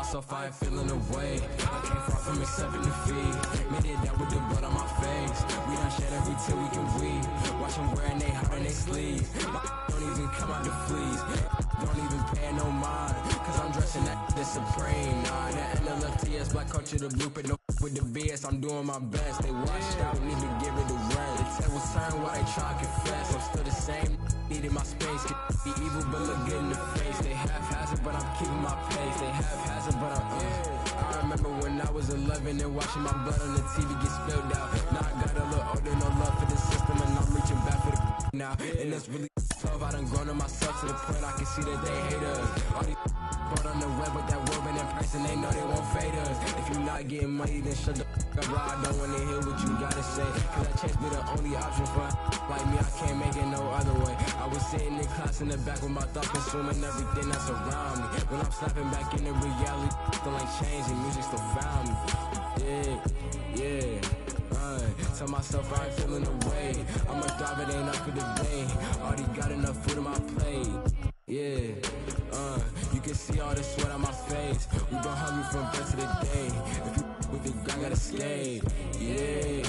myself I ain't feeling away. I came far from accepting defeat. Made it down with the blood on my face. We done shed every tear we can weep. Watch them wearing they heart in they sleeves. My don't even come out the fleas. Don't even pay no mind. Cause I'm dressing that the supreme. Nah, that NLFTS, black culture, the blueprint. No with the BS, I'm doing my best. They washed out, need to give it a rest. The tables turn while they try to confess. I'm still the same, needing my space. Can be evil but look good in the face. They haphazard but I'm keeping my pace. They haphazard but I'm I remember when I was 11 and watching my blood on the TV get spilled out. Now I got a little older, no love for the system, and I'm reaching back for the now. And it's really tough, I done grown on myself to the point I can see that they hate us. All these brought on the web with that woman in person, they know they won't fade us. If you not getting money, then shut the up. I don't wanna hear what you gotta say, cause that chance be the only option for like me, I can't make it no other way. I was sitting in class in the back with my thoughts consuming everything that's around me. When I'm snapping back into reality, still ain't changing, music still found me. Yeah. Tell myself I ain't feeling away. I'ma thrive, it ain't up for debate. Already got enough food on my plate. Yeah, you can see all the sweat on my face. We been hungry from birth to the day. If you with it, I gotta escape. Yeah,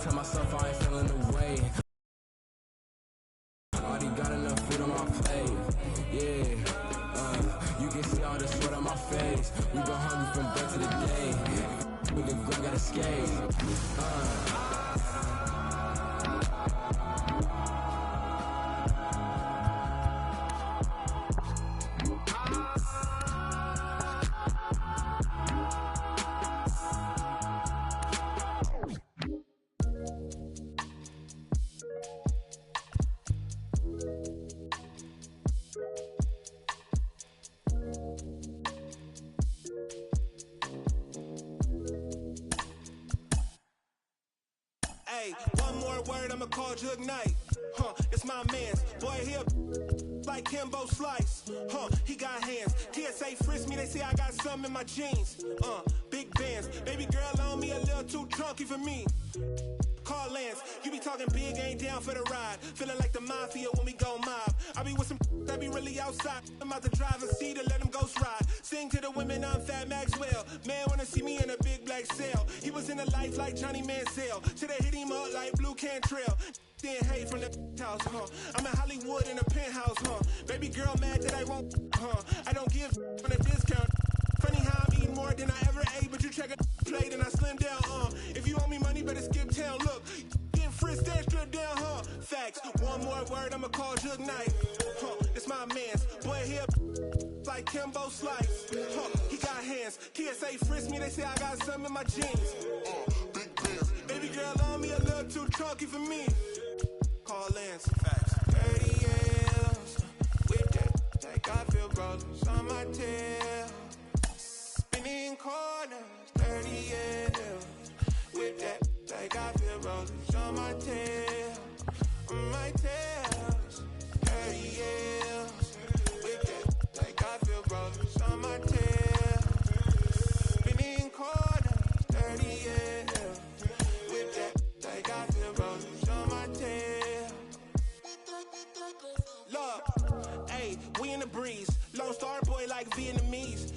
tell myself I ain't feeling away. Already got enough food on my plate. Yeah, you can see all the sweat on my face. We been hungry from birth to the day. With the I gotta escape. Hey, one more word, I'ma call Jug Knight. It's my man's. Boy, he a like Kimbo Slice. He got hands. TSA frisk me, they say I got something in my jeans. Big bands. Baby girl on me a little too chunky for me. Call Lance, you be talking big, ain't down for the ride. Feeling like the mafia when we go mob. I be with some that be really outside. I'm out the driver's seat to let them ghost ride. Sing to the women, I'm Fat Maxwell. Man wanna see me in a big black cell. He was in the life like Johnny Manziel. Till they hit him up like Blue Cantrell. Then hate from the house, I'm in Hollywood in a penthouse, Baby girl mad that I won't, I don't give on a discount. Funny how I'm eating more than I ever ate, but you check a plate and I slim down, If you owe me money, better skip town. Look, getting frisked and stripped down, Facts. One more word, I'ma call Jug Knight. It's my man's. Boy, he a like Kimbo Slice. He got hands. TSA frisk me, they say I got something in my jeans. Big bands. Baby girl on me a little too chunky for me. Call Lance. Facts. 30 years with that I feel rollers on my tail. Spinning corners. 30 years with that I feel rollers on my tail. On my tails. 30 years with that I feel rollers on my tail. Spinning corners. 30 years with that I feel rollers on my tail. Look, hey, we in the breeze. Lone Star boy like Vietnamese.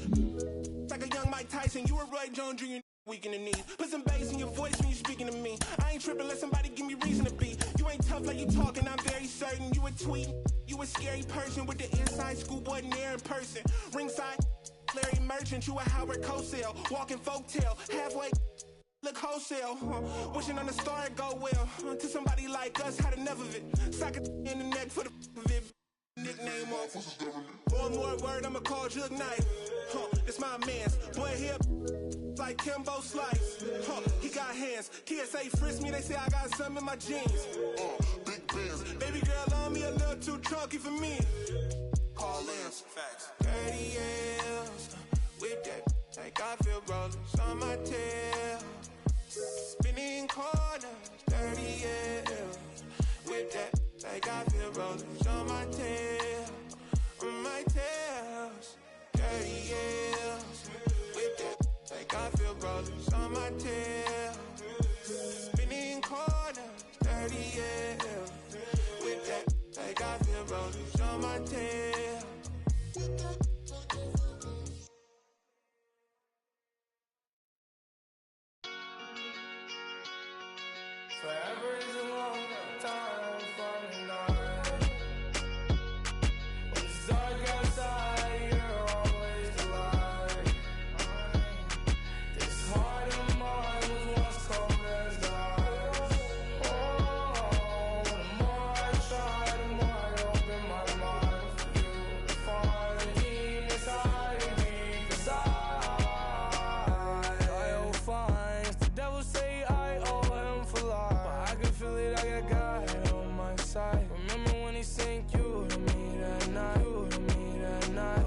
Like a young Mike Tyson, you a Roy Jones Jr. Weak in the knees. Put some bass in your voice when you speaking to me. I ain't tripping, let somebody give me reason to be. You ain't tough like you talking, I'm very certain. You a tweet, you a scary person with the inside schoolboy near in person. Ringside, Larry Merchant, you a Howard Cosell. Walking folktale, halfway. Look wholesale, wishing on the star it go well. To somebody like us, had enough of it. Sock it in the neck for the of it. Nickname off. One more word, I'ma call Jug Knight. It's my man's. Boy, he a like Kimbo Slice. He got hands. TSA frisk me, they say I got something in my jeans. Big bands. Baby girl on me a little too chunky for me. Call Lance. Facts. 30 years with that like I feel rollers on my tail. Spinning corners. 30 years with that like I feel rollers on my tail. On my tails. 30 years with that like I feel rollers on my tail. Spinning corners. 30 years with that like I feel rollers on my tail. Forever is a long time from tonight. When it's dark outside, you're always the light. This heart of mine was once cold as the ice. Oh, the more I try, the more I open my mind for you to find the demons hiding deep inside. I owe fines, the devil say I owe him for life, but I can feel it, I got God on my side. Remember when he sent you to me that night,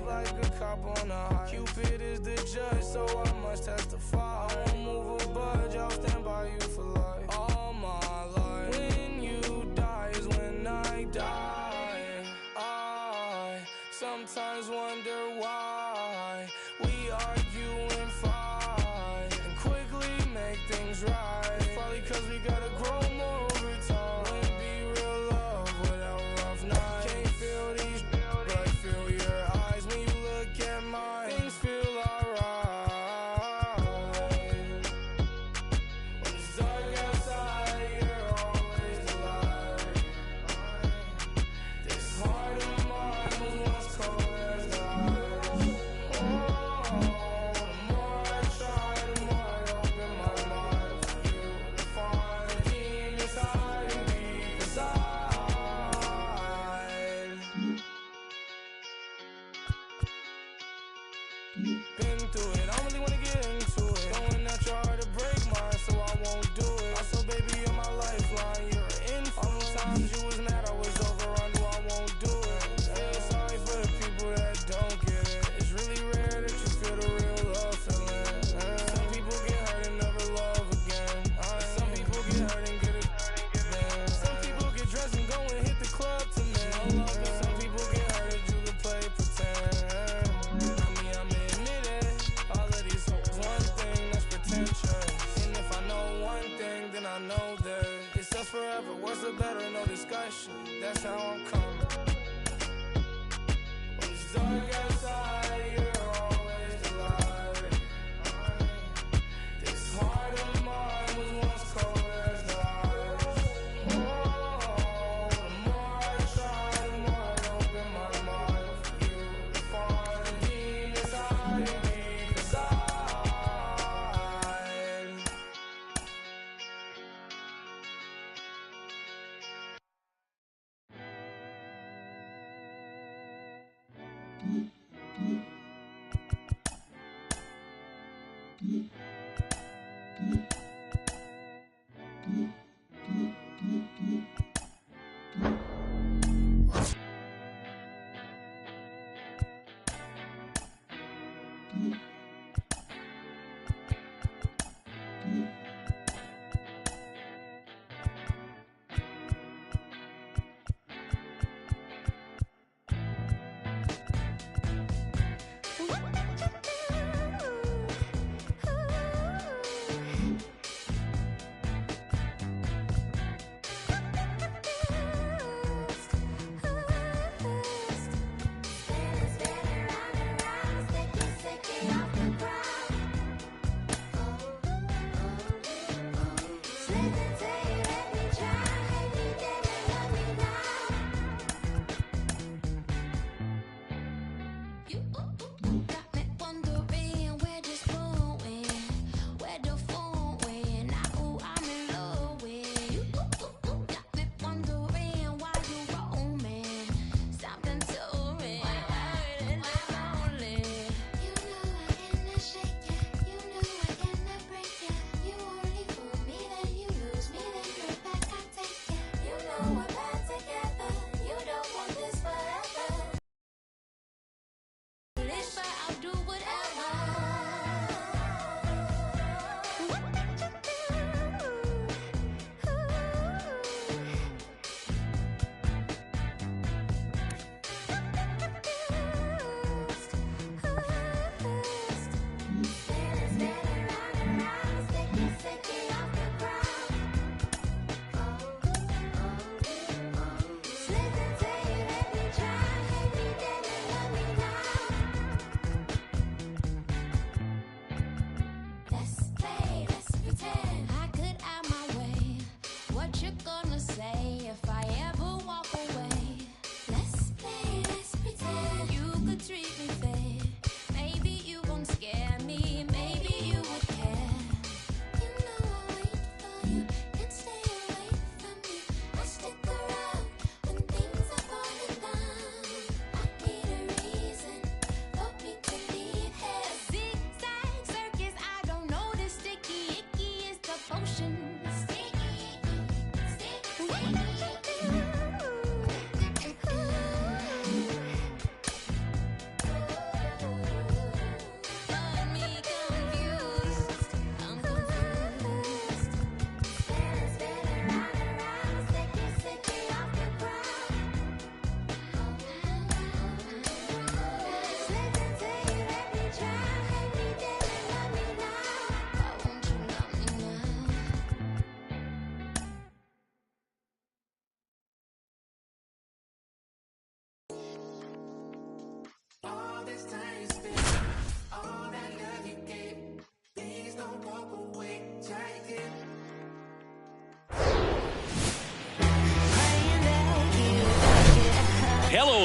like a cop on a high. Cupid is the judge, so I must testify. I won't move a budge, I'll stand by you for life. All my life, when you die is when I die. I sometimes wonder why we argue and fight and quickly make things right. Probably cause we gotta grow more over time. Wouldn't be real love without rough nights. Can't feel these, but I feel your eyes when you look at mine. Things feel alright. When it's dark outside, you're always the light. This heart of mine was once cold as the ice. Oh, the more I try, the more I open my mind for you to find the demons hiding deep inside. Been through it, I don't really wanna get into it. Going at your heart to break mine, so I won't do it. Also, baby, you're my lifeline, you're an infant. All those times you was mad, I was over on you, I won't do it. Feel sorry for the people that don't get it. It's really rare that you feel the real love feeling. Some people get hurt and never love again. Some people get hurt and get it then. Some people get dressed and go and hit the club to men. Some people get hurt and you can play pretend. I mean, I'm admit it. All of these hoes, one thing that's pretentious. And if I know one thing, then I know that it's us forever. Worse or better, no discussion. That's how I'm coming. When it's dark outside, you're always the light. This heart of mine was once cold as the ice. Oh, the more I try, the more I open my mind for you to find the demons hiding deep inside.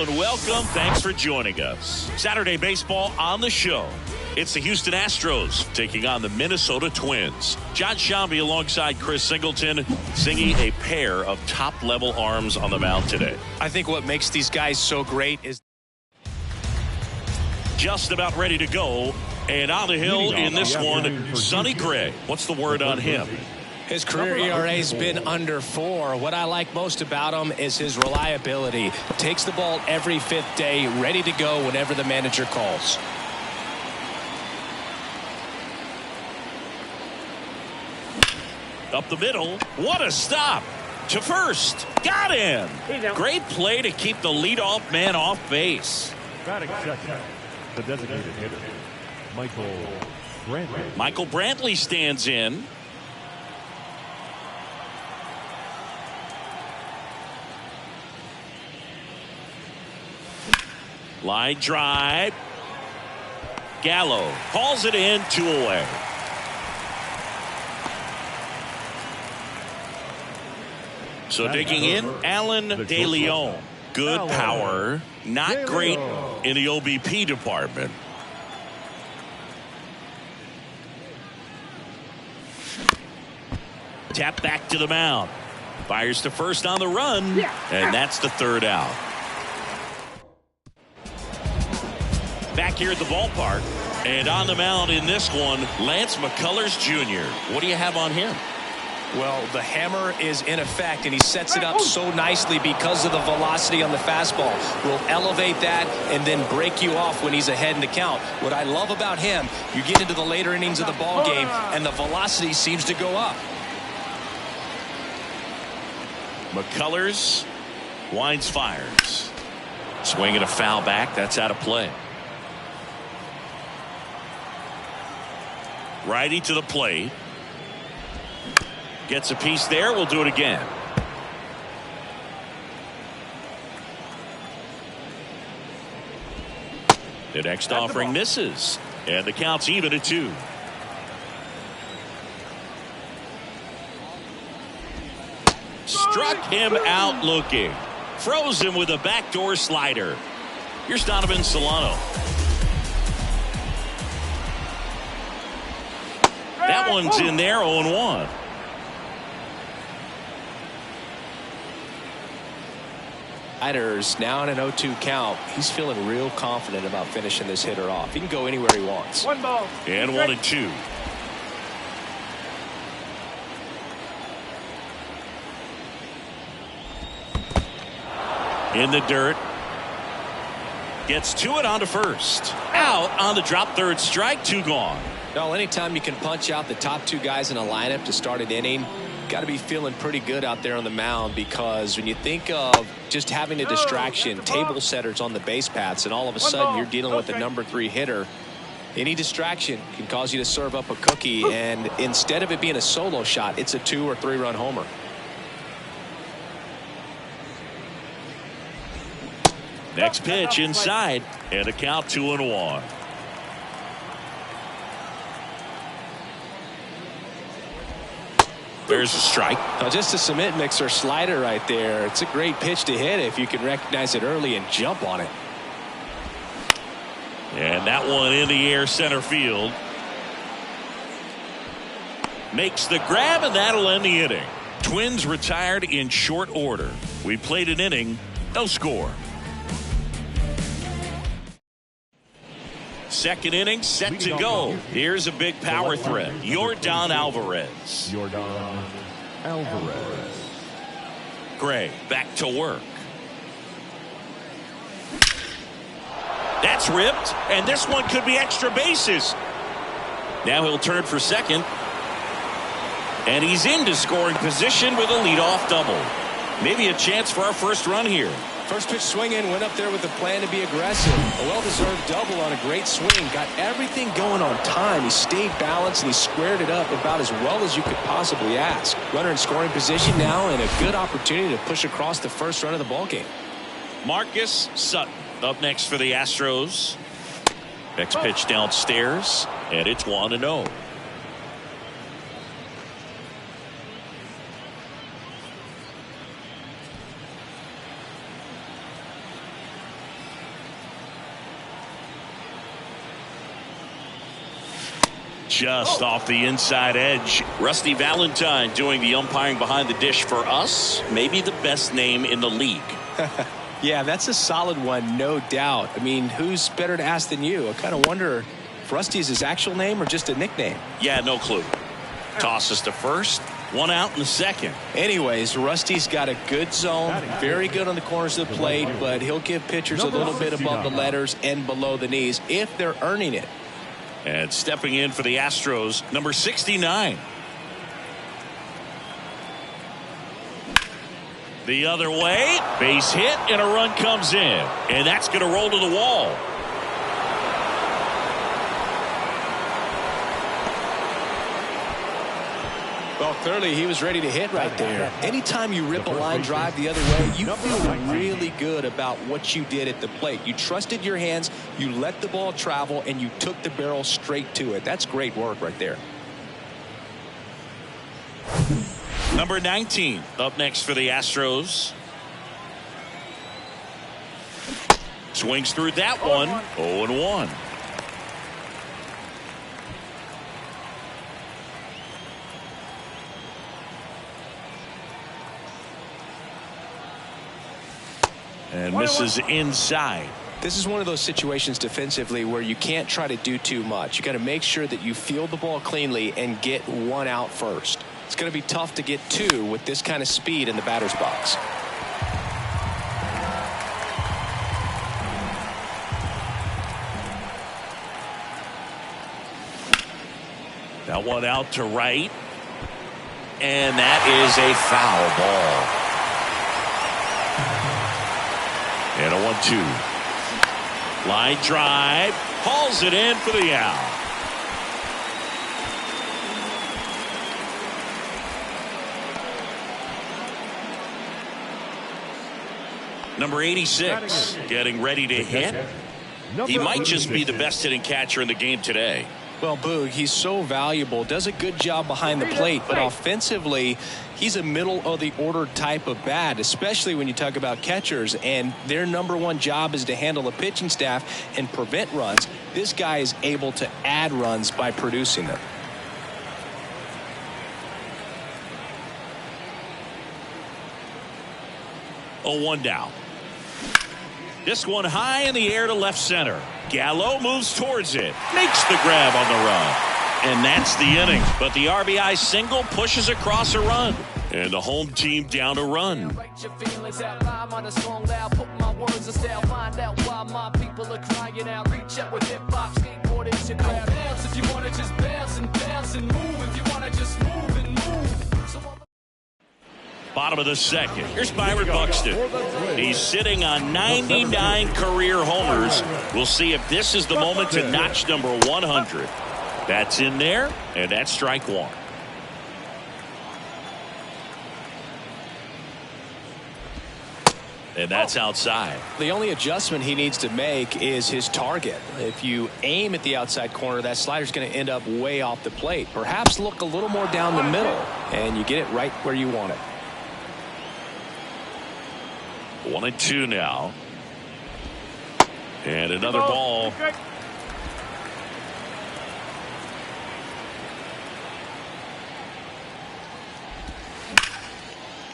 and welcome. Thanks for joining us. Saturday baseball on the show. It's the Houston Astros taking on the Minnesota Twins. John Shambi alongside Chris Singleton singing a pair of top-level arms on the mound today. I think what makes these guys so great is just about ready to go. And on the hill in this one, Sonny Gray. What's the word on him? His career ERA has been under 4. What I like most about him is his reliability. Takes the ball every 5th day, ready to go whenever the manager calls. Up the middle. What a stop. To first. Got him. Great play to keep the leadoff man off base. Batting second, the designated hitter, Michael Brantley. Michael Brantley stands in. Line drive. Gallo hauls it in, 2 away. So digging in, Alan De Leon. Good power, not great in the OBP department. Tap back to the mound. Fires to first on the run, and that's the 3rd out. Back here at the ballpark, and on the mound in this one, Lance McCullers Jr. What do you have on him? Well, the hammer is in effect, and he sets it up so nicely because of the velocity on the fastball. Will elevate that and then break you off when he's ahead in the count. What I love about him, you get into the later innings of the ball game, and the velocity seems to go up. McCullers winds, fires. Swing and a foul back. That's out of play. Righty to the plate. Gets a piece there. We'll do it again. The next offering misses. And the count's even at 2. Struck him out looking. Froze him with a backdoor slider. Here's Donovan Solano. That one's in there, 0-1. Sliders now in an 0-2 count. He's feeling real confident about finishing this hitter off. He can go anywhere he wants. 1 ball. And 1-2. In the dirt. Gets to it onto first. Out on the drop, 3rd strike, 2 gone. Well, anytime you can punch out the top 2 guys in a lineup to start an inning, got to be feeling pretty good out there on the mound, because when you think of just having a distraction, table setters on the base paths, and all of a sudden you're dealing with a number 3 hitter, any distraction can cause you to serve up a cookie, and instead of it being a solo shot, it's a 2 or 3 run homer. Next pitch inside, and a count 2-1. There's a strike. Now, just a cement mixer slider right there. It's a great pitch to hit if you can recognize it early and jump on it. And that one in the air, center field. Makes the grab, and that'll end the inning. Twins retired in short order. We played an inning, no score. Second inning set to go. Here's a big power threat. Yordan Alvarez. Yordan Alvarez. Gray back to work. That's ripped, and this one could be extra bases. Now he'll turn for second. And he's into scoring position with a leadoff double. Maybe a chance for our first run here. First pitch swinging, went up there with a plan to be aggressive. A well-deserved double on a great swing. Got everything going on time. He stayed balanced and he squared it up about as well as you could possibly ask. Runner in scoring position now, and a good opportunity to push across the first run of the ballgame. Marcus Sutton up next for the Astros. Next pitch downstairs, and it's 1-0. Just off the inside edge. Rusty Valentine doing the umpiring behind the dish for us. Maybe the best name in the league. Yeah, that's a solid one, no doubt. I mean, who's better to ask than you? I kind of wonder if Rusty is his actual name or just a nickname. Yeah, no clue. Tosses to first. One out in the second. Anyways, Rusty's got a good zone, very good on the corners of the plate, but he'll give pitchers a little bit above the letters and below the knees if they're earning it. And stepping in for the Astros, number 69. The other way, base hit, and a run comes in. And that's going to roll to the wall. Well, clearly he was ready to hit right there. Anytime you rip a line drive the other way, you feel really good about what you did at the plate. You trusted your hands, you let the ball travel, and you took the barrel straight to it. That's great work right there. Number 19 up next for the Astros. Swings through that one. 0-1. And misses inside. This is one of those situations defensively where you can't try to do too much. You got to make sure that you field the ball cleanly and get one out first. It's going to be tough to get two with this kind of speed in the batter's box. That one out to right. And that is a foul ball. And a 1-2. Line drive. Hauls it in for the out. Number 86 getting ready to hit. He might just be the best hitting catcher in the game today. Well, Boog, he's so valuable, does a good job behind the plate, but offensively, he's a middle-of-the-order type of bat, especially when you talk about catchers, and their number one job is to handle the pitching staff and prevent runs. This guy is able to add runs by producing them. Oh, 1 down. This one high in the air to left center. Gallo moves towards it. Makes the grab on the run. And that's the inning. But the RBI single pushes across a run. And the home team down a run. Bottom of the second. Here's Byron Buxton. He's sitting on 99 career homers. We'll see if this is the moment to notch number 100. That's in there, and that's strike one. And that's outside. The only adjustment he needs to make is his target. If you aim at the outside corner, that slider's going to end up way off the plate. Perhaps look a little more down the middle, and you get it right where you want it. 1-2 now. And another ball.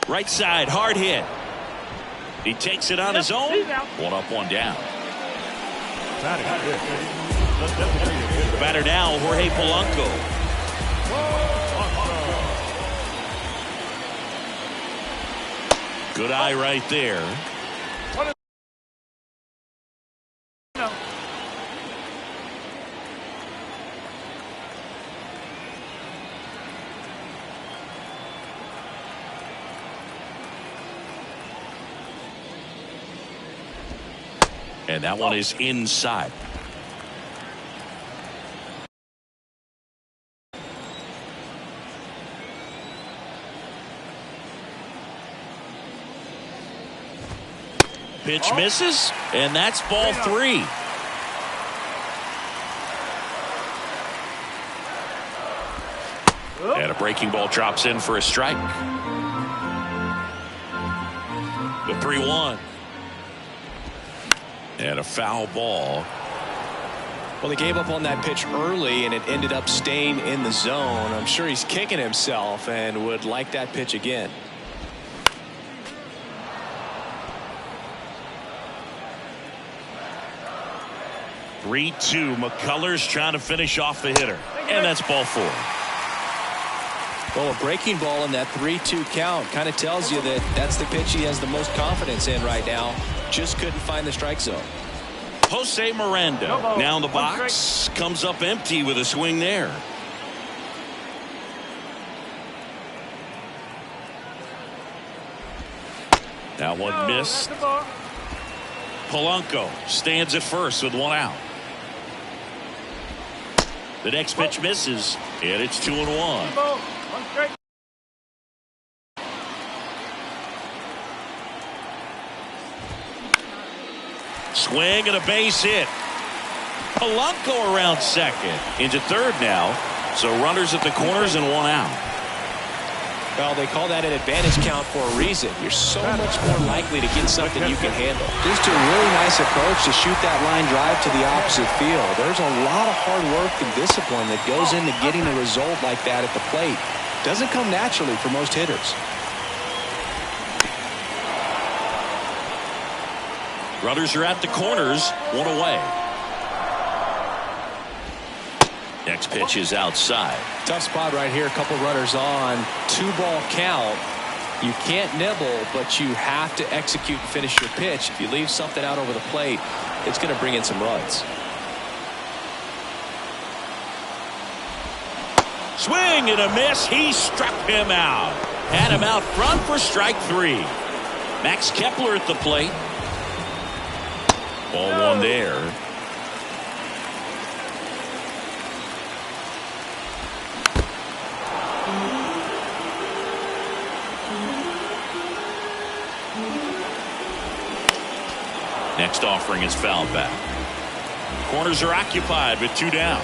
Right side, hard hit. He takes it on his own. 1 up, 1 down. Batter now, Jorge Polanco. Good eye right there. And that one is inside. Pitch misses, and that's ball 3. And a breaking ball drops in for a strike. The 3-1. And a foul ball. Well, they gave up on that pitch early, and it ended up staying in the zone. I'm sure he's kicking himself and would like that pitch again. (3-2). McCullers trying to finish off the hitter. And that's ball 4. Well, a breaking ball in that 3-2 count kind of tells you that that's the pitch he has the most confidence in right now. Just couldn't find the strike zone. Jose Miranda now in the box. Comes up empty with a swing there. That one missed. Polanco stands at first with 1 out. The next pitch misses, and it's 2-1. Swing and a base hit. Polanco around second. Into third now. So runners at the corners and 1 out. Well, they call that an advantage count for a reason. You're so much more likely to get something you can handle. Just a really nice approach to shoot that line drive to the opposite field. There's a lot of hard work and discipline that goes into getting a result like that at the plate. Doesn't come naturally for most hitters. Runners are at the corners, 1 away. Next pitch is outside. Tough spot right here. A couple runners on. 2-ball count. You can't nibble, but you have to execute and finish your pitch. If you leave something out over the plate, it's going to bring in some runs. Swing and a miss. He struck him out. Had him out front for strike 3. Max Kepler at the plate. Ball 1 there. Next offering is fouled back. Corners are occupied with 2 down.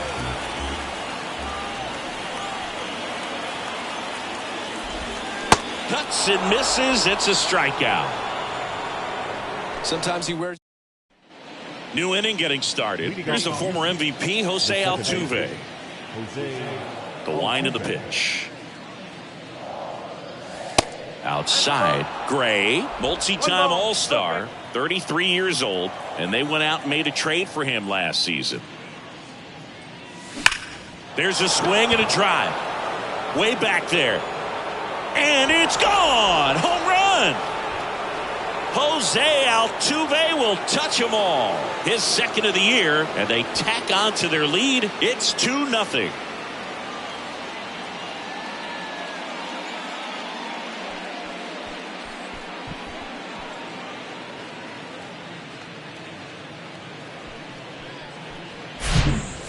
Cuts and misses. It's a strikeout. Sometimes he wears. New inning getting started. Here's the former MVP, Jose Altuve. The wind of the pitch. Outside, Gray, multi-time All-Star, 33 years old, and they went out and made a trade for him last season. There's a swing and a drive. Way back there. And it's gone! Home run! Jose Altuve will touch them all. His second of the year, and they tack on to their lead. It's 2-0.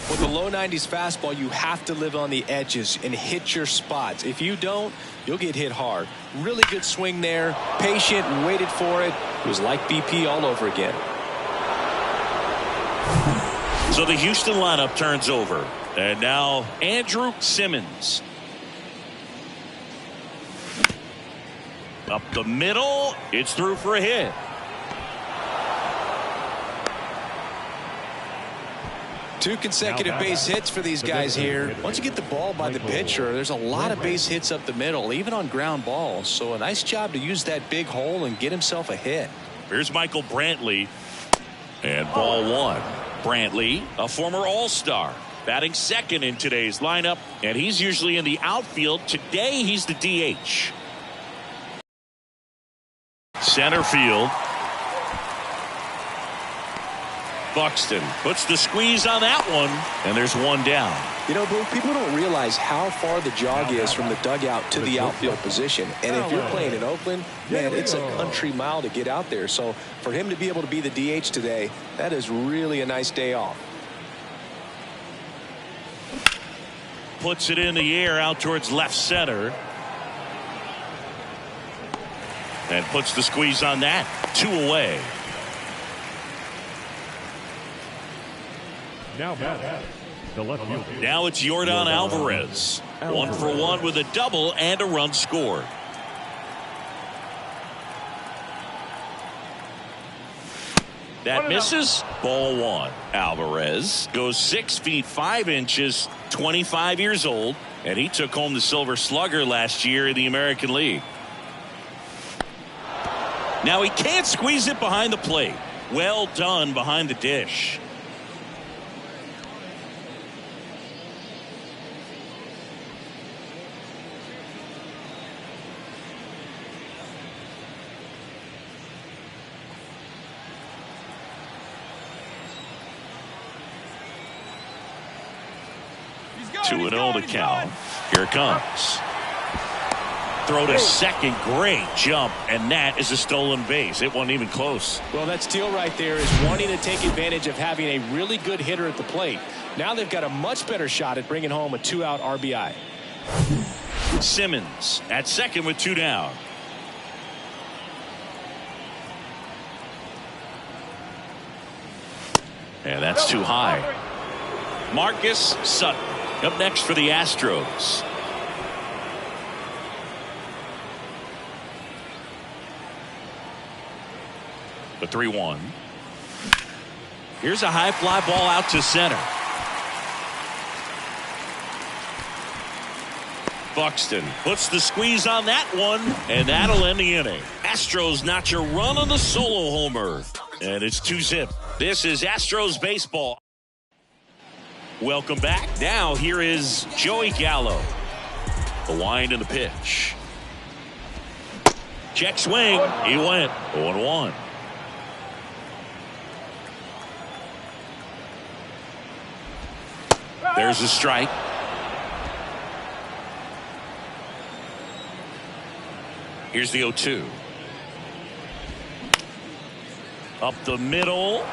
With the low 90s fastball, you have to live on the edges and hit your spots. If you don't, you'll get hit hard. Really good swing there. Patient, waited for it. It was like BP all over again. So the Houston lineup turns over. And now Andrew Simmons. Up the middle. It's through for a hit. Two consecutive base hits for these guys here. Once you get the ball by the pitcher, there's a lot of base hits up the middle, even on ground balls. So a nice job to use that big hole and get himself a hit. Here's Michael Brantley. And ball 1. Brantley, a former All-Star, batting second in today's lineup, and he's usually in the outfield. Today he's the DH. Center field. Buxton puts the squeeze on that one, and there's 1 down. You know, Boo, people don't realize how far the jog is from the dugout to the outfield position. And if you're playing in Oakland, man, it's a country mile to get out there. So for him to be able to be the DH today, that is really a nice day off. Puts it in the air out towards left center. And puts the squeeze on that. 2 away. Now back, the left fielder. Now it's Yordan Alvarez. 1 for 1 with a double and a run scored. That misses. Ball one. Alvarez goes 6 feet 5 inches, 25 years old, and he took home the Silver Slugger last year in the American League. Now he can't squeeze it behind the plate. Well done behind the dish. Two and 0 to count. Here it comes. Throw to second. Great jump. And that is a stolen base. It wasn't even close. Well, that steal right there is wanting to take advantage of having a really good hitter at the plate. Now they've got a much better shot at bringing home a 2-out RBI. Simmons at second with 2 down. And that's too high. Marcus Sutton up next for the Astros. The 3-1. Here's a high fly ball out to center. Buxton puts the squeeze on that one, and that'll end the inning. Astros notch a run on the solo homer, and it's 2-zip. This is Astros baseball. Welcome back. Now here is Joey Gallo. The wind and the pitch. Check swing. He went 0-1. There's a strike. Here's the 0-2. Up the middle.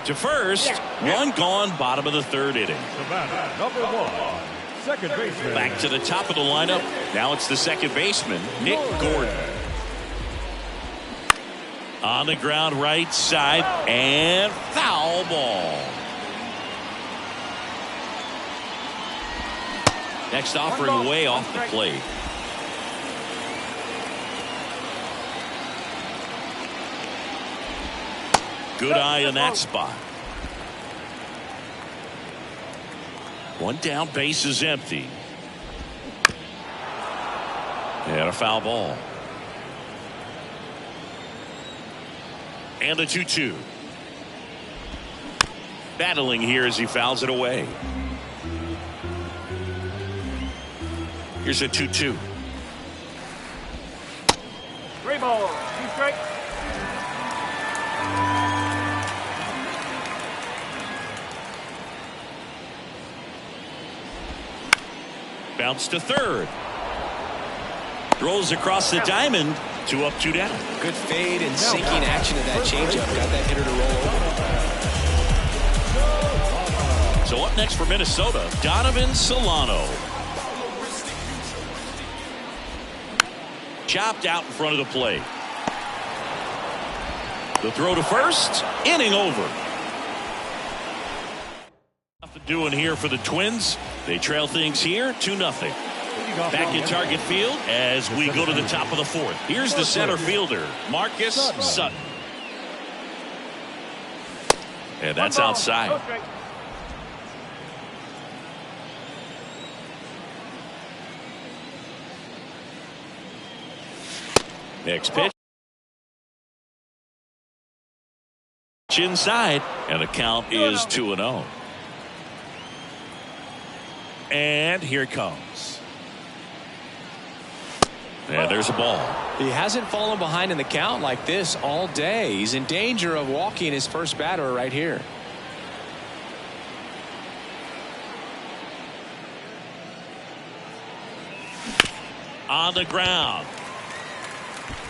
To first. One gone, bottom of the third inning. Number 1, second baseman. Back to the top of the lineup. Now it's the second baseman, Nick Gordon. On the ground, right side, and foul ball. Next offering way off the plate. Good eye in that spot. One down, base is empty. And a foul ball. And the 2-2. Battling here as he fouls it away. Here's a 2-2. 3 balls, 2 strikes. Bounce to third. Throws across the diamond. 2 up, 2 down. Good fade and sinking action of that changeup. Got that hitter to roll over. So up next for Minnesota, Donovan Solano. Chopped out in front of the plate. The throw to first. Inning over. Nothing doing here for the Twins. They trail things here 2-0. Back in target field as we go to the top of the fourth. Here's the center fielder, Marcus Sutton. And that's outside. Next pitch. Inside, and the count is 2-0. And here it comes. And there's a ball. He hasn't fallen behind in the count like this all day. He's in danger of walking his first batter right here. On the ground.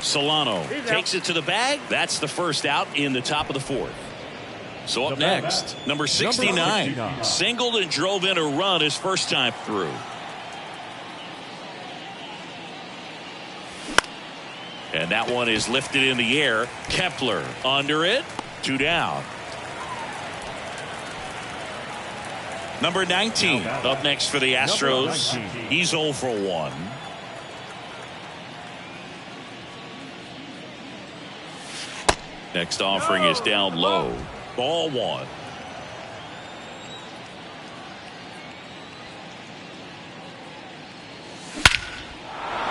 Solano takes it to the bag. That's the first out in the top of the fourth. So up next, number 69. Singled and drove in a run his first time through. And that one is lifted in the air. Kepler under it. 2 down. Number 19 up next for the Astros. He's 0 for 1. Next offering is down low. Ball one.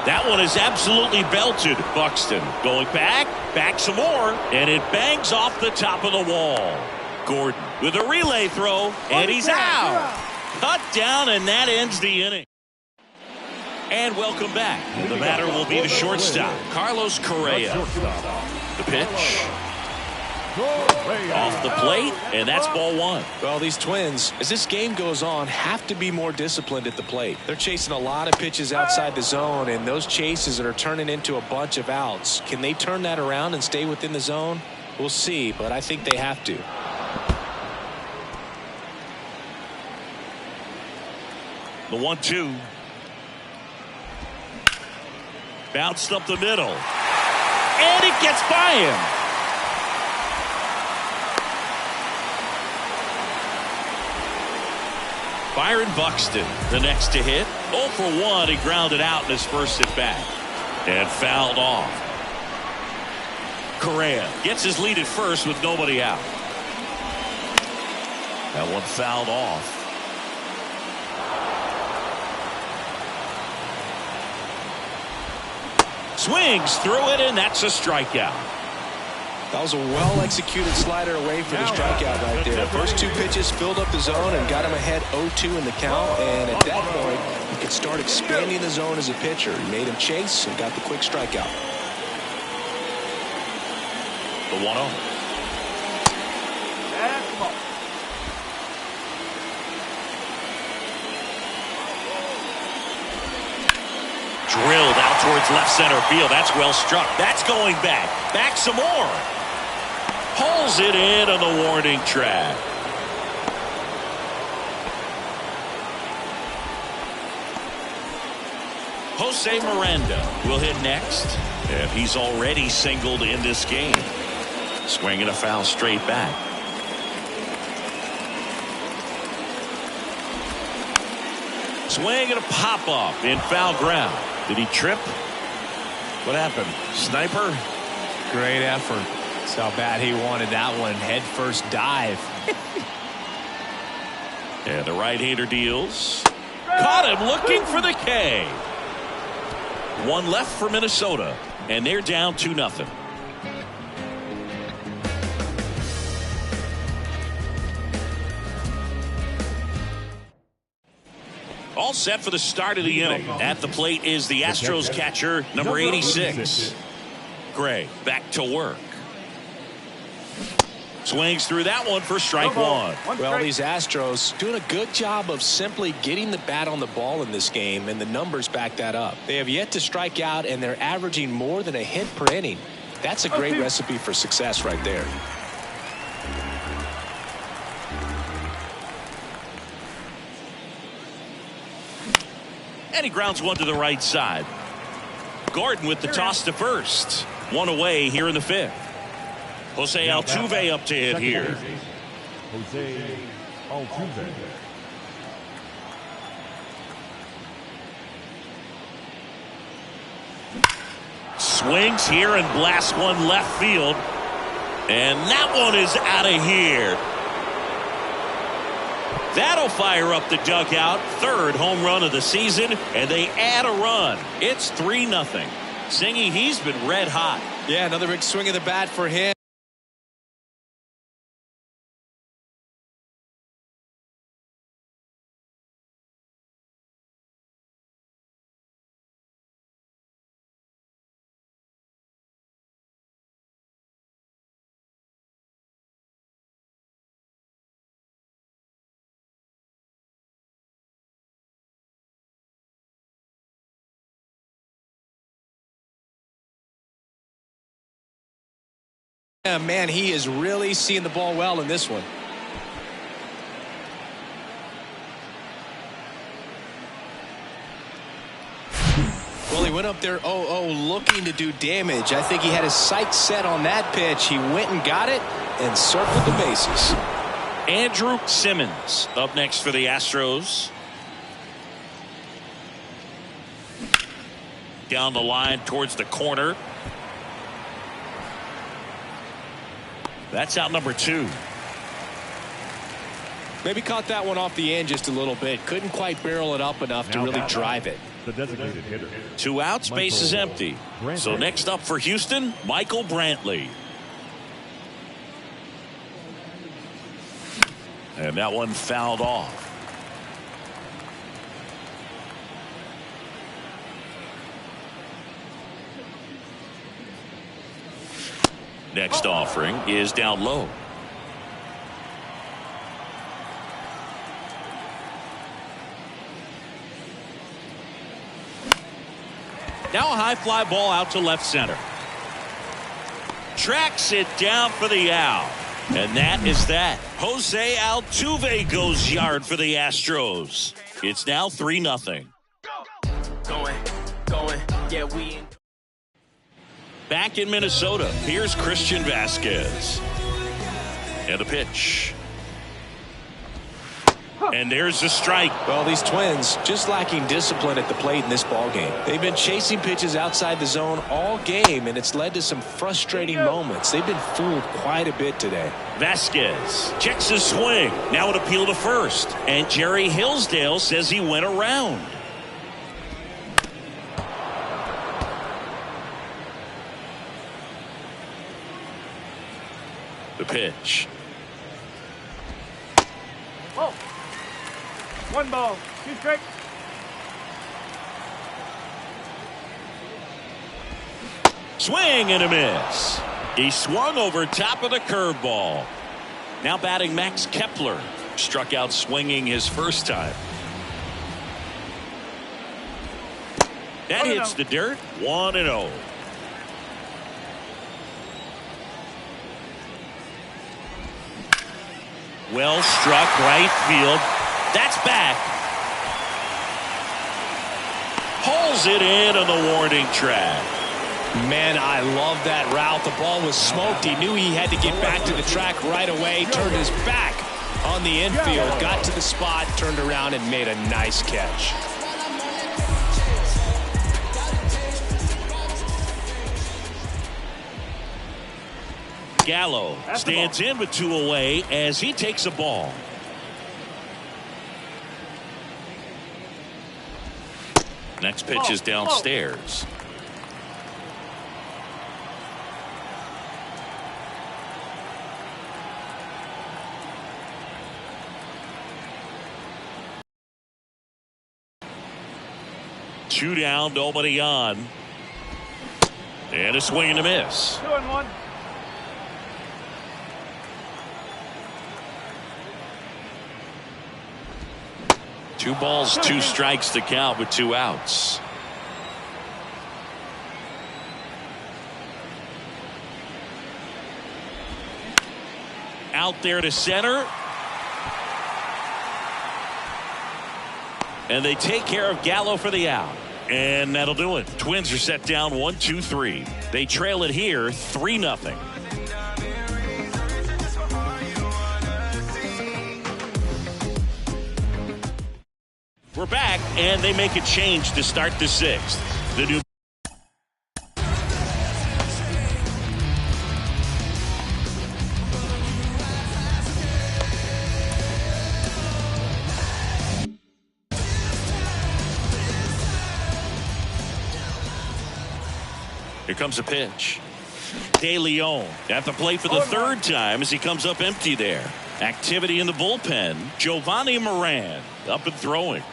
That one is absolutely belted. Buxton going back some more, and it bangs off the top of the wall. Gordon with a relay throw, and he's out. Cut down, and that ends the inning. And welcome back. The batter will be the shortstop, Carlos Correa. The pitch. Off the plate, and that's ball one. Well, these Twins, as this game goes on, have to be more disciplined at the plate. They're chasing a lot of pitches outside the zone, and those chases that are turning into a bunch of outs. Can they turn that around and stay within the zone? We'll see, but I think they have to. The 1-2. Bounced up the middle. And it gets by him. Byron Buxton, the next to hit. 0 for 1. He grounded out in his first at bat. And fouled off. Correa gets his lead at first with nobody out. That one fouled off. Swings through it, and that's a strikeout. That was a well-executed slider away for the strikeout right there. First two pitches filled up the zone and got him ahead 0-2 in the count. And at that point, he could start expanding the zone as a pitcher. He made him chase and got the quick strikeout. The 1-0. Drilled out towards left center field. That's well struck. That's going back. Back some more. Pulls it in on the warning track. Jose Miranda will hit next. And he's already singled in this game. Swinging a foul straight back. Swing and a pop-up in foul ground. Did he trip? What happened? Sniper? Great effort. That's how bad he wanted that one. Head first dive. And the right-hander deals. Caught him looking for the K. One left for Minnesota. And they're down 2-0. All set for the start of the inning. At the plate is the Astros catcher, number 86. Gray back to work. Swings through that one for strike one. Well, these Astros doing a good job of simply getting the bat on the ball in this game, and the numbers back that up. They have yet to strike out, and they're averaging more than a hit per inning. That's a great recipe for success right there. And he grounds one to the right side. Gordon with the toss to first. One away here in the fifth. Jose Altuve up to hit here. Jose Altuve. Swings here and blasts one left field. And that one is out of here. That'll fire up the dugout. Third home run of the season, and they add a run. It's 3-0. Singy, he's been red hot. Yeah, another big swing of the bat for him. Yeah, man, he is really seeing the ball well in this one. Well, he went up there 0-0 looking to do damage. I think he had his sights set on that pitch. He went and got it and circled the bases. Andrew Simmons up next for the Astros. Down the line towards the corner. That's out number 2. Maybe caught that one off the end just a little bit. Couldn't quite barrel it up enough to really drive it. The designated hitter. 2 outs, base is Michael empty. Brantley. So next up for Houston, Michael Brantley. And that one fouled off. Next offering is down low. Now a high fly ball out to left center. Tracks it down for the out. And that is that. Jose Altuve goes yard for the Astros. It's now 3-0. Going, yeah, we in. Back in Minnesota, here's Christian Vasquez. And a pitch. And there's a strike. Well, these Twins just lacking discipline at the plate in this ballgame. They've been chasing pitches outside the zone all game, and it's led to some frustrating moments. They've been fooled quite a bit today. Vasquez checks his swing. Now an appeal to first. And Jerry Hillsdale says he went around. The pitch. Oh. 1 ball, 2 strikes. Swing and a miss. He swung over top of the curveball. Now batting Max Kepler. Struck out swinging his first time. That hits the dirt. 1-0. Well struck right field. That's back. Pulls it in on the warning track. Man, I love that route. The ball was smoked. He knew he had to get back to the track right away. Turned his back on the infield. Got to the spot, turned around, and made a nice catch. Gallo stands in with 2 away as he takes a ball. Next pitch is downstairs. Two down, nobody on. And a swing and a miss. 2-1. Two balls, 2 strikes to count with 2 outs. Out there to center. And they take care of Gallo for the out. And that'll do it. Twins are set down 1-2-3. They trail it here 3-0. We're back, and they make a change to start the 6th. The new Here comes a pitch. De Leon at the plate for the 3rd time as he comes up empty there. Activity in the bullpen. Giovanni Moran up and throwing.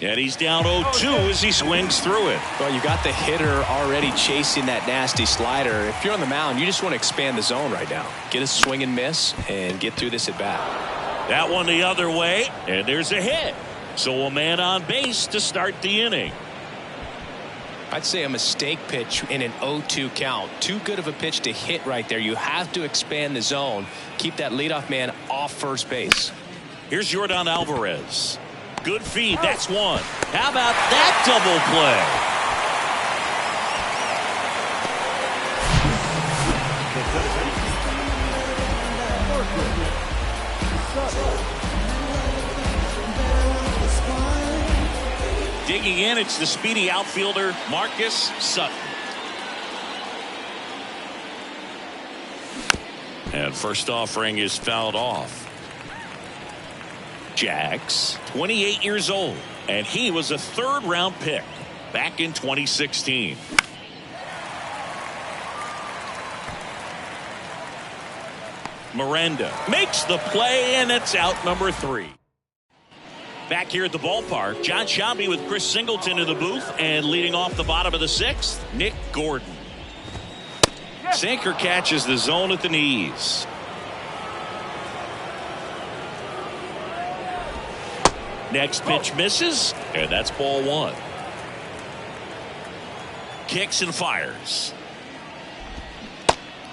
And he's down 0-2 as he swings through it. Well, you got the hitter already chasing that nasty slider. If you're on the mound, you just want to expand the zone right now. Get a swing and miss and get through this at bat. That one the other way, and there's a hit. So a man on base to start the inning. I'd say a mistake pitch in an 0-2 count. Too good of a pitch to hit right there. You have to expand the zone. Keep that leadoff man off first base. Here's Jordan Alvarez. Good feed. That's one. How about that double play? Digging in, it's the speedy outfielder Marcus Sutton. And first offering is fouled off. Jax, 28 years old, and he was a third-round pick back in 2016. Miranda makes the play, and it's out number 3. Back here at the ballpark, Jon Sciambi with Chris Singleton in the booth, and leading off the bottom of the 6th, Nick Gordon. Sinker catches the zone at the knees. Next pitch misses, and that's ball 1. Kicks and fires.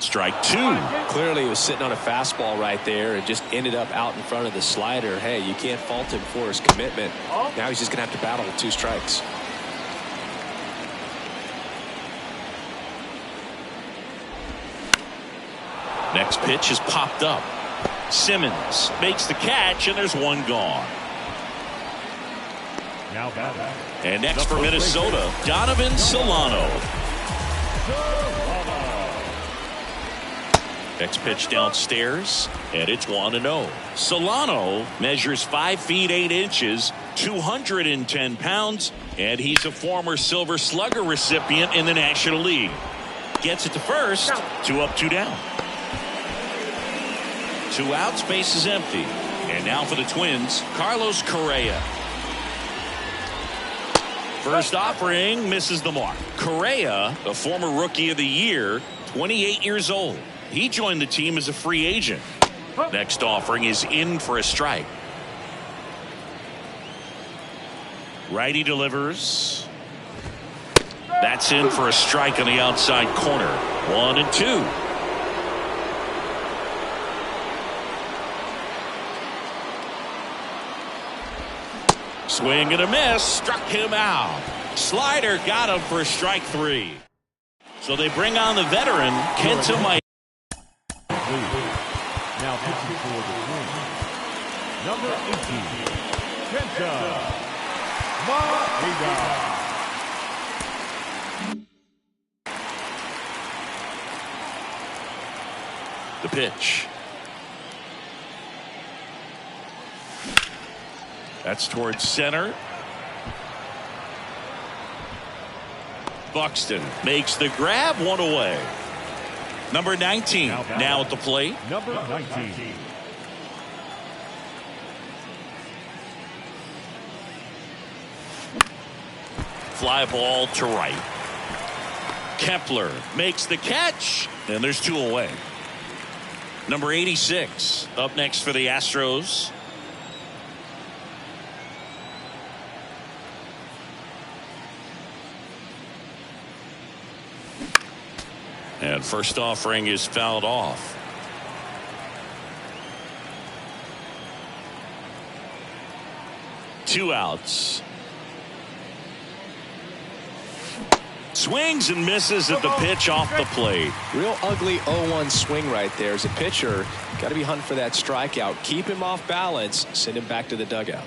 Strike 2. Clearly he was sitting on a fastball right there and just ended up out in front of the slider. Hey, you can't fault him for his commitment. Now he's just going to have to battle with 2 strikes. Next pitch is popped up. Simmons makes the catch, and there's 1 gone. Now batting. And next for Minnesota, Donovan Solano. Next pitch downstairs, and it's 1-0. Solano measures 5 feet 8 inches, 210 pounds, and he's a former Silver Slugger recipient in the National League. Gets it to first, 2 up, 2 down. 2 outs, base is empty. And now for the Twins, Carlos Correa. First offering misses the mark. Correa, a former Rookie of the Year, 28 years old. He joined the team as a free agent. Next offering is in for a strike. Righty delivers. That's in for a strike on the outside corner. 1-2. Swing and a miss. Struck him out. Slider got him for strike 3. So they bring on the veteran, Kenta Maeda. Now pitching for the Twins, number 18, Kenta Maeda. The pitch. That's towards center. Buxton makes the grab, 1 away. Number 19 now at the plate. Number 19. Fly ball to right. Kepler makes the catch, and there's 2 away. Number 86 up next for the Astros. And first offering is fouled off. Two outs. Swings and misses at the pitch off the plate. Real ugly 0-1 swing right there. As a pitcher, got to be hunting for that strikeout. Keep him off balance. Send him back to the dugout.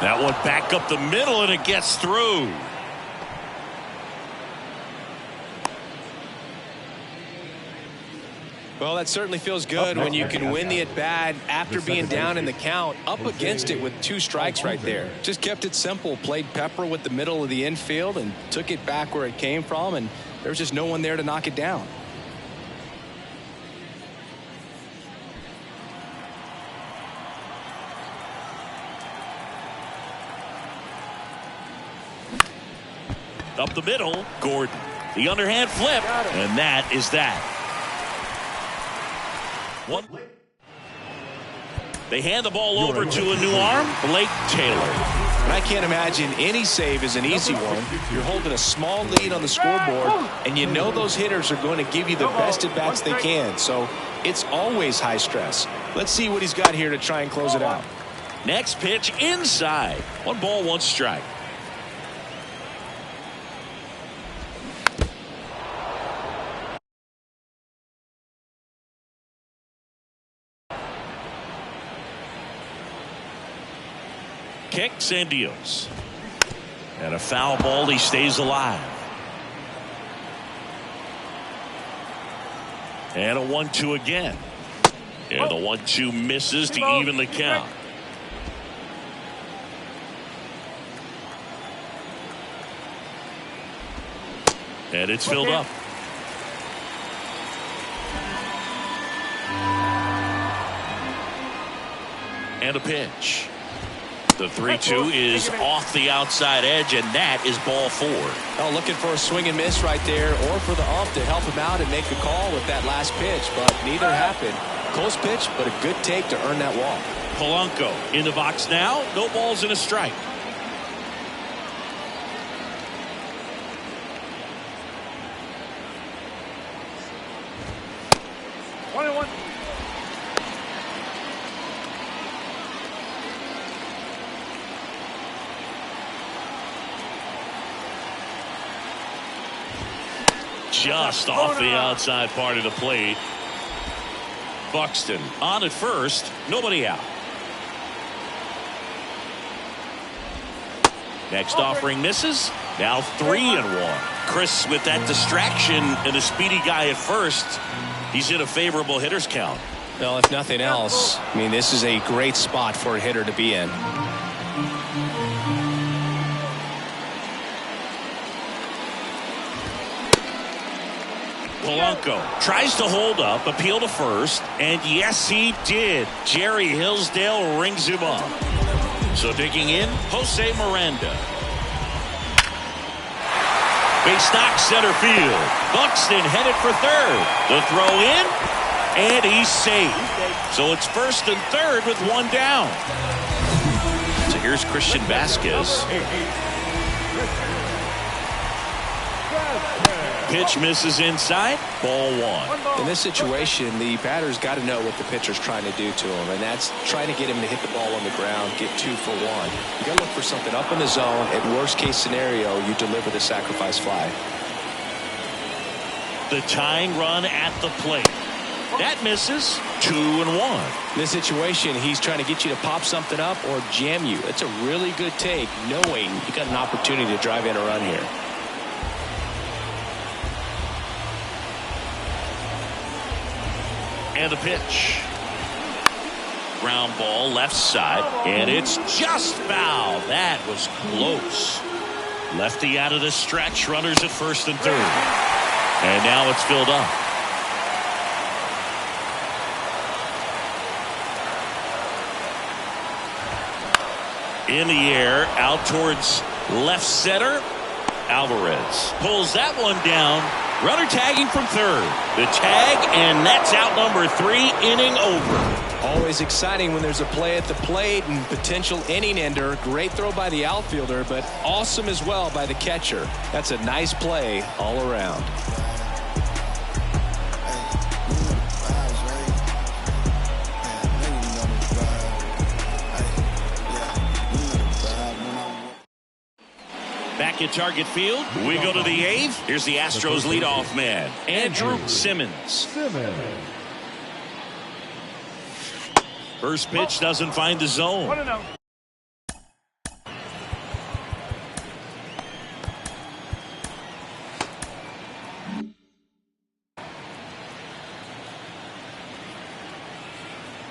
That one back up the middle, and it gets through. Well, that certainly feels good when you can win the at-bat after being down in the count, up against it with 2 strikes right there. Just kept it simple, played pepper with the middle of the infield and took it back where it came from, and there's just no one there to knock it down. Up the middle, Gordon. The underhand flip, and that is that. One. They hand the ball over to a new arm, Blake Taylor. And I can't imagine any save is an easy one. You're holding a small lead on the scoreboard, and you know those hitters are going to give you the best at-bats they can. So it's always high stress. Let's see what he's got here to try and close it out. Next pitch inside. 1 ball, 1 strike. Kicks and deals. And a foul ball, he stays alive. And a 1-2 again. And the 1-2 misses to even the count. And it's filled up. And a pitch. The 3-2 is off the outside edge, and that is ball 4. Oh, looking for a swing and miss right there, or for the ump to help him out and make a call with that last pitch, but neither happened. Close pitch, but a good take to earn that walk. Polanco in the box now. No balls and a strike. Just off the outside part of the plate. Buxton on at first, nobody out. Next offering misses. Now 3-1. Chris with that distraction and a speedy guy at first. He's in a favorable hitter's count. Well, if nothing else, I mean, this is a great spot for a hitter to be in. Polanco tries to hold up, appeal to first, and yes, he did. Jerry Hillsdale rings him up. So digging in, Jose Miranda. Base knock center field. Buxton headed for third. The throw in, and he's safe. So it's first and third with one down. So here's Christian Vasquez. Pitch misses inside, ball 1. In this situation, the batter's got to know what the pitcher's trying to do to him, and that's trying to get him to hit the ball on the ground, get 2 for 1. You got to look for something up in the zone. At worst case scenario, you deliver the sacrifice fly. The tying run at the plate. That misses. 2-1. In this situation, he's trying to get you to pop something up or jam you. It's a really good take, knowing you got an opportunity to drive in a run here. And a pitch. Ground ball left side, and it's just foul. That was close. Lefty out of the stretch, runners at first and third. And now it's filled up. In the air, out towards left center. Alvarez pulls that one down. Runner tagging from third. The tag, and that's out number 3, inning over. Always exciting when there's a play at the plate and potential inning ender. Great throw by the outfielder, but awesome as well by the catcher. That's a nice play all around. Back at Target Field, we go to the 8th. Here's the Astros leadoff man, Andrew Simmons. First pitch doesn't find the zone.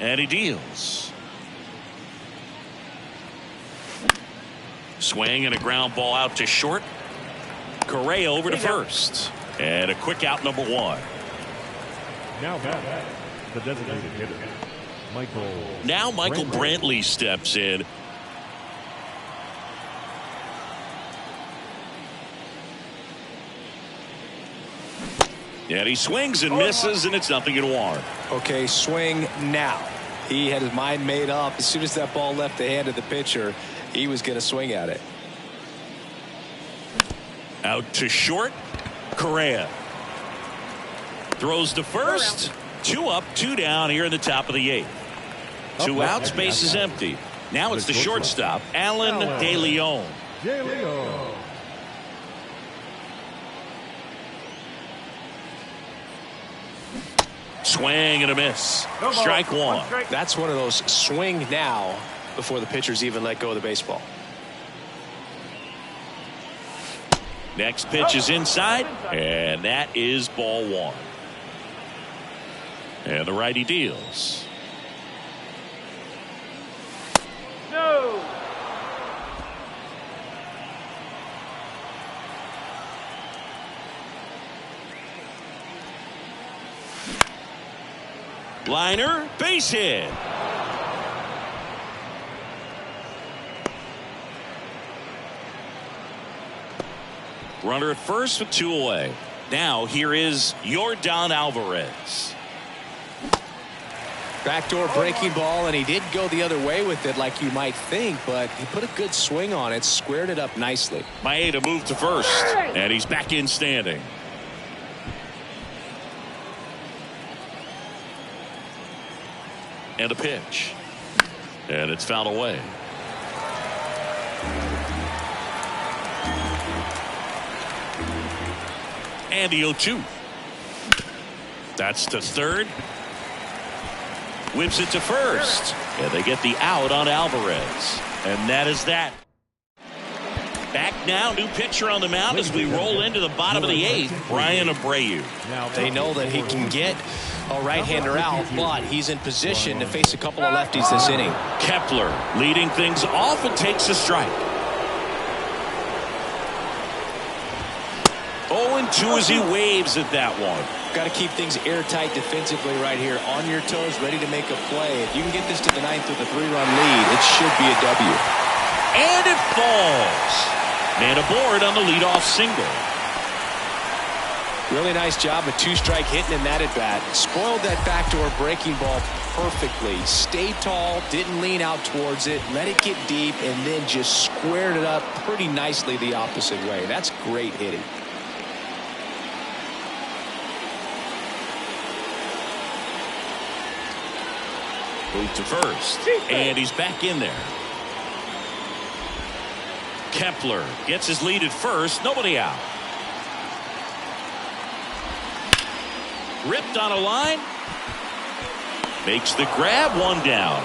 And he deals. Swing and a ground ball out to short. Correa over to first. And a quick out, number 1. Now back, the designated hitter, Michael Brantley steps in. And he swings and misses, and it's 0-1. Okay, swing now. He had his mind made up. As soon as that ball left the hand of the pitcher, he was going to swing at it. Out to short. Correa throws to first. 2 up, 2 down here in the top of the 8th. 2 outs, base is empty. Now it's the shortstop, Alan DeLeon. Swing and a miss. Strike 1. That's one of those swing now before the pitchers even let go of the baseball. Next pitch is inside, and that is ball 1. And the righty deals. No. Liner, base hit. Runner at first with 2 away. Now here is Yordan Alvarez. Backdoor breaking ball, and he did go the other way with it like you might think, but he put a good swing on it, squared it up nicely. Maeda moved to first, and he's back in standing. And a pitch. And it's fouled away. And the 0-2. That's to third. Whips it to first. And they get the out on Alvarez. And that is that. Back now, new pitcher on the mound as we roll into the bottom of the 8th. Brian Abreu. They know that he can get a right-hander out, but he's in position to face a couple of lefties this inning. Kepler leading things off and takes a strike. 0-2 as he waves at that one. Got to keep things airtight defensively right here, on your toes, ready to make a play. If you can get this to the 9th with a 3-run lead, it should be a W. And it falls. Man aboard on the leadoff single. Really nice job, a 2-strike hitting in that at bat. Spoiled that backdoor breaking ball perfectly. Stayed tall, didn't lean out towards it, let it get deep, and then just squared it up pretty nicely the opposite way. That's great hitting. Moved to first, and he's back in there. Kepler gets his lead at first, nobody out. Ripped on a line. Makes the grab, 1 down.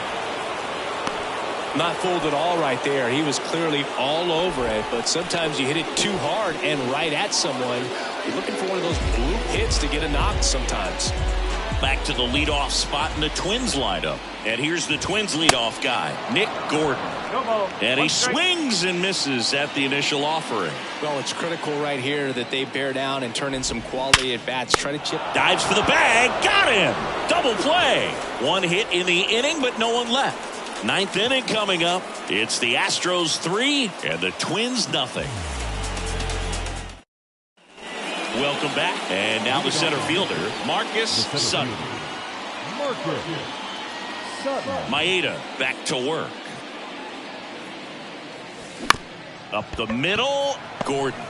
Not fooled at all right there. He was clearly all over it, but sometimes you hit it too hard and right at someone. You're looking for one of those bloop hits to get a knock sometimes. Back to the leadoff spot in the Twins lineup. And here's the Twins leadoff guy, Nick Gordon. And he swings and misses at the initial offering. Well, it's critical right here that they bear down and turn in some quality at bats. Try to chip. Dives for the bag. Got him. Double play. 1 hit in the inning, but no one left. 9th inning coming up. It's the Astros 3 and the Twins nothing. Welcome back. And now the center fielder, Marcus Sutton. Maeda back to work. Up the middle, Gordon.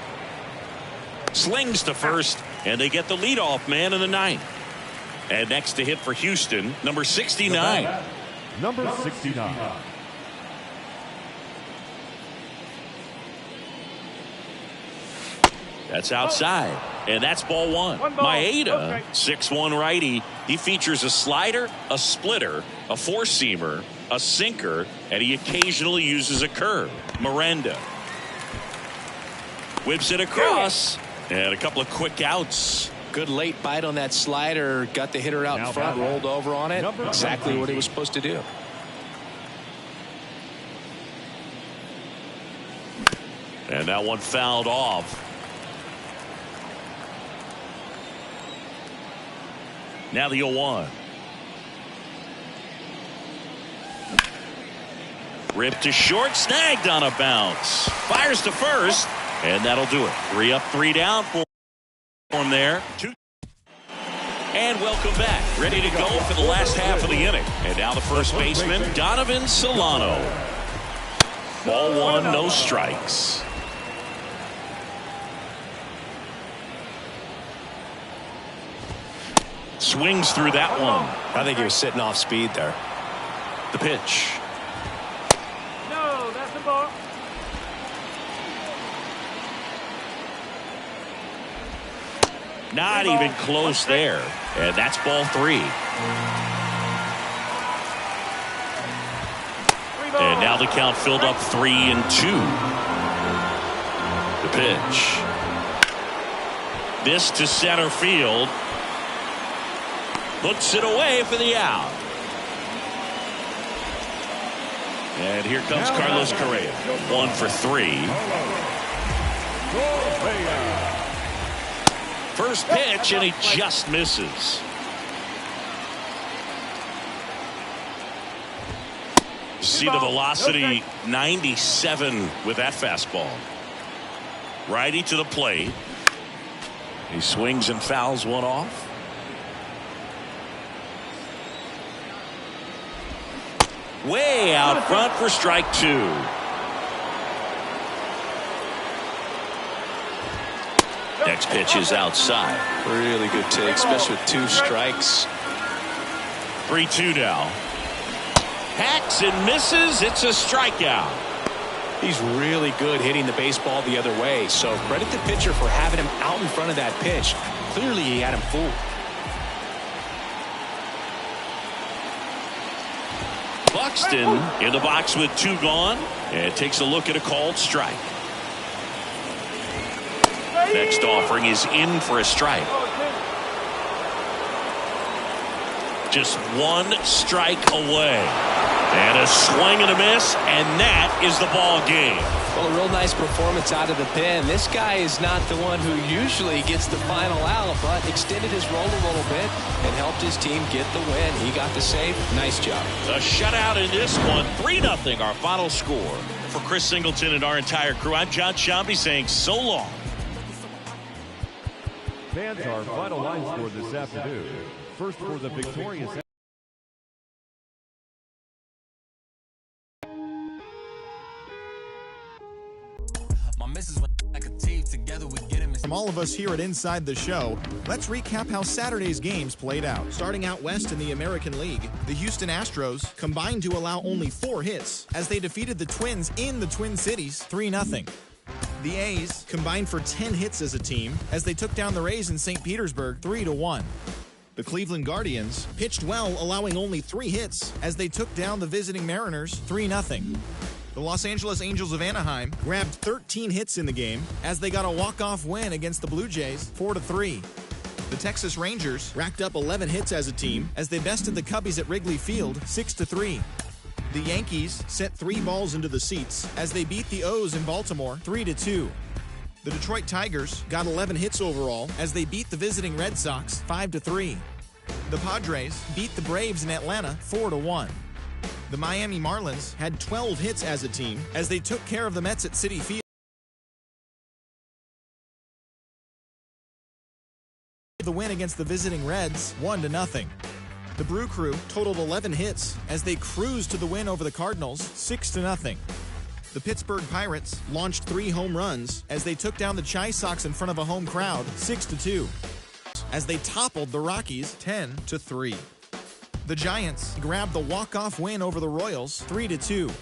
Slings to first, and they get the leadoff man in the 9th. And next to hit for Houston, number 69. Number 69. That's outside, and that's ball 1. Maeda, 6'1" righty. He features a slider, a splitter, a 4-seamer, a sinker, and he occasionally uses a curve. Miranda whips it across, and a couple of quick outs. Good late bite on that slider. Got the hitter out in front, rolled over on it. Exactly what he was supposed to do. And that one fouled off. Now the 0-1. Ripped to short, snagged on a bounce. Fires to first, and that'll do it. 3 up, 3 down for him there. 2. And welcome back. Ready to go for the last half of the inning. And now the first baseman, Donovan Solano. Ball 1, no strikes. Swings through that one. I think he was sitting off speed there. The pitch. No, that's the ball. Not even close there. And that's ball 3. And now the count filled up 3-2. The pitch. This to center field. Hooks it away for the out. And here comes Carlos Correa. 1 for 3. First pitch, and he just misses. See the velocity, 97 with that fastball. Righty to the plate. He swings and fouls one off. Way out front for strike 2. Next pitch is outside. Really good take, especially with 2 strikes. 3-2 now. Hacks and misses. It's a strikeout. He's really good hitting the baseball the other way. So credit the pitcher for having him out in front of that pitch. Clearly he had him fooled. Buxton in the box with 2 gone. And takes a look at a called strike. Next offering is in for a strike. Just 1 strike away. And a swing and a miss, and that is the ball game. Well, a real nice performance out of the pen. This guy is not the one who usually gets the final out, but extended his role a little bit and helped his team get the win. He got the save. Nice job. A shutout in this one. 3-0 our final score. For Chris Singleton and our entire crew, I'm John Sciambi saying so long. Fans, our final line score this afternoon. First for the victorious. From all of us here at Inside the Show, let's recap how Saturday's games played out. Starting out west in the American League, the Houston Astros combined to allow only 4 hits as they defeated the Twins in the Twin Cities 3-0. The A's combined for 10 hits as a team as they took down the Rays in St. Petersburg 3-1. The Cleveland Guardians pitched well, allowing only 3 hits as they took down the visiting Mariners 3-0. The Los Angeles Angels of Anaheim grabbed 13 hits in the game as they got a walk-off win against the Blue Jays 4-3. The Texas Rangers racked up 11 hits as a team as they bested the Cubbies at Wrigley Field 6-3. The Yankees sent 3 balls into the seats as they beat the O's in Baltimore 3-2. The Detroit Tigers got 11 hits overall as they beat the visiting Red Sox 5-3. The Padres beat the Braves in Atlanta 4-1. The Miami Marlins had 12 hits as a team as they took care of the Mets at Citi Field. The win against the visiting Reds 1-0. The Brew Crew totaled 11 hits as they cruised to the win over the Cardinals 6-0. The Pittsburgh Pirates launched 3 home runs as they took down the Chi Sox in front of a home crowd 6-2 as they toppled the Rockies 10-3. The Giants grabbed the walk-off win over the Royals 3-2.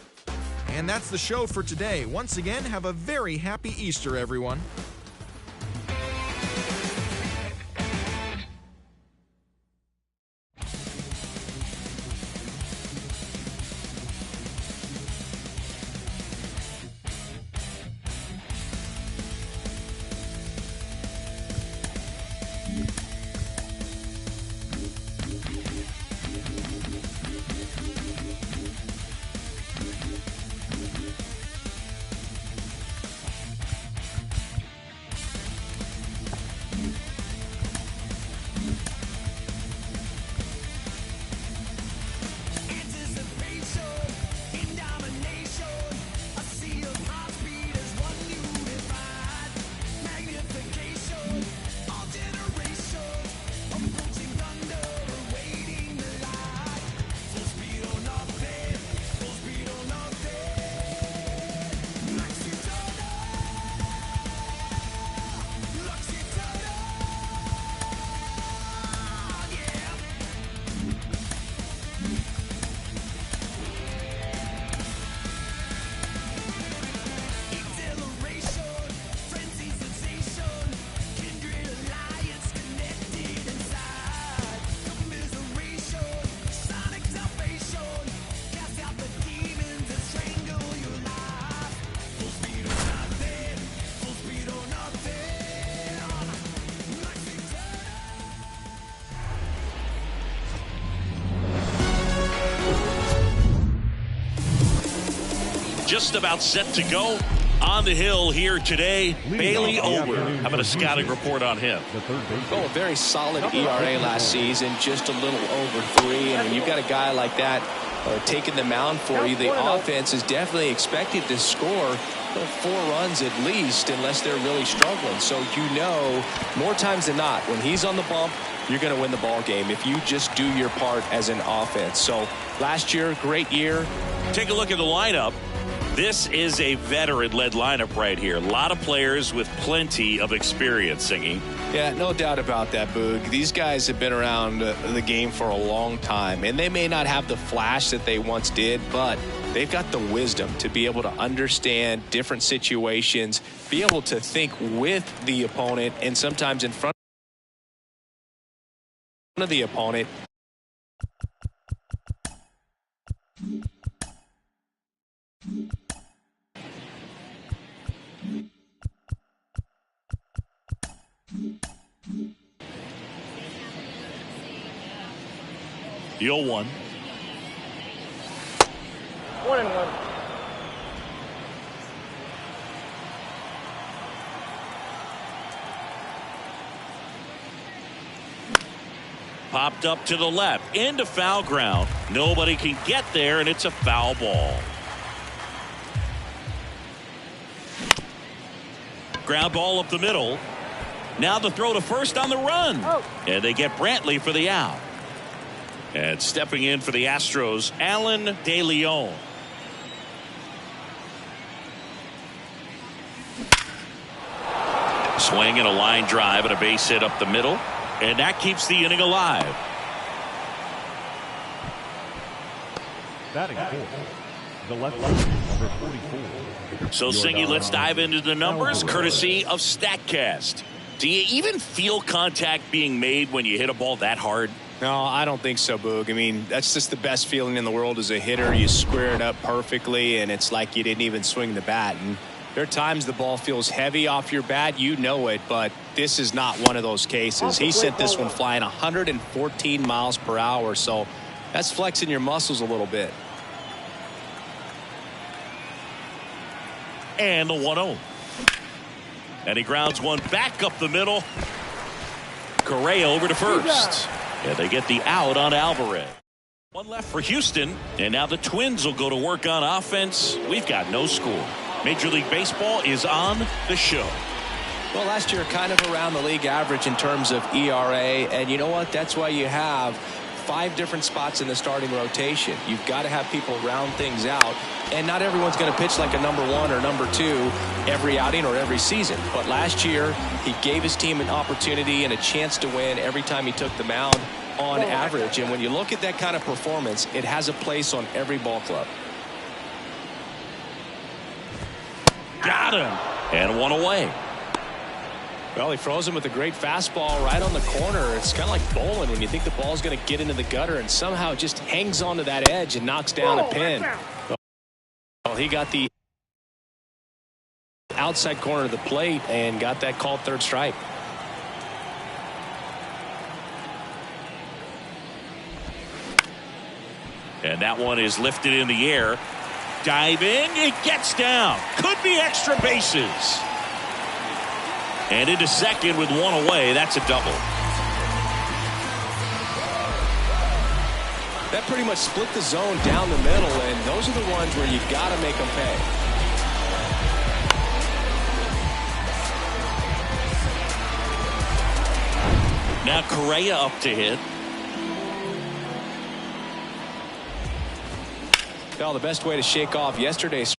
And that's the show for today. Once again, have a very happy Easter, everyone. just about set to go on the hill here today. Bailey Ober. How about a scouting report on him? Oh, a very solid ERA last season, just a little over 3. And when you've got a guy like that taking the mound for you, the offense is definitely expected to score 4 runs at least, unless they're really struggling. So more times than not, when he's on the bump, you're going to win the ball game if you just do your part as an offense. So last year, great year. Take a look at the lineup. This is a veteran-led lineup right here. A lot of players with plenty of experience, Singy. Yeah, no doubt about that, Boog. These guys have been around the game for a long time, and they may not have the flash that they once did, but they've got the wisdom to be able to understand different situations, be able to think with the opponent, and sometimes in front of the opponent. The 0-1. 1-1. Popped up to the left into foul ground. Nobody can get there, and it's a foul ball. Ground ball up the middle. Now the throw to first on the run. And they get Brantley for the out. And stepping in for the Astros, Alan De Leon. Swing and a line drive and a base hit up the middle. And that keeps the inning alive. Batting fourth, the left number 44. So, Singy, let's dive into the numbers, courtesy of StatCast. Do you even feel contact being made when you hit a ball that hard? No, I don't think so, Boog. I mean, that's just the best feeling in the world as a hitter. You square it up perfectly, and it's like you didn't even swing the bat. And there are times the ball feels heavy off your bat. You know it, but this is not one of those cases. He sent this one flying 114 miles per hour, so that's flexing your muscles a little bit. And the 1-0. And he grounds one back up the middle. Correa over to first. And they get the out on Alvarez. One left for Houston. And now the Twins will go to work on offense. We've got no score. Major League Baseball is on the show. Well, last year kind of around the league average in terms of ERA. And you know what? That's why you have 5 different spots in the starting rotation. You've got to have people round things out. And not everyone's going to pitch like a number 1 or number 2 every outing or every season. But last year, he gave his team an opportunity and a chance to win every time he took the mound on average. And when you look at that kind of performance, it has a place on every ball club. Got him. And one away. Well, he froze him with a great fastball right on the corner. It's kind of like bowling when you think the ball's going to get into the gutter and somehow it just hangs onto that edge and knocks down a pin. Well, he got the outside corner of the plate and got that called third strike. And that one is lifted in the air. Diving, it gets down. Could be extra bases. And into second with one away. That's a double. That pretty much split the zone down the middle, and those are the ones where you got to make them pay. Now Correa up to hit. Well, the best way to shake off yesterday's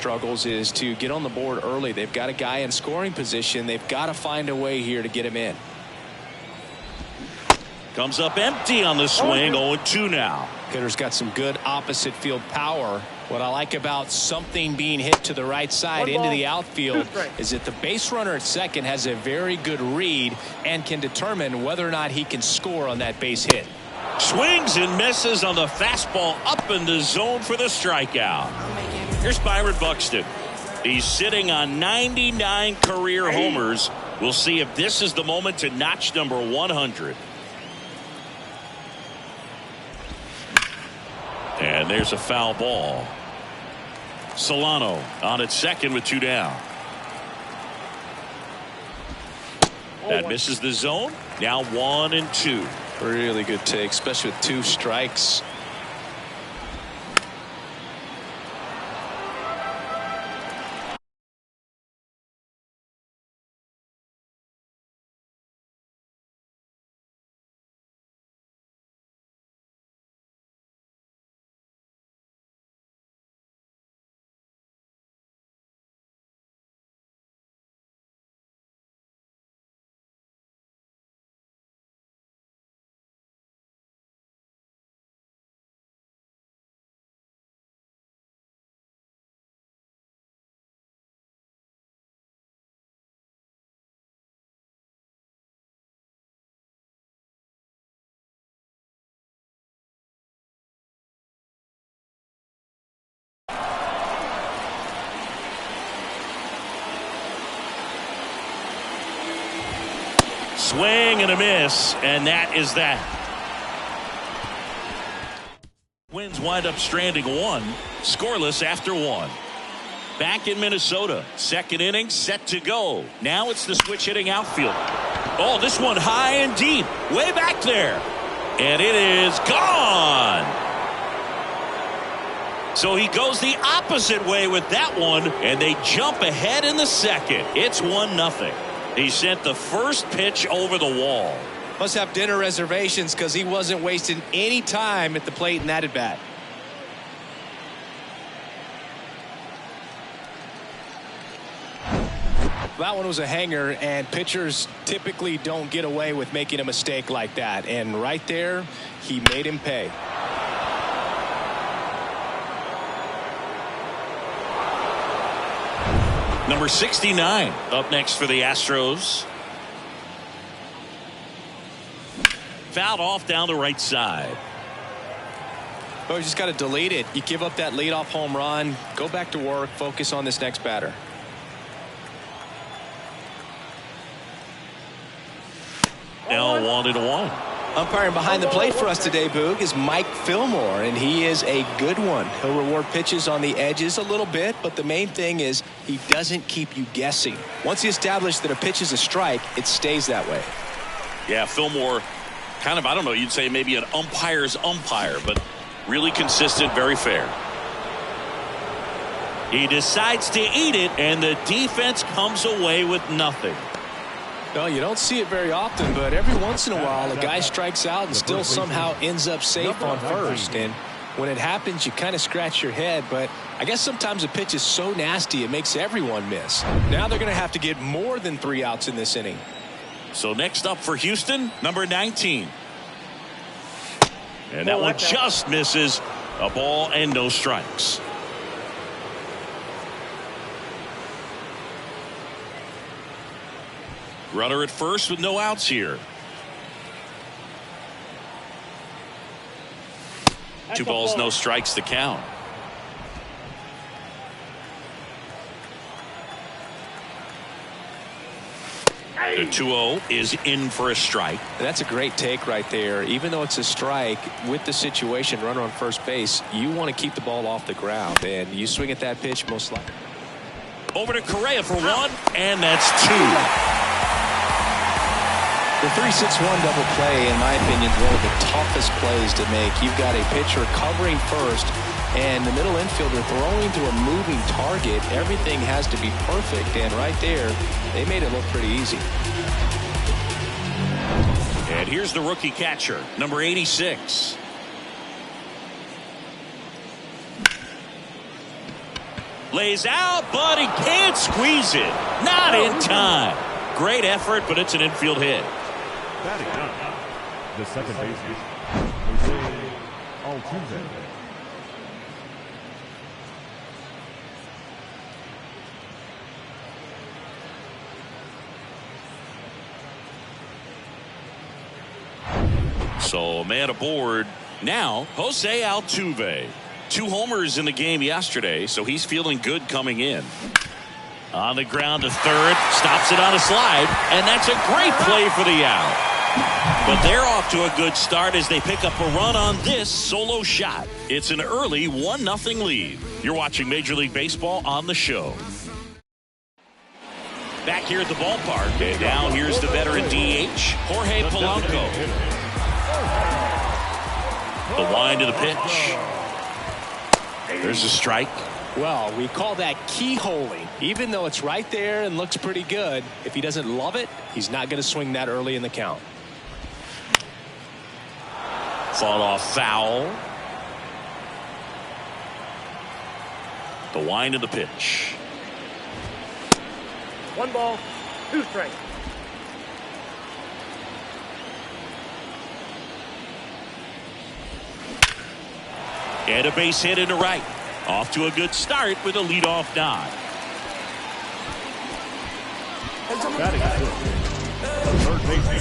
struggles is to get on the board early. They've got a guy in scoring position. They've got to find a way here to get him in. Comes up empty on the swing. 0-2 now. Hitter's got some good opposite field power. What I like about something being hit to the right side into the outfield is that the base runner at second has a very good read and can determine whether or not he can score on that base hit. Swings and misses on the fastball up in the zone for the strikeout. Here's Byron Buxton. He's sitting on 99 career homers. We'll see if this is the moment to notch number 100. And there's a foul ball. Solano on at second with 2 down. That misses the zone. Now 1-2. Really good take, especially with 2 strikes. Swing and a miss, and that is that. Twins wind up stranding 1, scoreless after 1. Back in Minnesota, second inning set to go. Now it's the switch hitting outfield. Oh, this one high and deep, way back there, and it is gone. So he goes the opposite way with that one, and they jump ahead in the second. It's 1-0. He sent the first pitch over the wall. Must have dinner reservations because he wasn't wasting any time at the plate in that at bat. That one was a hanger, and pitchers typically don't get away with making a mistake like that. And right there, he made him pay. Number 69 up next for the Astros. Fouled off down the right side. Oh, you just got to delete it. You give up that leadoff home run. Go back to work. Focus on this next batter. Now 1-1. Umpiring behind the plate for us today, Boog, is Mike Fillmore, and he is a good one. He'll reward pitches on the edges a little bit, but the main thing is he doesn't keep you guessing. Once he established that a pitch is a strike, it stays that way. Yeah, Fillmore, kind of, I don't know, you'd say maybe an umpire's umpire, but really consistent, very fair. He decides to eat it, and the defense comes away with nothing. No, you don't see it very often, but every once in a while a guy strikes out and still somehow ends up safe on first. And when it happens, you kind of scratch your head, but I guess sometimes a pitch is so nasty it makes everyone miss. Now they're going to have to get more than 3 outs in this inning. So next up for Houston, number 19. And that one just misses. A ball and no strikes. Runner at first with no outs here. 2 balls, no strikes to count. The 2-0 is in for a strike. That's a great take right there. Even though it's a strike, with the situation, runner on first base, you want to keep the ball off the ground, and you swing at that pitch most likely. Over to Correa for 1, and that's 2. The 3-6-1 double play, in my opinion, is one of the toughest plays to make. You've got a pitcher covering first and the middle infielder throwing to a moving target. Everything has to be perfect, and right there, they made it look pretty easy. And here's the rookie catcher, number 86. Lays out, but he can't squeeze it. Not in time. Great effort, but it's an infield hit. Batting up, the second baseman, Jose Altuve. So a man aboard now, Jose Altuve. 2 homers in the game yesterday, so he's feeling good coming in. On the ground to third, stops it on a slide, and that's a great play for the out. But they're off to a good start as they pick up a run on this solo shot. It's an early 1-0 lead. You're watching Major League Baseball on the show. Back here at the ballpark, and now here's the veteran DH, Jorge Polanco. The wind to the pitch. There's a strike. Well, we call that keyholing. Even though it's right there and looks pretty good, if he doesn't love it, he's not going to swing that early in the count. Fought off foul. The wind of the pitch. 1 ball, 2 strikes. And a base hit into right. Off to a good start with a leadoff nod. Batting fifth, third baseman.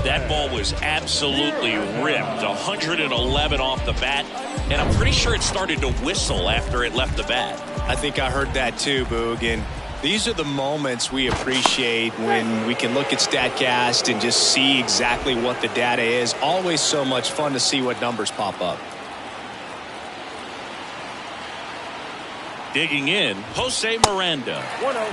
That ball was absolutely ripped. 111 off the bat. And I'm pretty sure it started to whistle after it left the bat. I think I heard that too, Boog. And these are the moments we appreciate when we can look at StatCast and just see exactly what the data is. Always so much fun to see what numbers pop up. Digging in, Jose Miranda. 1-0.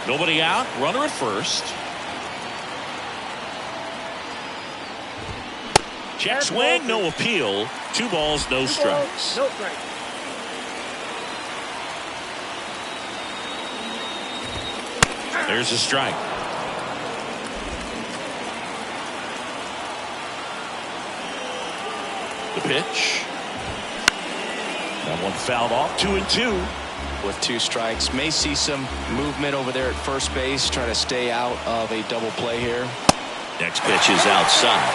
Nobody out, runner at first. Check swing, no appeal. 2 balls, no strikes. No strikes. There's a strike. The pitch. That one fouled off. 2-2. With 2 strikes, may see some movement over there at first base, trying to stay out of a double play here. Next pitch is outside.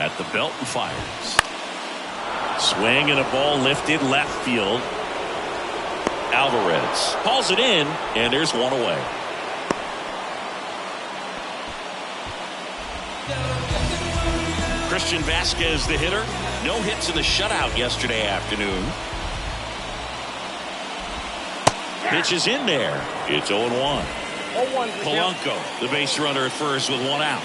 At the belt and fires. Swing and a ball lifted left field. Alvarez hauls it in, and there's one away. Christian Vasquez, the hitter. No hits in the shutout yesterday afternoon. Pitch is in there. It's 0-1. 0-1. Polanco, the base runner at first with 1 out.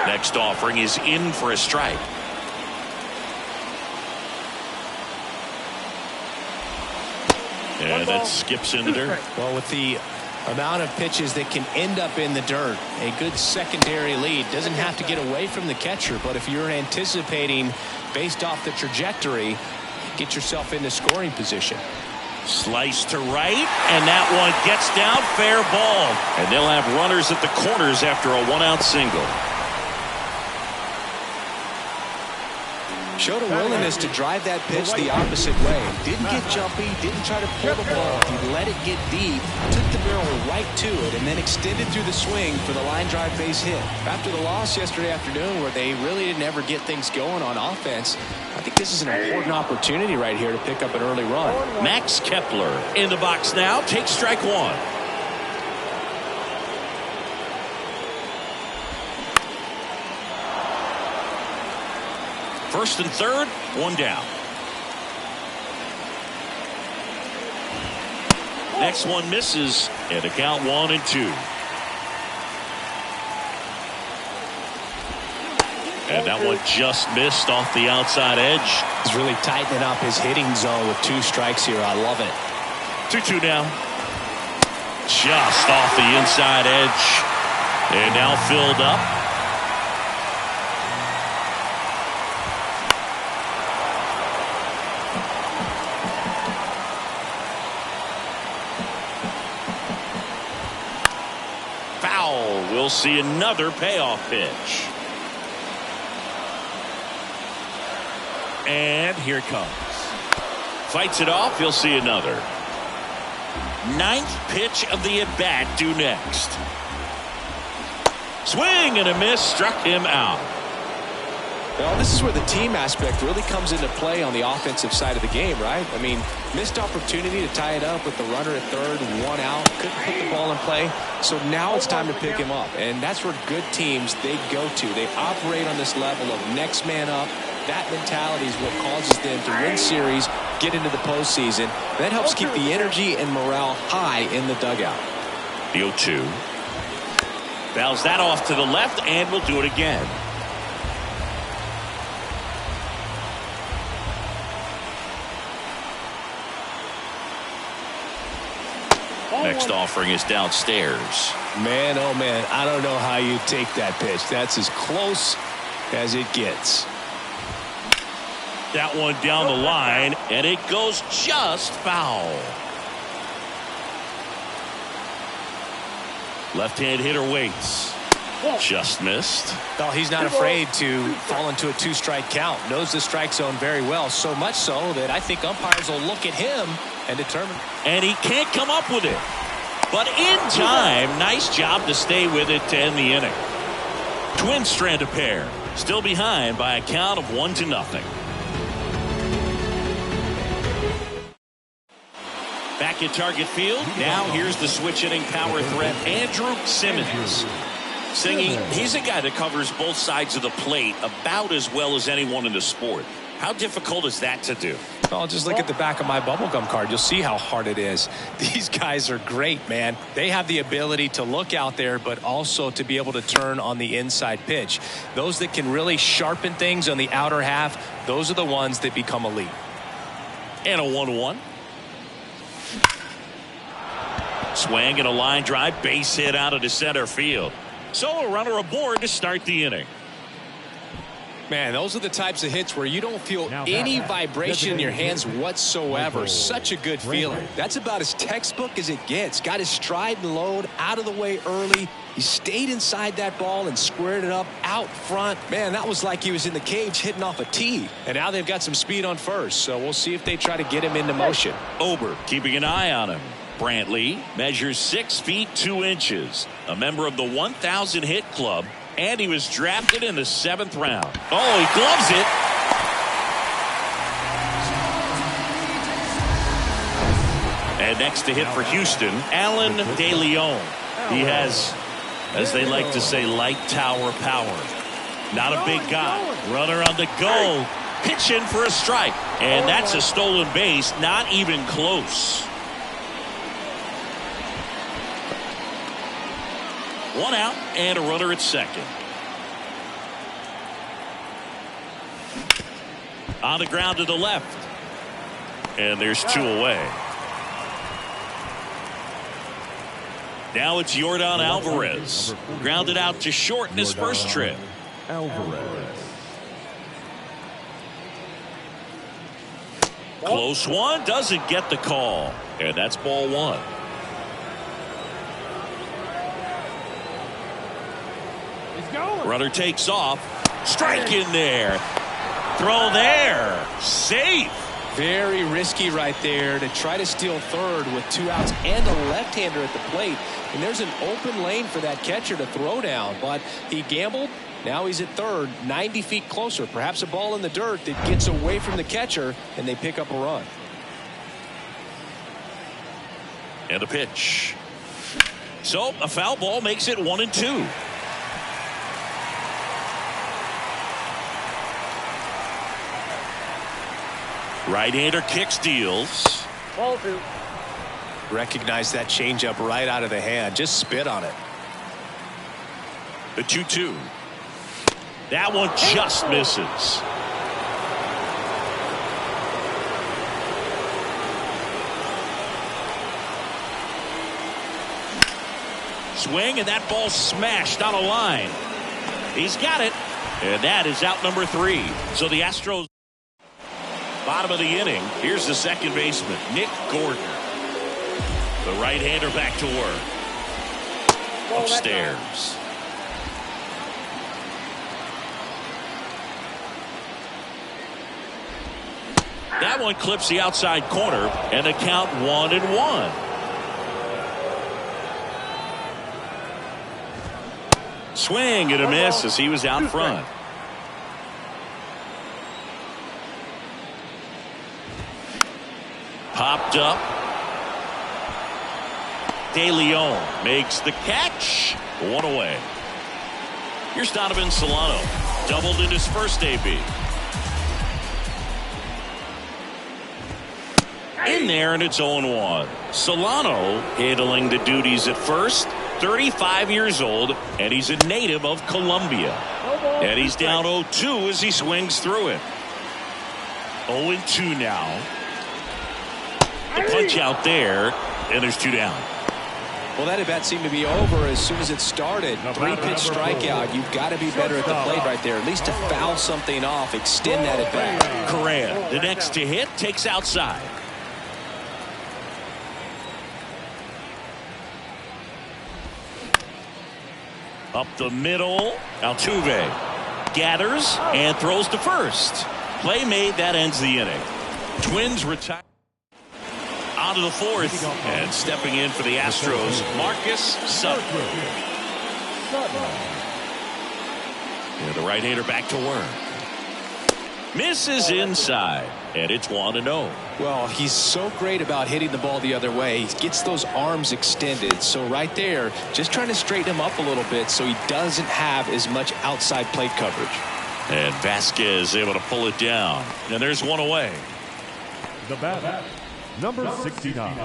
Next offering is in for a strike. And that skips in the dirt. Well, with the amount of pitches that can end up in the dirt, a good secondary lead. Doesn't have to get away from the catcher, but if you're anticipating based off the trajectory, get yourself into scoring position. Slice to right, and that one gets down, fair ball. And they'll have runners at the corners after a 1-out single. Showed a willingness to drive that pitch the opposite way. Didn't get jumpy, didn't try to pull the ball. He let it get deep, took the barrel right to it, and then extended through the swing for the line drive base hit. After the loss yesterday afternoon where they really didn't ever get things going on offense, I think this is an important opportunity right here to pick up an early run. Max Kepler in the box now, takes strike 1. First and third, 1 down. Next one misses, and the count 1-2. And that one just missed off the outside edge. He's really tightening up his hitting zone with 2 strikes here. I love it. 2-2 now. Just off the inside edge. And now filled up. We'll see another payoff pitch. And here it comes. Fights it off. You'll see another. Ninth pitch of the at-bat due next. Swing and a miss. Struck him out. Well, this is where the team aspect really comes into play on the offensive side of the game, right? I mean, missed opportunity to tie it up with the runner at third, 1 out, couldn't put the ball in play. So now it's time to pick him up. And that's where good teams, they go to. They operate on this level of next man up. That mentality is what causes them to win series, get into the postseason. That helps keep the energy and morale high in the dugout. The 0-2. Fouls that off to the left, and we'll do it again. Next offering is downstairs. Man, oh man, I don't know how you take that pitch. That's as close as it gets. That one down the line, and it goes just foul. Left-hand hitter waits. Just missed. Well, he's not afraid to fall into a 2-strike count. Knows the strike zone very well, so much so that I think umpires will look at him and determine. And he can't come up with it. But in time, nice job to stay with it to end the inning. Twins strand a pair. Still behind by a count of 1-0. Back at Target Field. Now here's the switch-hitting power threat, Andrew Simmons. Singing, he's a guy that covers both sides of the plate about as well as anyone in the sport. How difficult is that to do? Oh, just look at the back of my bubblegum card. You'll see how hard it is. These guys are great, man. They have the ability to look out there, but also to be able to turn on the inside pitch. Those that can really sharpen things on the outer half, those are the ones that become elite. And a 1-1. Swing and a line drive, base hit out of the center field. So a runner aboard to start the inning. Man, those are the types of hits where you don't feel any vibration in your hands whatsoever. Such a good feeling. That's about as textbook as it gets. Got his stride and load out of the way early. He stayed inside that ball and squared it up out front. Man, that was like he was in the cage hitting off a tee. And now they've got some speed on first, so we'll see if they try to get him into motion. Ober keeping an eye on him. Brantley measures 6 feet 2 inches, a member of the 1,000 hit club, and he was drafted in the 7th round. Oh, he gloves it. And next to hit for Houston, Alan DeLeon. He has, as they like to say, light tower power. Not a big guy. Runner on the go. Pitch in for a strike. And that's a stolen base, not even close. 1 out and a runner at second. On the ground to the left. And there's 2 away. Now it's Yordan Alvarez. Grounded out to short in his first trip. Alvarez. Close one. Doesn't get the call. And that's ball 1. Runner takes off. Strike in there. Throw there. Safe. Very risky right there to try to steal third with 2 outs and a left-hander at the plate. And there's an open lane for that catcher to throw down. But he gambled. Now he's at third, 90 feet closer. Perhaps a ball in the dirt that gets away from the catcher, and they pick up a run. And a pitch. So a foul ball makes it 1-2. Right-hander kicks, deals. Ball 2. Recognize that changeup right out of the hand. Just spit on it. The 2-2. That one just misses. Swing, and that ball smashed on a line. He's got it. And that is out number 3. So the Astros, bottom of the inning. Here's the second baseman, Nick Gordon. The right-hander back to work. Upstairs. That one clips the outside corner, and the count 1-1. Swing and a miss as he was out front. Popped up. De Leon makes the catch. One away. Here's Donovan Solano. Doubled in his first AB. In there, and it's 0-1. Solano handling the duties at first. 35 years old, and he's a native of Colombia. And he's down 0-2 as he swings through it. 0-2 now. The punch out there, and there's 2 down. Well, that at bat seemed to be over as soon as it started. 3-pitch strikeout. You've got to be better at the plate right there, at least to foul something off, extend that at bat. Correa, the next to hit, takes outside. Up the middle, Altuve gathers and throws to first. Play made, that ends the inning. Twins retire. On to the fourth, and stepping in for the Astros, Marcus Sutton. And the right-hander back to work. Misses inside, and it's 1-0. Well, he's so great about hitting the ball the other way. He gets those arms extended. So right there, just trying to straighten him up a little bit so he doesn't have as much outside plate coverage. And Vasquez able to pull it down. And there's one away. The batter, number 69.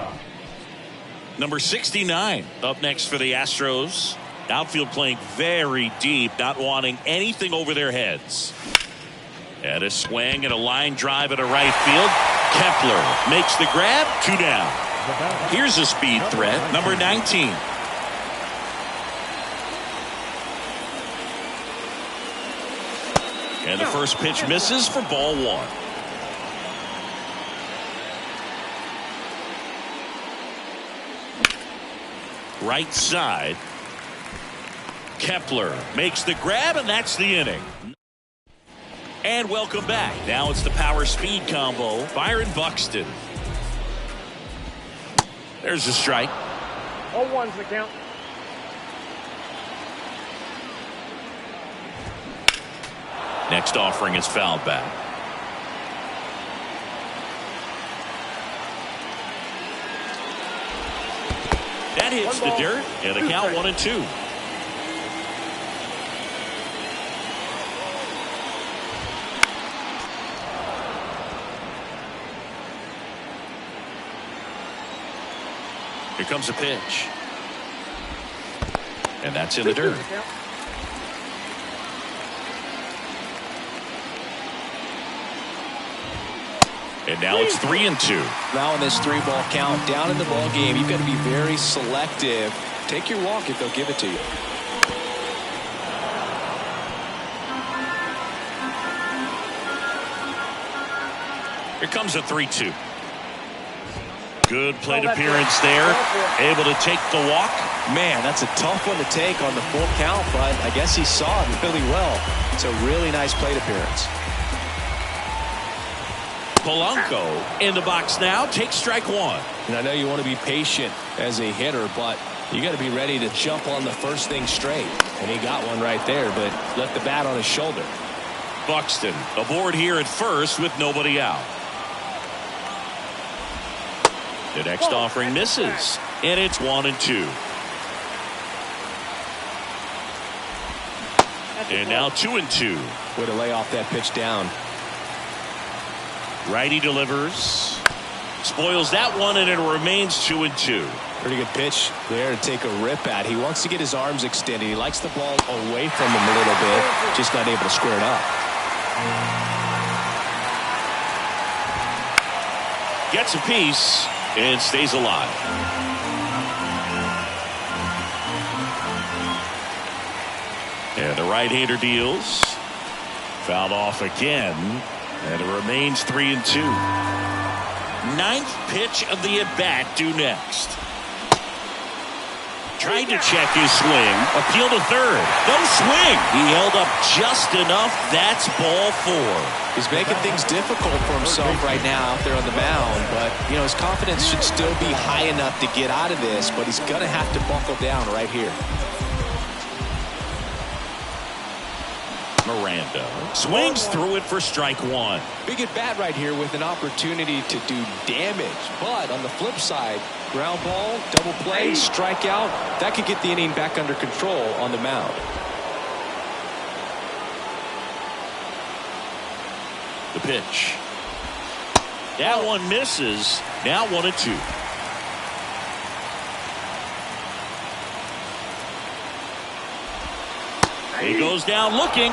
Number 69 up next for the Astros. Outfield playing very deep, not wanting anything over their heads. And a swing and a line drive at a right field. Kepler makes the grab. 2 down. Here's a speed threat, number 19. And the first pitch misses for ball 1. Right side. Kepler makes the grab, and that's the inning. And welcome back. Now it's the power speed combo. Byron Buxton. There's a strike. 0-1's the count. Next offering is fouled back. That hits the dirt, and the count 1-2. Here comes a pitch. And that's in the dirt. And now it's 3-2. Now in this 3-ball count, down in the ball game, you've got to be very selective. Take your walk if they'll give it to you. Here comes a 3-2. Good plate appearance there. Able to take the walk. Man, that's a tough one to take on the full count, but I guess he saw it really well. It's a really nice plate appearance. Polanco in the box now. Takes strike 1. And I know you want to be patient as a hitter, but you got to be ready to jump on the first thing straight. And he got one right there, but left the bat on his shoulder. Buxton aboard here at first with nobody out. The next offering misses, and it's 1-2. And now 2-2. Way to lay off that pitch down. Righty delivers. Spoils that one, and it remains 2-2. Pretty good pitch there to take a rip at. He wants to get his arms extended. He likes the ball away from him a little bit. Just not able to square it up. Gets a piece and stays alive. And the right-hander deals. Fouled off again. And it remains 3-2. Ninth pitch of the at-bat due next. Tried to check his swing. Appeal to third. No swing. He held up just enough. That's ball 4. He's making things difficult for himself right now out there on the mound. But, you know, his confidence should still be high enough to get out of this. But he's going to have to buckle down right here. Miranda swings through it for strike 1. Big at bat right here with an opportunity to do damage. But on the flip side, ground ball, double play, strikeout, that could get the inning back under control on the mound. The pitch. That one misses. Now 1-2. He goes down looking.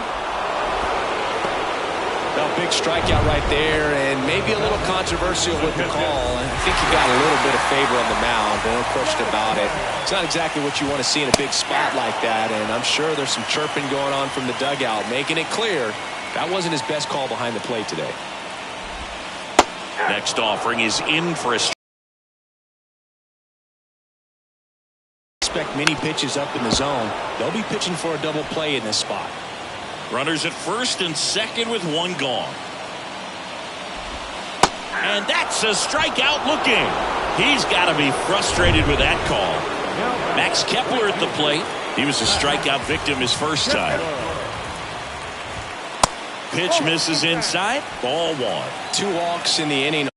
A big strikeout right there, and maybe a little controversial with the call. I think he got a little bit of favor on the mound, no question about it. It's not exactly what you want to see in a big spot like that, and I'm sure there's some chirping going on from the dugout, making it clear that wasn't his best call behind the plate today. Next offering is in for a strike. Expect many pitches up in the zone. They'll be pitching for a double play in this spot. Runners at first and second with 1 gone. And that's a strikeout looking. He's got to be frustrated with that call. Max Kepler at the plate. He was a strikeout victim his first time. Pitch misses inside. Ball 1. 2 walks in the inning.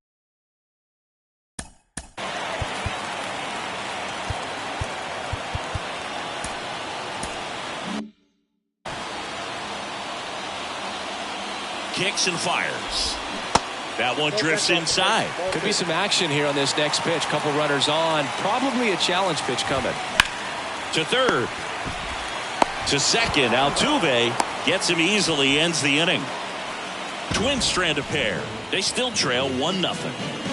Kicks and fires. That one drifts inside. Could be some action here on this next pitch. Couple runners on. Probably a challenge pitch coming. To third. To second. Altuve gets him easily. Ends the inning. Twins strand a pair. They still trail 1-0.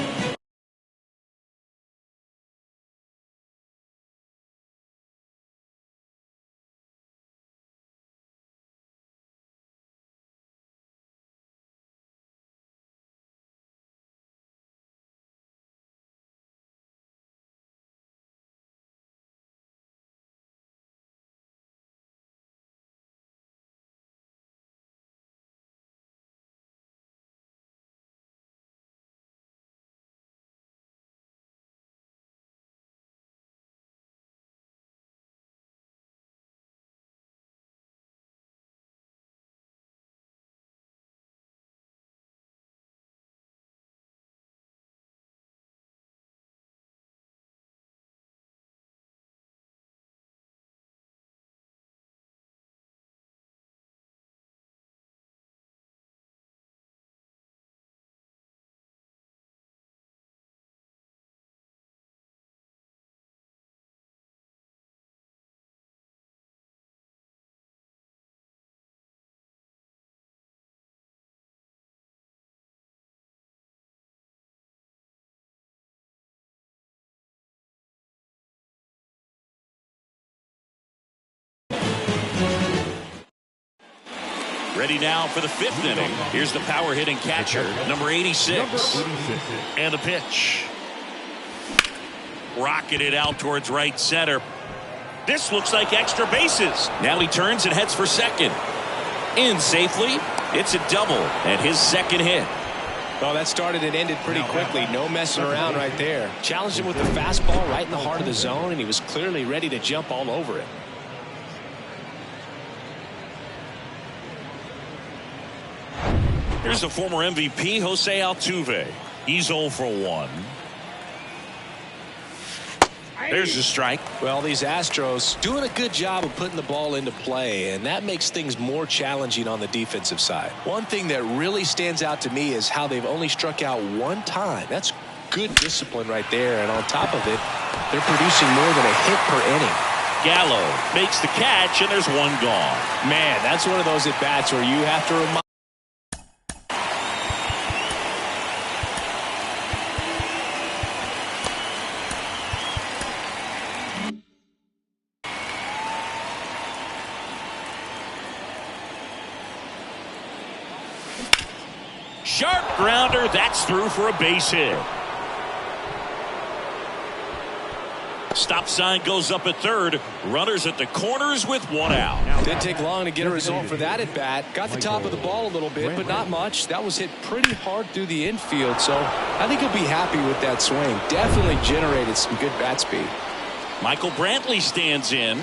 Ready now for the 5th inning. Here's the power hitting catcher, number 86. And the pitch. Rocketed out towards right center. This looks like extra bases. Now he turns and heads for second. In safely. It's a double and his second hit. Well, that started and ended pretty quickly. No messing around right there. Challenged him with the fastball right in the heart of the zone, and he was clearly ready to jump all over it. Here's the former MVP, Jose Altuve. He's 0 for 1. There's the strike. Well, these Astros doing a good job of putting the ball into play, and that makes things more challenging on the defensive side. One thing that really stands out to me is how they've only struck out 1 time. That's good discipline right there, and on top of it, they're producing more than a hit per inning. Gallo makes the catch, and there's 1 gone. Man, that's one of those at-bats where you have to remind. Sharp grounder, that's through for a base hit. Stop sign goes up at third. Runners at the corners with one out. Didn't take long to get a result for that at bat. Got the top of the ball a little bit, but not much. That was hit pretty hard through the infield, so I think he'll be happy with that swing. Definitely generated some good bat speed. Michael Brantley stands in.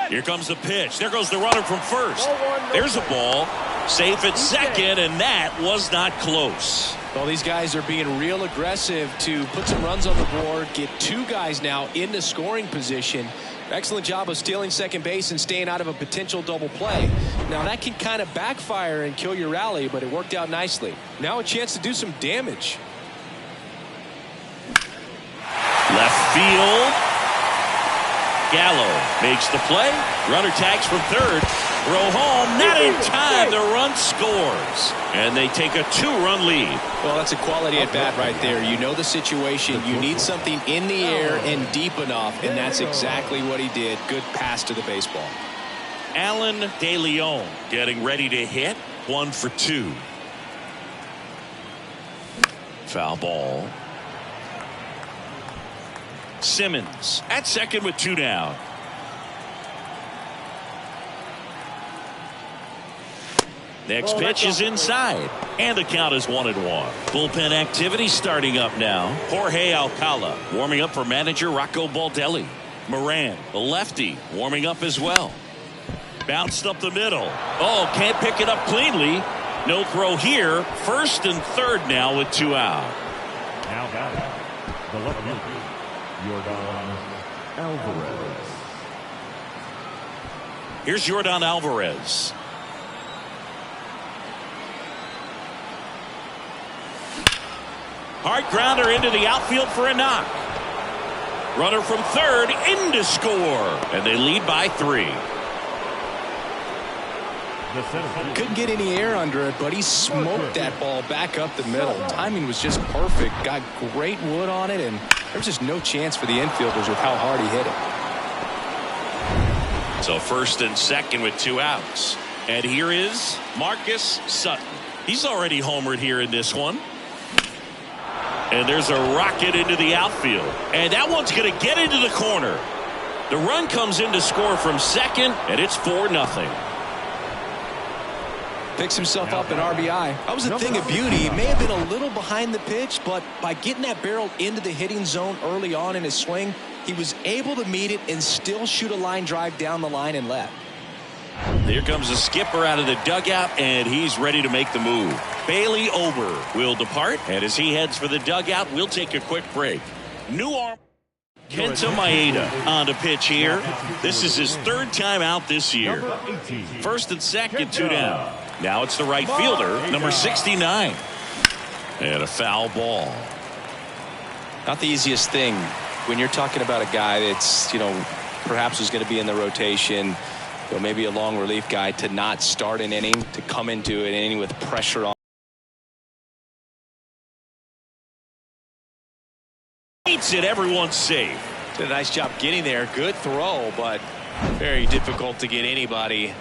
Here comes the pitch. There goes the runner from first. There's a ball. Safe at second, and that was not close. Well, these guys are being real aggressive to put some runs on the board, get two guys now into scoring position. Excellent job of stealing second base and staying out of a potential double play. Now, that can kind of backfire and kill your rally, but it worked out nicely. Now a chance to do some damage. Left field. Gallo makes the play. Runner tags from third. Throw home, not in time. The run scores. And they take a 2-run lead. Well, that's a quality at bat right there. You know the situation. You need something in the air and deep enough, and that's exactly what he did. Good pass to the baseball. Alan De Leon getting ready to hit. 1 for 2. Foul ball. Simmons at second with 2 down. Next pitch is inside, and the count is 1-1. Bullpen activity starting up now. Jorge Alcala warming up for manager Rocco Baldelli. Moran, the lefty, warming up as well. Bounced up the middle. Oh, can't pick it up cleanly. No throw here. First and third now with 2 out. Now batting, the lefty, Yordan Alvarez. Here's Yordan Alvarez. Hard grounder into the outfield for a knock. Runner from third in to score. And they lead by 3. Couldn't get any air under it, but he smoked that ball back up the middle. Timing was just perfect. Got great wood on it, and there's just no chance for the infielders with how hard he hit it. So first and second with 2 outs. And here is Marcus Sutton. He's already homered here in this one. And there's a rocket into the outfield. And that one's going to get into the corner. The run comes in to score from second, and it's 4-0. Picks himself up an RBI. That was a thing of beauty. He may have been a little behind the pitch, but by getting that barrel into the hitting zone early on in his swing, he was able to meet it and still shoot a line drive down the line and left. Here comes the skipper out of the dugout, and he's ready to make the move. Bailey Ober will depart, and as he heads for the dugout, we'll take a quick break. New arm. Kenta Maeda on the pitch here. This is his 3rd time out this year. First and second, 2 down. Now it's the right fielder, number 69. And a foul ball. Not the easiest thing when you're talking about a guy that's, perhaps is going to be in the rotation, or maybe a long relief guy, to not start an inning, to come into an inning with pressure on. Beats it, everyone's safe. Did a nice job getting there. Good throw, but very difficult to get anybody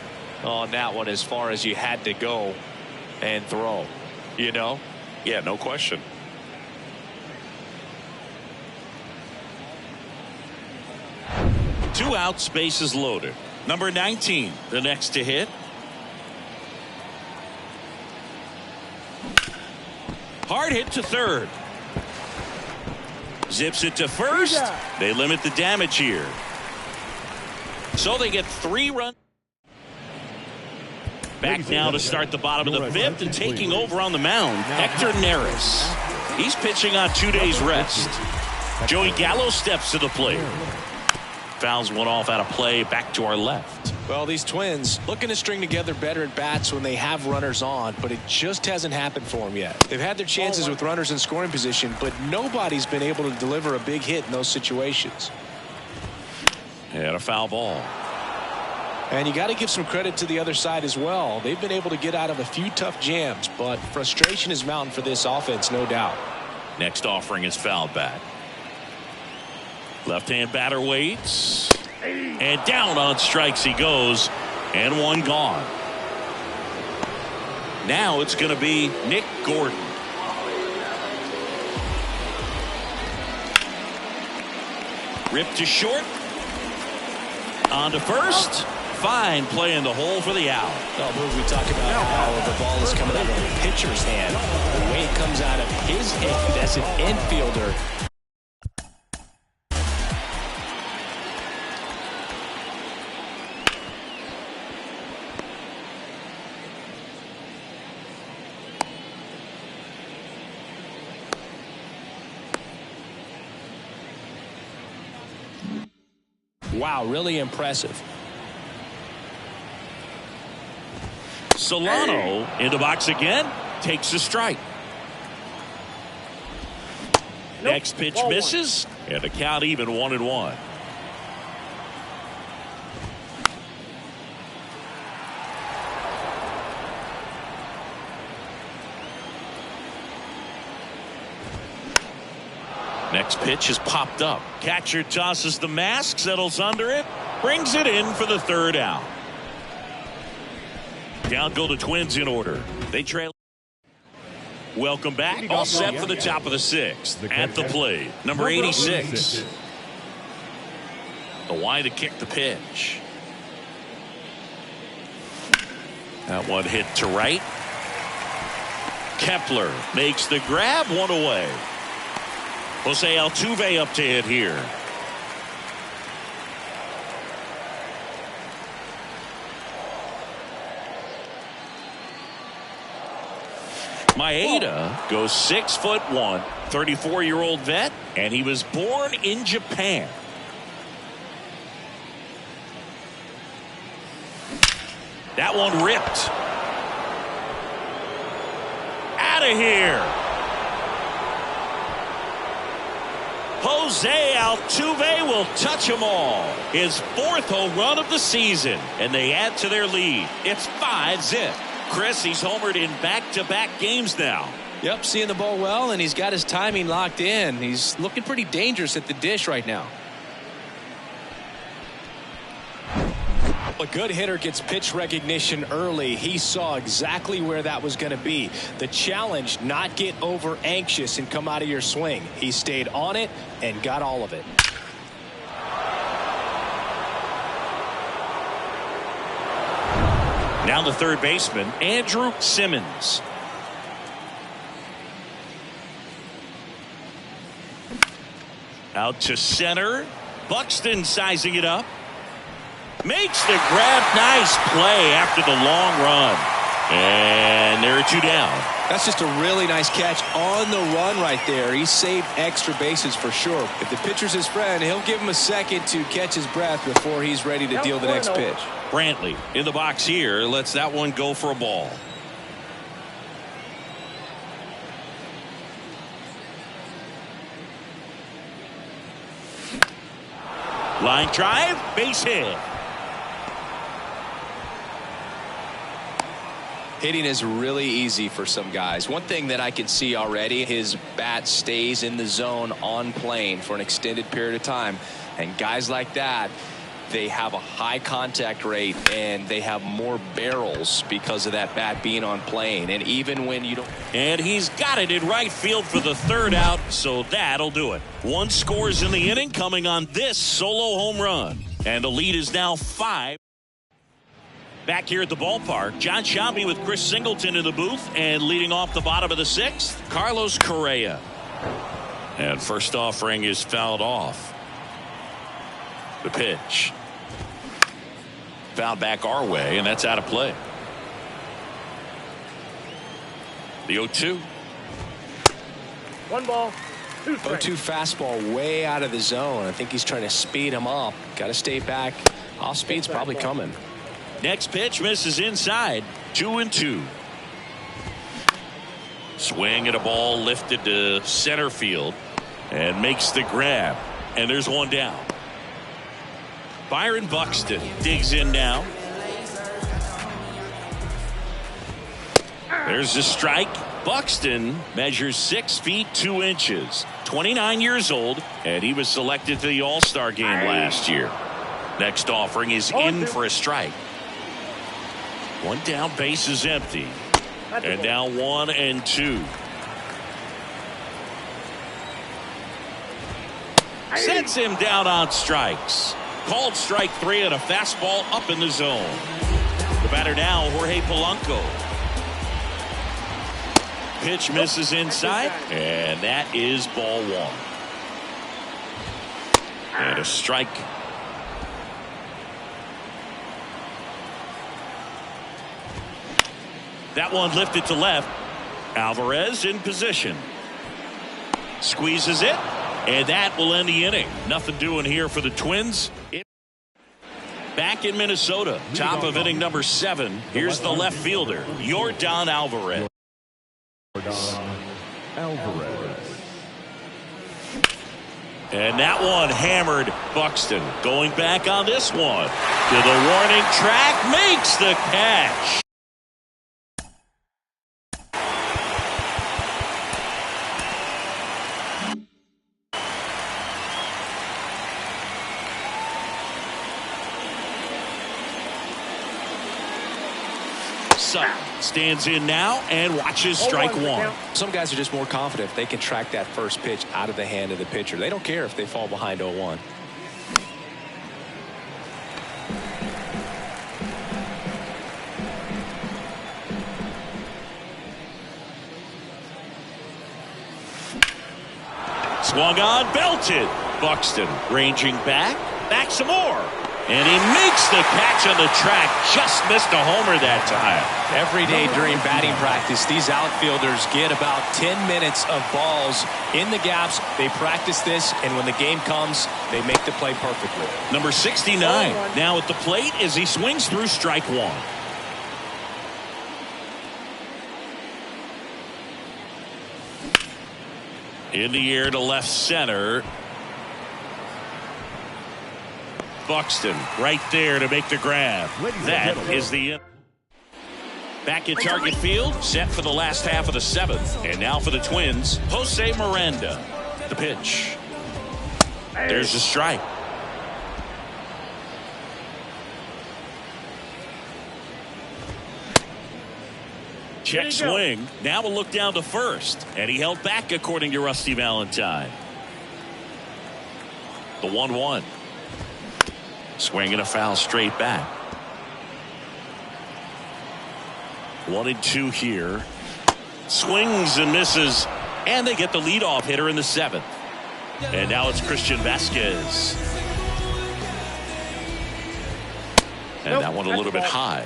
on that one as far as you had to go and throw. Yeah, no question. Two outs, bases loaded. Number 19, the next to hit. Hard hit to third. Zips it to first. They limit the damage here. So they get 3 runs. Back now to start the bottom of the 5th, and taking over on the mound, Hector Neris. He's pitching on 2 days rest. Joey Gallo steps to the plate. Fouls one off out of play, back to our left. Well, these Twins looking to string together better at bats when they have runners on, but it just hasn't happened for them yet. They've had their chances with runners in scoring position, but nobody's been able to deliver a big hit in those situations. And a foul ball. And you got to give some credit to the other side as well. They've been able to get out of a few tough jams, but frustration is mounting for this offense, no doubt. Next offering is fouled back. Left-hand batter waits. And down on strikes he goes. And one gone. Now it's going to be Nick Gordon. Ripped to short. On to first. Fine play in the hole for the out. Oh, we talk about how the ball is coming out of the pitcher's hand. The way it comes out of his hand as an infielder. Wow, really impressive. Solano in the box again. Takes a strike. Next pitch misses. And the count even 1-1. Next pitch is popped up. Catcher tosses the mask, settles under it, brings it in for the third out. Down go the Twins in order. They trail. Welcome back. All set for the top of the sixth. At the plate, number 86. The wide to kick the pitch. That one hit to right. Kepler makes the grab, one away. Jose Altuve up to hit here. Maeda goes 6'1", 34-year-old vet, and he was born in Japan. That one ripped. Out of here. Jose Altuve will touch them all. His 4th home run of the season, and they add to their lead. It's 5-0. Chris, he's homered in back-to-back games now. Yep, seeing the ball well, and he's got his timing locked in. He's looking pretty dangerous at the dish right now. A good hitter gets pitch recognition early. He saw exactly where that was going to be. The challenge, not get over anxious and come out of your swing. He stayed on it and got all of it. Now the third baseman, Andrew Simmons. Out to center. Buxton sizing it up. Makes the grab. Nice play after the long run. And there are 2 down. That's just a really nice catch on the run right there. He saved extra bases for sure. If the pitcher's his friend, he'll give him a second to catch his breath before he's ready to deal the next pitch. Brantley in the box here lets that one go for a ball. Line drive, base hit. Hitting is really easy for some guys. One thing that I can see already, his bat stays in the zone on plane for an extended period of time. And guys like that, they have a high contact rate and they have more barrels because of that bat being on plane. And even when you don't. And he's got it in right field for the third out, so that'll do it. 1 scores in the inning coming on this solo home run. And the lead is now 5. Back here at the ballpark, John Sciambi with Chris Singleton in the booth, and leading off the bottom of the 6th, Carlos Correa. And first offering is fouled off. The pitch. Fouled back our way, and that's out of play. The 0-2. 1 ball, 2 strikes. 0-2 fastball way out of the zone. I think he's trying to speed him up. Got to stay back. Off speed's probably coming. Next pitch misses inside. 2-2. Swing at a ball lifted to center field and makes the grab. And there's 1 down. Byron Buxton digs in now. There's a strike. Buxton measures 6 feet 2 inches. 29 years old, and he was selected to the All-Star game last year. Next offering is in for a strike. 1 down, base is empty. And now 1-2. Sets him down on strikes. Called strike 3 and a fastball up in the zone. The batter now, Jorge Polanco. Pitch misses inside, and that is ball 1. And a strike. That one lifted to left. Alvarez in position. Squeezes it, and that will end the inning. Nothing doing here for the Twins. Back in Minnesota, top of inning number 7. Here's the left fielder, Yordan Alvarez. And that one hammered Buxton. Going back on this one. To the warning track, makes the catch. Stands in now and watches strike 1. Some guys are just more confident if they can track that first pitch out of the hand of the pitcher. They don't care if they fall behind 0-1. Swung on, belted. Buxton ranging back some more. And he makes the catch on the track. Just missed a homer that time. Every day during batting practice, these outfielders get about 10 minutes of balls in the gaps. They practice this, and when the game comes, they make the play perfectly. Number 69 now at the plate as he swings through strike 1. In the air to left center. Buxton right there to make the grab. That is the end. Back at Target Field, set for the last half of the 7th. And now for the Twins, Jose Miranda. The pitch. There's a strike. Check swing. Now we'll look down to first. And he held back according to Rusty Valentine. The 1-1. Swinging a foul straight back. 1-2 here. Swings and misses. And they get the leadoff hitter in the 7th. And now it's Christian Vasquez. And that one a little bit high.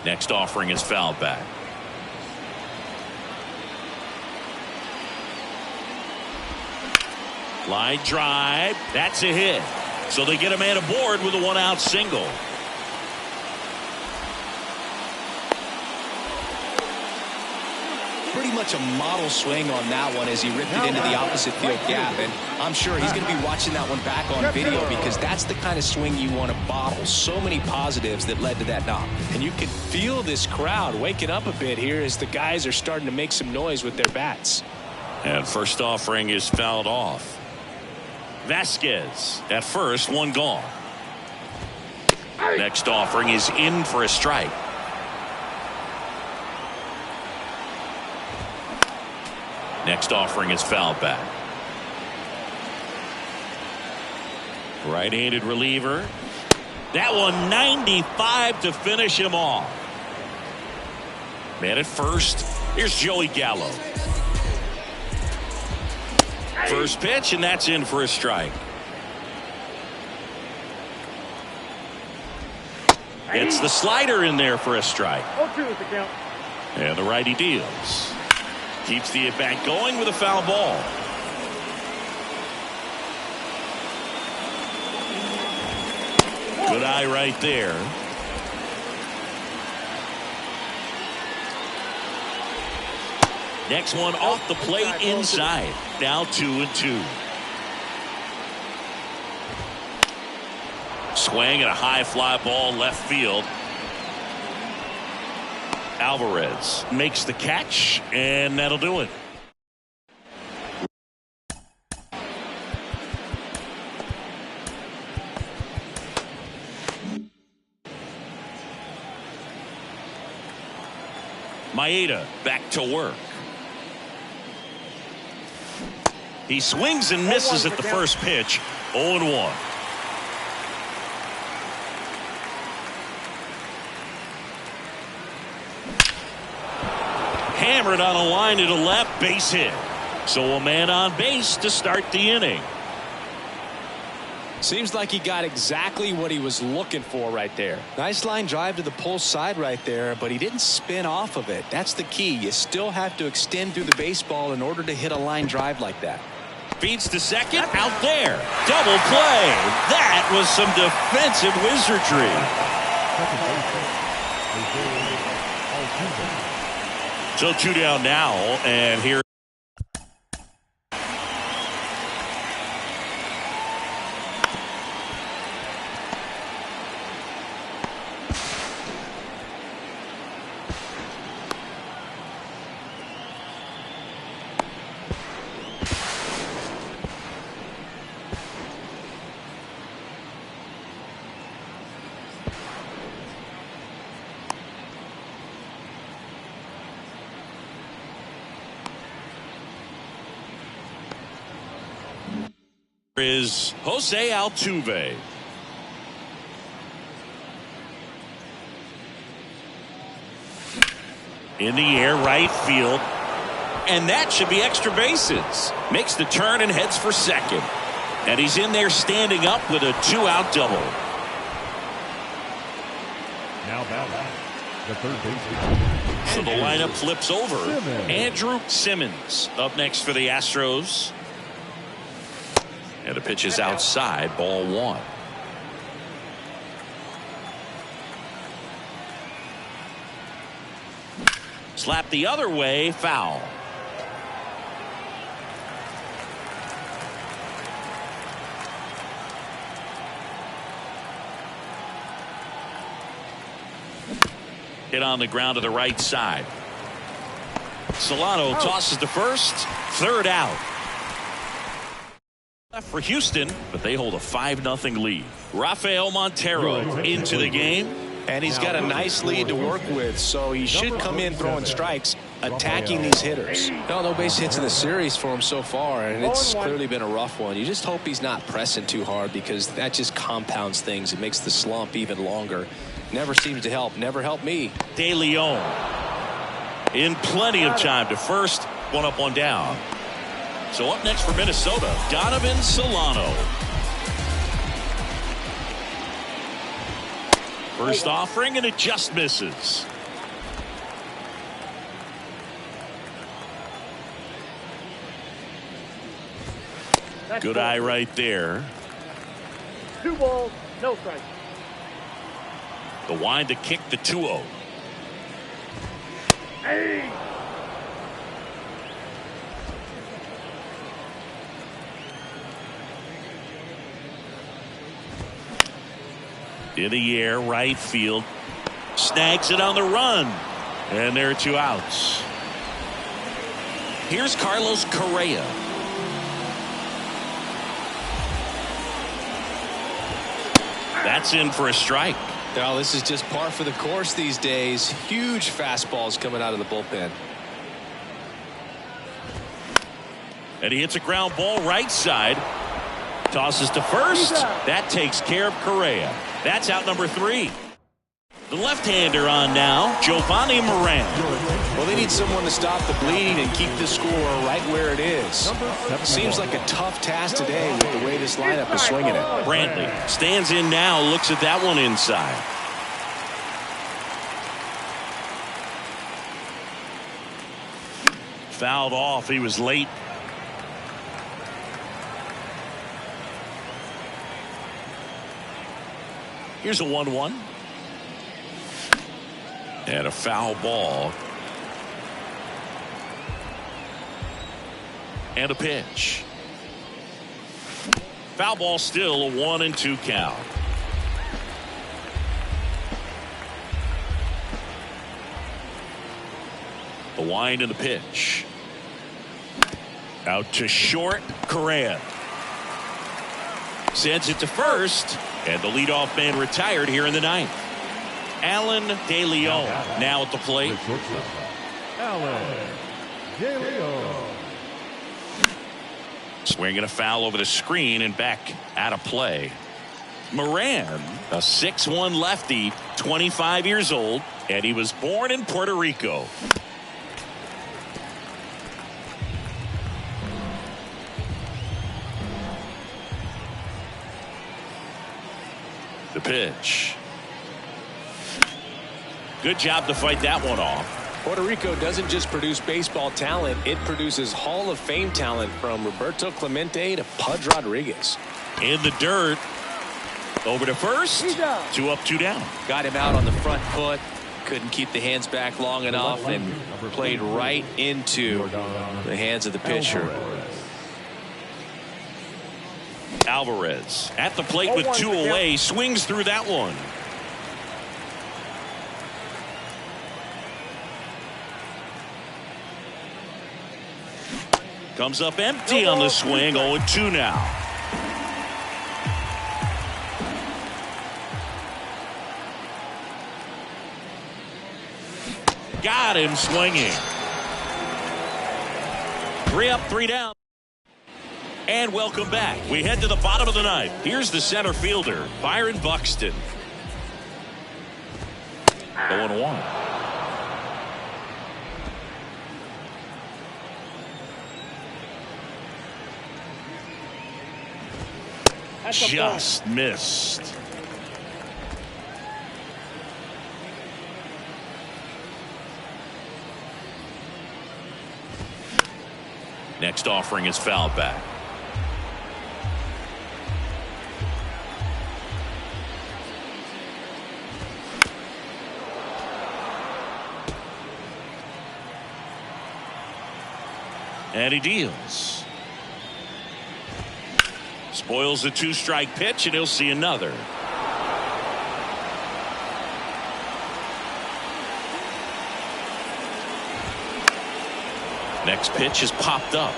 Next offering is fouled back. Line drive. That's a hit. So they get a man aboard with a 1-out single. Pretty much a model swing on that one as he ripped it into the opposite field gap. And I'm sure he's going to be watching that one back on video because that's the kind of swing you want to bottle. So many positives that led to that knock. And you can feel this crowd waking up a bit here as the guys are starting to make some noise with their bats. And first offering is fouled off. Vasquez at first, one gone. Next offering is in for a strike. Next offering is fouled back. Right-handed reliever. That one 95 to finish him off. Man at first. Here's Joey Gallo. First pitch, and that's in for a strike. It's the slider in there for a strike. 0-2 is the count. And the righty deals. Keeps the at-bat going with a foul ball. Good eye right there. Next one off the plate inside. Now 2-2. Swing and a high fly ball left field. Alvarez makes the catch, and that'll do it. Maeda back to work. He swings and misses at the first pitch. 0-1. Hammered on a line to the left, base hit. So a man on base to start the inning. Seems like he got exactly what he was looking for right there. Nice line drive to the pull side right there, but he didn't spin off of it. That's the key. You still have to extend through the baseball in order to hit a line drive like that. Feeds to second, out there. Double play. That was some defensive wizardry. So 2 down now, and here. Is Jose Altuve. In the air, right field. And that should be extra bases. Makes the turn and heads for second. And he's in there standing up with a 2-out double. Now batting, the third baseman. So the lineup flips over. Andrew Simmons up next for the Astros. And the pitch is outside, ball 1. Slap the other way, foul. Hit on the ground to the right side. Solano tosses to first, third out. For Houston, but they hold a 5-0 lead. Rafael Montero into the game. And he's got a nice lead to work with, so he should come in throwing strikes, attacking these hitters. No base hits in the series for him so far, and it's clearly been a rough one. You just hope he's not pressing too hard, because that just compounds things. It makes the slump even longer. Never seems to help. Never helped me. De Leon in plenty of time to first. One up, one down. So up next for Minnesota, Donovan Solano. First offering, and it just misses. Good eye right there. 2 balls, no strikes. The wind to kick the 2-0. Hey! In the air, right field. Snags it on the run. And there are 2 outs. Here's Carlos Correa. That's in for a strike. Well, this is just par for the course these days. Huge fastballs coming out of the bullpen. And he hits a ground ball right side. Tosses to first. That takes care of Correa. That's out number 3. The left-hander on now, Giovanni Moran. Well, they need someone to stop the bleeding and keep the score right where it is. Seems like a tough task today with the way this lineup is swinging it. Brantley stands in now, looks at that one inside. Fouled off. He was late. Here's a 1-1. And a foul ball. And a pitch. Foul ball, still a 1-2 count. The wind and the pitch. Out to short, Correa. Sends it to first, and the leadoff man retired here in the 9th. Alan De Leon now at the plate. Shortstop, Swing and a foul over the screen and back out of play. Moran, a 6'1" lefty, 25 years old, and he was born in Puerto Rico. The pitch. Good job to fight that one off. Puerto Rico doesn't just produce baseball talent, it produces Hall of Fame talent from Roberto Clemente to Pudge Rodriguez. In the dirt. Over to first. 2 up, 2 down. Got him out on the front foot. Couldn't keep the hands back long enough and played right into the hands of the pitcher. Alvarez at the plate with 2 away. Swings through that one. Comes up empty on the swing. 0-2 now. Got him swinging. 3 up, 3 down. And welcome back. We head to the bottom of the ninth. Here's the center fielder, Byron Buxton. 0-1. Just missed. Next offering is fouled back. And he deals. Spoils the 2-strike pitch, and he'll see another. Next pitch is popped up.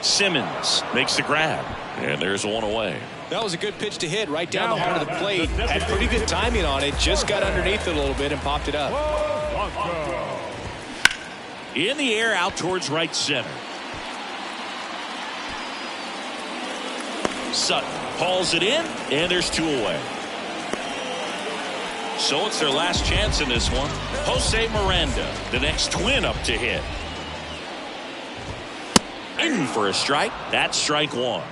Simmons makes the grab, and there's 1 away. That was a good pitch to hit right down the heart of the plate. Had pretty good timing on it. Just got underneath it a little bit and popped it up. In the air out towards right center. Sutton hauls it in, and there's 2 away. So it's their last chance in this one. Jose Miranda, the next Twin up to hit. In for a strike. That's strike 1.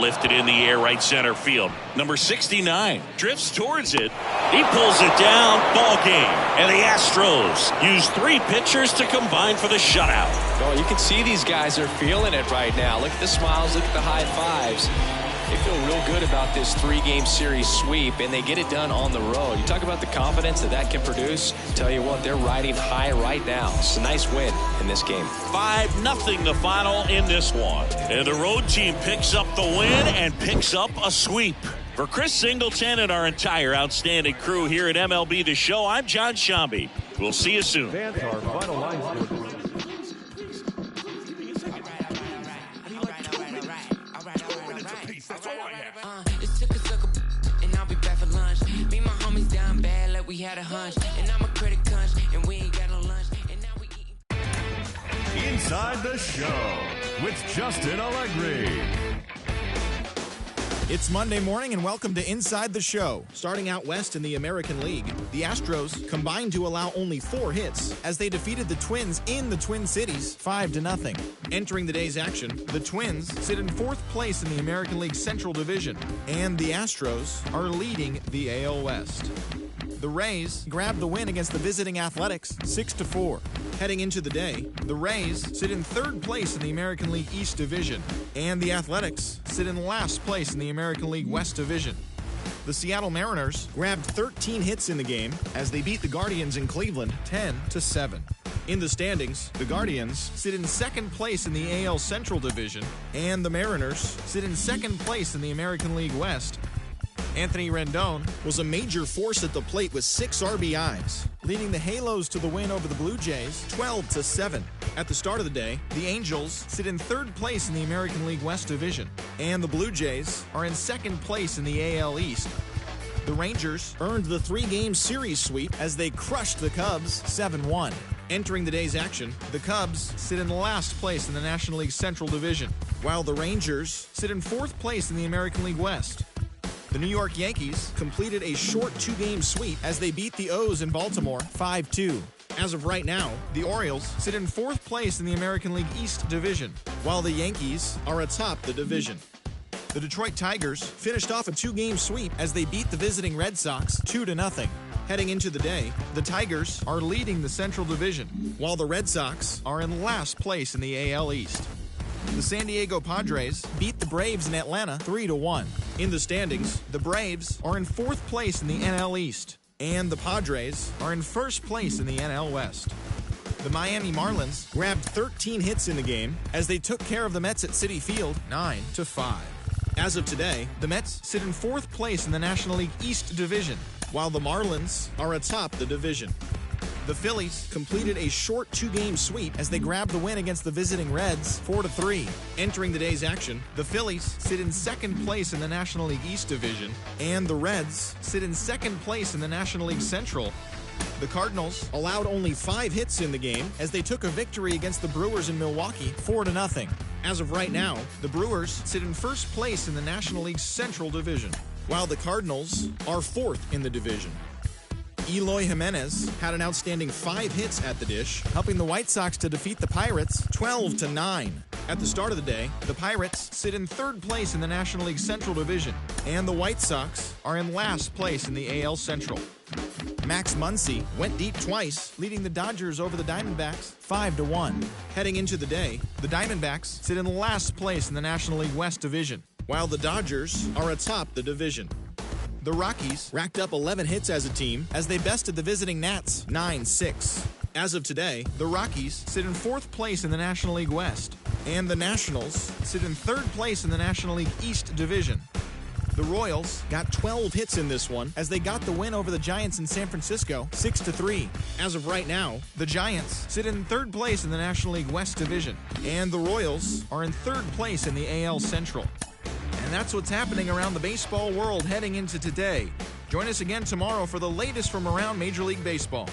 Lifted in the air right center field. Number 69 drifts towards it. He pulls it down. Ball game. And the Astros use 3 pitchers to combine for the shutout. Oh, you can see these guys are feeling it right now. Look at the smiles. Look at the high fives. They feel real good about this 3-game series sweep, and they get it done on the road. You talk about the confidence that can produce. Tell you what, they're riding high right now. It's a nice win in this game. 5-0 the final in this one. And the road team picks up the win and picks up a sweep. For Chris Singleton and our entire outstanding crew here at MLB The Show, I'm John Shambi. We'll see you soon. Fans, our final line score. We had a hunch, and I'm a critic hunch, and we ain't got no lunch, and now we eating. Inside the Show with Justin Allegri. It's Monday morning, and welcome to Inside the Show. Starting out west in the American League, the Astros combined to allow only 4 hits as they defeated the Twins in the Twin Cities 5-0. Entering the day's action, the Twins sit in 4th place in the American League Central Division, and the Astros are leading the AL West. The Rays grabbed the win against the visiting Athletics 6-4. Heading into the day, the Rays sit in 3rd place in the American League East Division, and the Athletics sit in last place in the American League West Division. The Seattle Mariners grabbed 13 hits in the game as they beat the Guardians in Cleveland 10-7. In the standings, the Guardians sit in 2nd place in the AL Central Division, and the Mariners sit in 2nd place in the American League West. Anthony Rendon was a major force at the plate with 6 RBIs, leading the Halos to the win over the Blue Jays 12-7. At the start of the day, the Angels sit in 3rd place in the American League West Division, And the Blue Jays are in second place in the AL East. The Rangers earned the 3-game series sweep as they crushed the Cubs 7-1. Entering the day's action, the Cubs sit in last place in the National League Central Division, while the Rangers sit in 4th place in the American League West. The New York Yankees completed a short 2-game sweep as they beat the O's in Baltimore 5-2. As of right now, the Orioles sit in 4th place in the American League East Division, while the Yankees are atop the division. The Detroit Tigers finished off a 2-game sweep as they beat the visiting Red Sox 2-0. Heading into the day, the Tigers are leading the Central Division, while the Red Sox are in last place in the AL East. The San Diego Padres beat the Braves in Atlanta 3-1. In the standings, the Braves are in 4th place in the NL East, and the Padres are in 1st place in the NL West. The Miami Marlins grabbed 13 hits in the game as they took care of the Mets at Citi Field 9-5. As of today, the Mets sit in 4th place in the National League East Division, while the Marlins are atop the division. The Phillies completed a short 2-game sweep as they grabbed the win against the visiting Reds 4-3. Entering the day's action, the Phillies sit in 2nd place in the National League East Division, and the Reds sit in 2nd place in the National League Central. The Cardinals allowed only 5 hits in the game as they took a victory against the Brewers in Milwaukee 4-0. As of right now, the Brewers sit in 1st place in the National League Central Division, while the Cardinals are 4th in the division. Eloy Jimenez had an outstanding 5 hits at the dish, helping the White Sox to defeat the Pirates 12-9. At the start of the day, the Pirates sit in 3rd place in the National League Central Division, and the White Sox are in last place in the AL Central. Max Muncy went deep twice, leading the Dodgers over the Diamondbacks 5-1. Heading into the day, the Diamondbacks sit in last place in the National League West Division, while the Dodgers are atop the division. The Rockies racked up 11 hits as a team as they bested the visiting Nats 9-6. As of today, the Rockies sit in 4th place in the National League West, and the Nationals sit in 3rd place in the National League East Division. The Royals got 12 hits in this one as they got the win over the Giants in San Francisco 6-3. As of right now, the Giants sit in 3rd place in the National League West Division, and the Royals are in 3rd place in the AL Central. And that's what's happening around the baseball world heading into today. Join us again tomorrow for the latest from around Major League Baseball.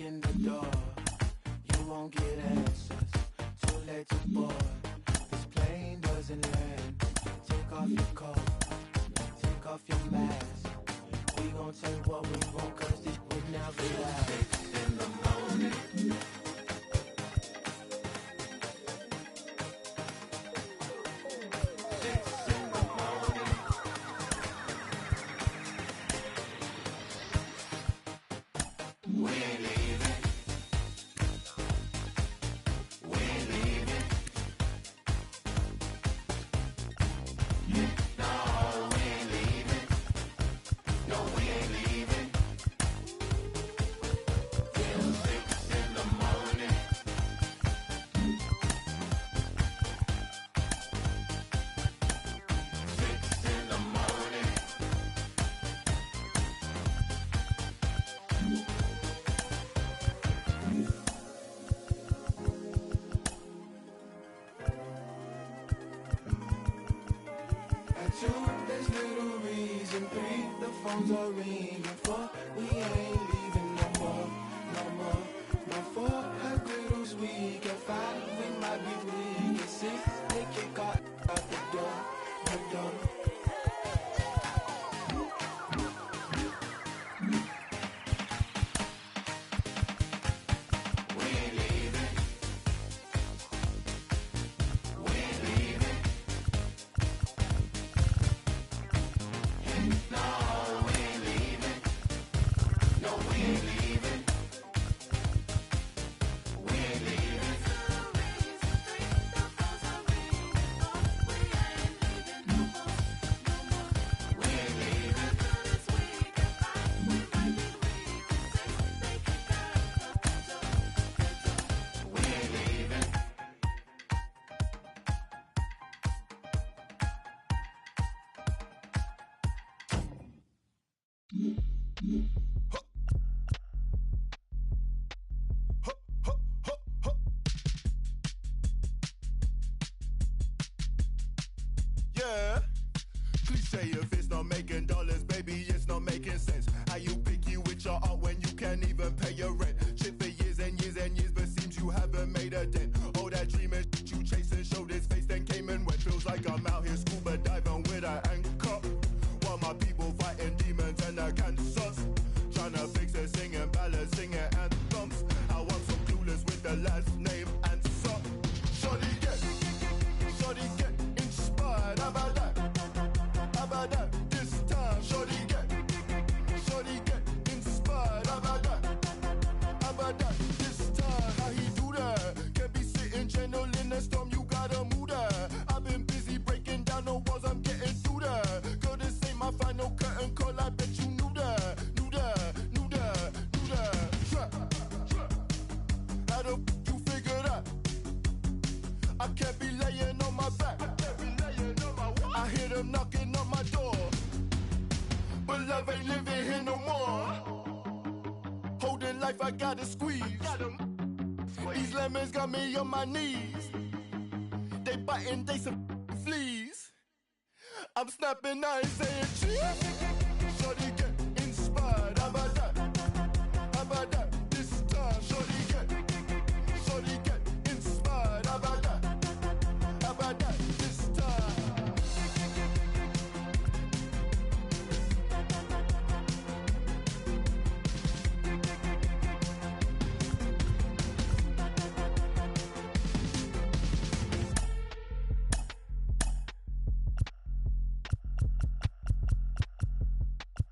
In the door, you won't get answers. Too late to board. This plane doesn't land. Take off your coat, take off your mask. We gon' take what we want, cause this would never last. In the morning. phones are ringing for. We ain't leaving no more, no more. No 4 have riddles, we get 5. We might be weak at 6. They kick out the door, the door. Yeah. Cliche if it's not making dollars, baby, it's not making sense. How you picky with your art when you can't even pay your rent? Shit for years and years and years, but seems you haven't made a dent. All that dreaming you chasing, showed his face, then came and went. Feels like I'm out here scuba diving with an anchor, while my people fighting demons and the cancers. Tryna fix it, singing ballads, singing anthems. How I'm so clueless with the last name answer. Shorty get inspired. How about that? How about that? This time, shorty get inspired. How about that? How about that? This time, how he do that? Can't be sitting gentle in the storm, you gotta move that. I've been busy breaking down the walls, I'm getting through that. Girl, this ain't my final curtain call, I bet you knew that. How the f you figure that? I can't be laying on my back. I hear them knocking on my door, but love ain't living here no more. Holding life, I gotta squeeze. These lemons got me on my knees. They biting, they some fleas. I'm snapping, I ain't saying cheese. Shorty get inspired. How about that? How about that? This time, shorty get inspired. How about that? How about that? This time.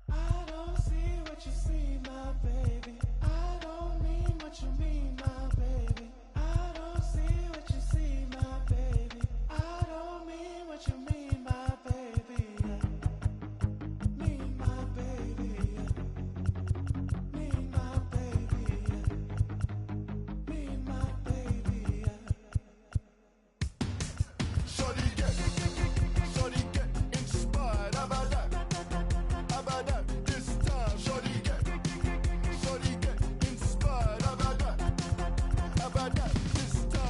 I don't see what you see, my baby. I don't mean what you mean, my baby. I don't see what you see, my baby. I don't mean what you mean, my baby. Mean my baby. Mean my baby. Mean my baby. Shorty get inspired. How about that? How about that? This time, shorty get inspired. How about that? How about that? This time.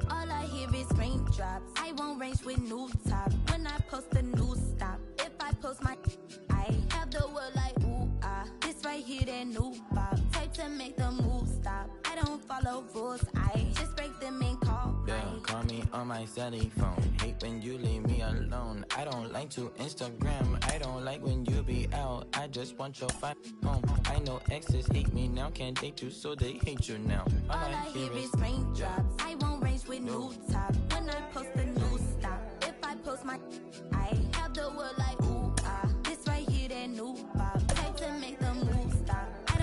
All I hear is raindrops. I won't range with new top. When I post a new stop, if I post my, I have the world like ooh ah. This right here, that new pop. Type to make the move stop. I don't follow rules. I just break them and call. Yeah, call me on my celly phone. Hate when you leave me alone. I don't like to Instagram. I don't like when you be out. I just want your fight home. I know exes hate me now. Can't date you, so they hate you now. All I hear is raindrops. I won't range with new top. When I post a new stop, if I post my, I have the world like ooh ah. This right here, that new pop. Type to make the move stop. I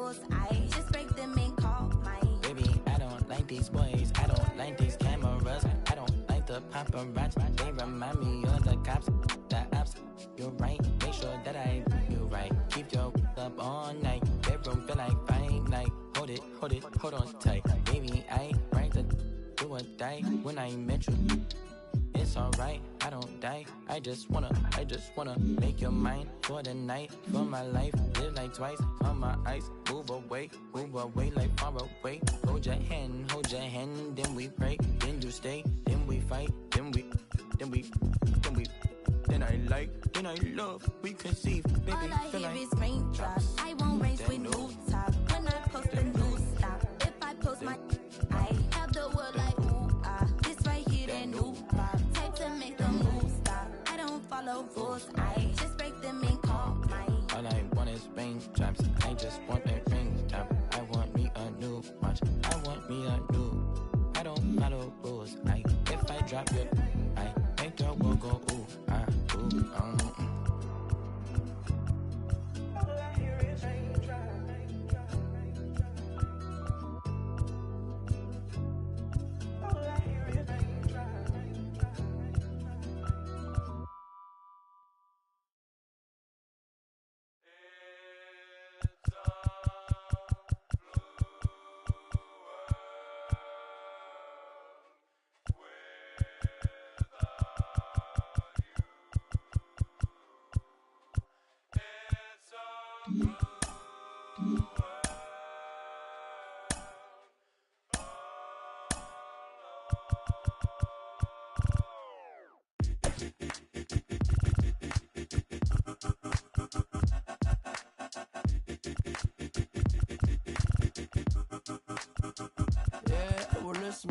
rules. I just break them and call mine. Baby, I don't like these boys. I don't like these cameras. I don't like the paparazzi. They remind me of the cops, the ops. You're right. Make sure that I do you right. Keep your up all night. Bedroom feel like fine night. Hold it, hold on tight. Baby, I right to do or die when I met you. It's alright, I don't die. I just wanna make your mind for the night, for my life. Live like twice on my ice. Move away like far away. Hold your hand, then we pray. Then you stay, then we fight, then I like, then I love, we conceive. Baby, all I hear is raindrops. I won't race with new top. When I post a new stop, if I post my, I have the world like ooh ah. This right here, that new pop. Type to make the move stop. I don't follow rules. I just break them and call mine. All I want is raindrops. I just want a raindrop. I want me a new watch. I want me a new. I don't follow rules. If I drop you, I make the world go ooh ah ooh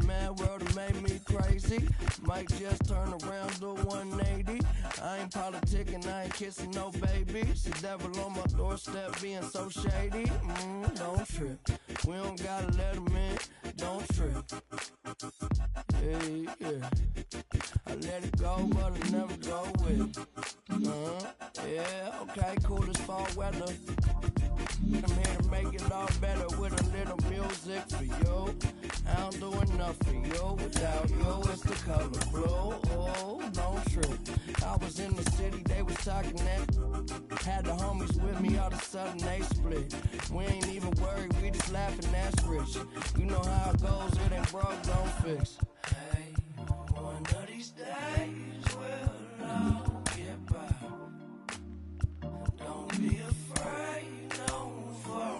Man, world have made me crazy. Might just turn around to 180. I ain't politicking, I ain't kissing no babies. The devil on my doorstep being so shady. Don't trip. We don't gotta let him in. Don't trip. Yeah. I let it go, but I never go with it. Yeah, okay, cool as fall weather. I'm here to make it all better with a little music for you. I don't do enough for you. Without you, it's the color blue. Oh, don't trip. I was in the city, they was talking that. Had the homies with me, all of a sudden they split. We ain't even worried, we just laughing, that's rich. You know how it goes, it ain't broke, don't fix. Hey, one of these days we'll all get by. Don't be afraid.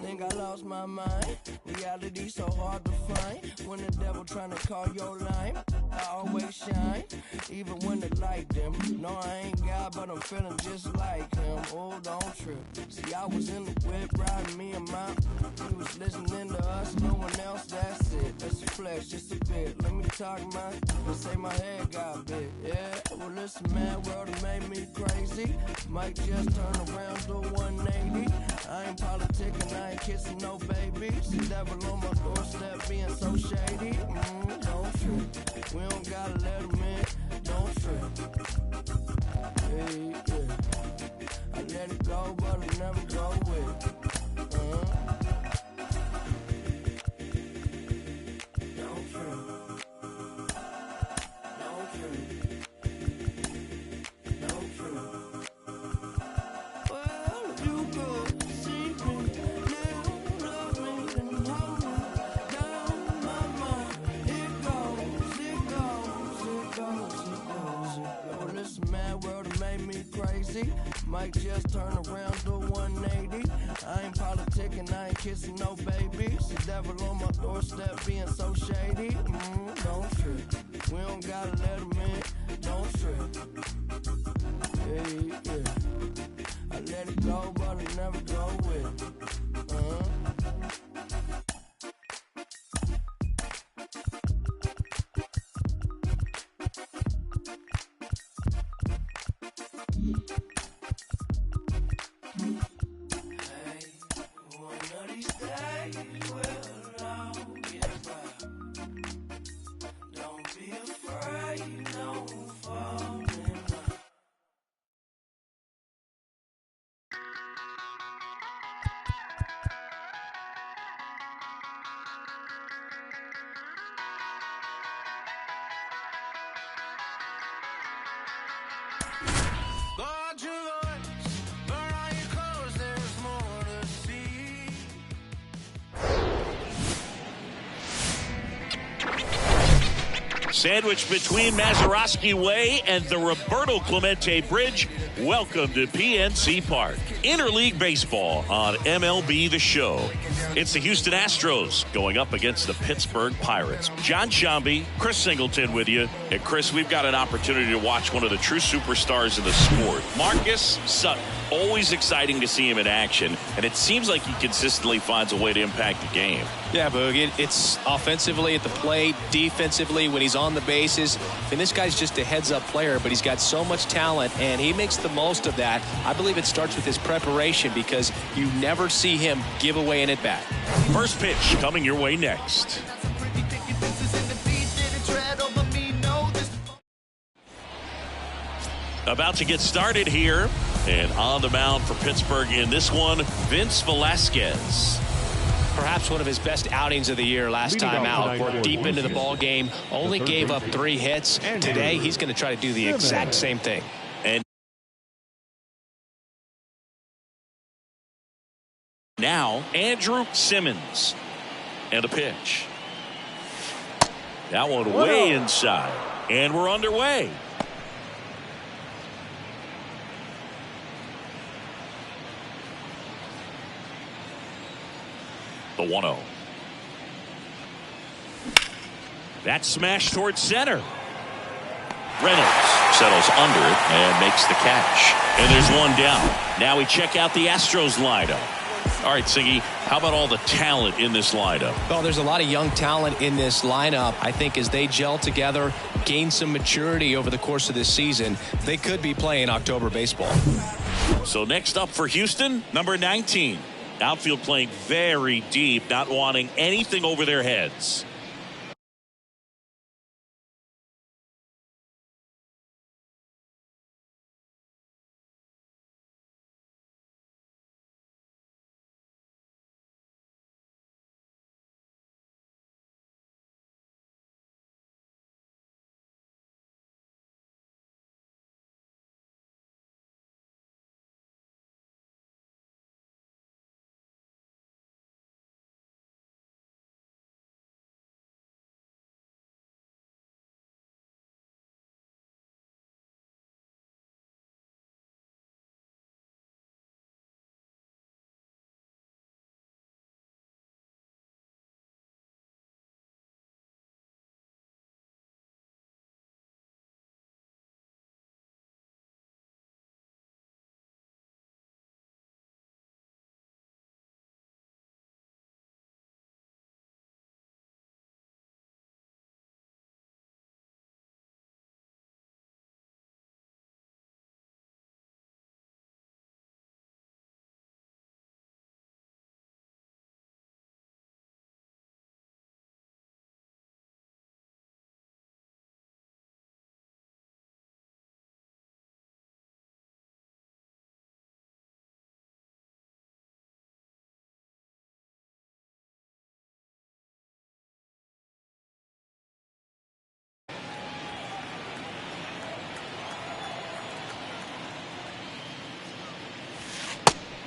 Think I lost my mind. Reality so hard to find. When the devil tryna call your line, I always shine. Even when the light dim. No, I ain't God, but I'm feeling just like him. Oh, don't trip. See, I was in the whip riding me and my. He was listening to us, no one else, that's it. That's the flesh, just a bit. Let me talk let's say my head got big. Yeah, well listen man, world have made me crazy. Might just turn around to 180. I ain't politicking, I ain't kissing no babies. The devil on my doorstep being so shady. Don't trip. We don't gotta let him in. Don't trip. Yeah. I let it go, but I never go with it. Don't trip. Don't trip. Don't trip. Well, you could see me now, love me and hold me down my mind. It goes. Listen, man, world have made me crazy. Might just turn around to 180. I ain't politicking, I ain't kissing no babies. The devil on my doorstep being so shady. Don't trip. We don't gotta let him in. Don't trip. Yeah. I let it go, but I never go with it. Sandwiched between Mazeroski Way and the Roberto Clemente Bridge, welcome to PNC Park. Interleague Baseball on MLB The Show. It's the Houston Astros going up against the Pittsburgh Pirates. John Sciambi, Chris Singleton with you. And Chris, we've got an opportunity to watch one of the true superstars in the sport. Marcus Sutton. Always exciting to see him in action, and it seems like he consistently finds a way to impact the game. Yeah, Boog, it's offensively at the plate, defensively when he's on the bases. And this guy's just a heads-up player, but he's got so much talent, and he makes the most of that. I believe it starts with his preparation because you never see him give away an at-bat. First pitch coming your way next. About to get started here. And on the mound for Pittsburgh in this one, Vince Velasquez. Perhaps one of his best outings of the year last time out. Worked deep into the ball game, only gave up 3 hits. Today, he's going to try to do the exact same thing. And now, Andrew Simmons. And a pitch. That one way inside. And we're underway. The 1-0. That smash towards center. Reynolds settles under it and makes the catch. And there's one down. Now we check out the Astros lineup. All right, Siggy, how about all the talent in this lineup? Well, there's a lot of young talent in this lineup. I think as they gel together, gain some maturity over the course of this season, they could be playing October baseball. So next up for Houston, number 19. Outfield playing very deep, not wanting anything over their heads.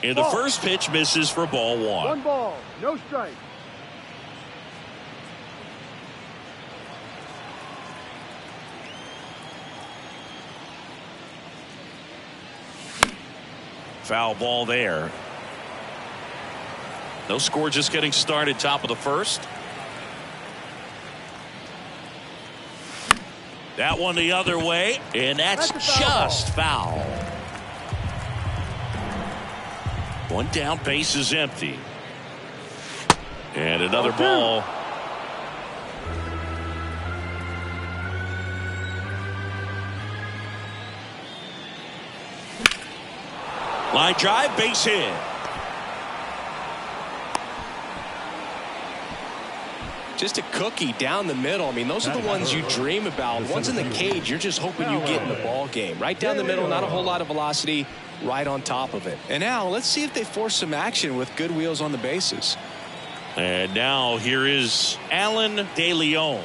And the first pitch misses for ball 1. 1 ball, no strike. Foul ball there. No score, just getting started, top of the first. That one the other way, and that's just foul. One down, base is empty. And another ball. Line drive, base hit. Just a cookie down the middle. I mean, those are the ones you dream about. Once in the cage, you're just hoping you get in the ball game. Right down the middle, not a whole lot of velocity, right on top of it. And now let's see if they force some action with good wheels on the bases. And now here is Alan De Leon.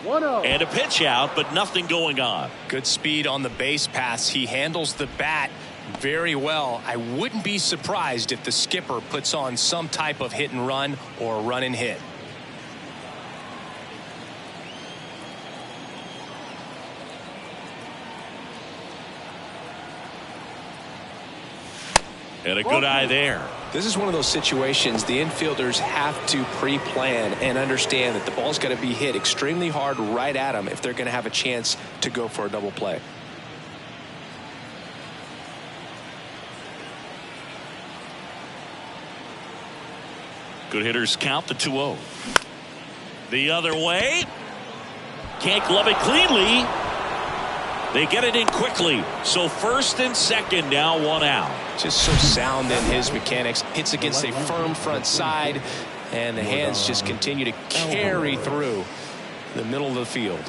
1-0. And a pitch out, but nothing going on. Good speed on the base pass. He handles the bat very well. I wouldn't be surprised if the skipper puts on some type of hit and run or run and hit. And a good eye there. This is one of those situations the infielders have to pre-plan and understand that the ball's got to be hit extremely hard right at them if they're going to have a chance to go for a double play. Good hitters count the 2-0. The other way. Can't glove it cleanly. They get it in quickly. So first and second, now one out. Just so sound in his mechanics. Hits against a firm front side, and the hands just continue to carry through the middle of the field.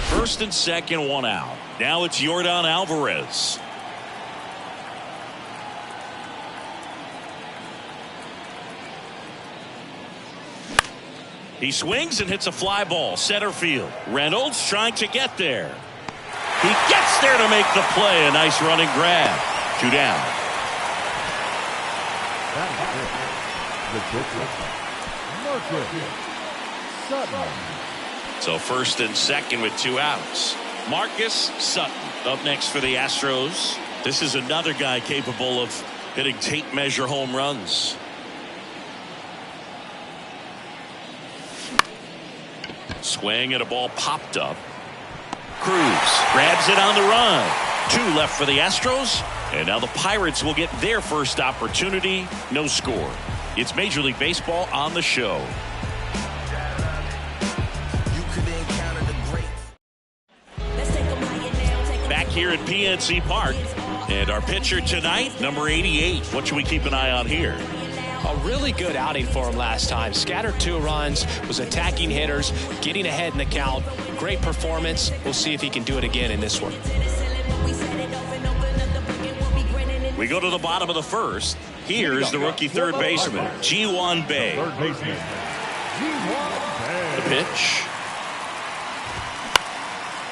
First and second, one out. Now it's Yordan Alvarez. He swings and hits a fly ball center field. Reynolds trying to get there. He gets there to make the play. A nice running grab. 2 down. So first and second with 2 outs. Marcus Sutton up next for the Astros. This is another guy capable of hitting tape measure home runs. Swing and a ball popped up. Cruz grabs it on the run. 2 left for the Astros. And now the Pirates will get their first opportunity. No score. It's Major League Baseball on the show. Back here at PNC Park. And our pitcher tonight, number 88. What should we keep an eye on here? A really good outing for him last time. Scattered 2 runs, was attacking hitters, getting ahead in the count. Great performance. We'll see if he can do it again in this one. We go to the bottom of the first. Here's the rookie third baseman, Ji-hwan Bae. The pitch.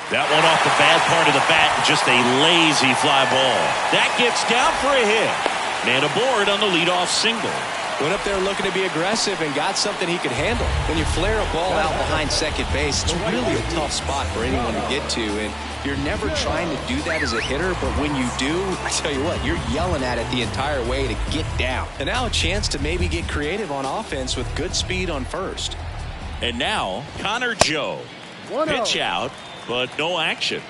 That one off the bad part of the bat, just a lazy fly ball. That gets down for a hit. And aboard on the leadoff single. Went up there looking to be aggressive and got something he could handle. When you flare a ball out behind second base, it's really a tough spot for anyone to get to. And you're never trying to do that as a hitter, but when you do, I tell you what, you're yelling at it the entire way to get down. And now a chance to maybe get creative on offense with good speed on first. And now, Connor Joe. 1-0. Pitch out, but no action.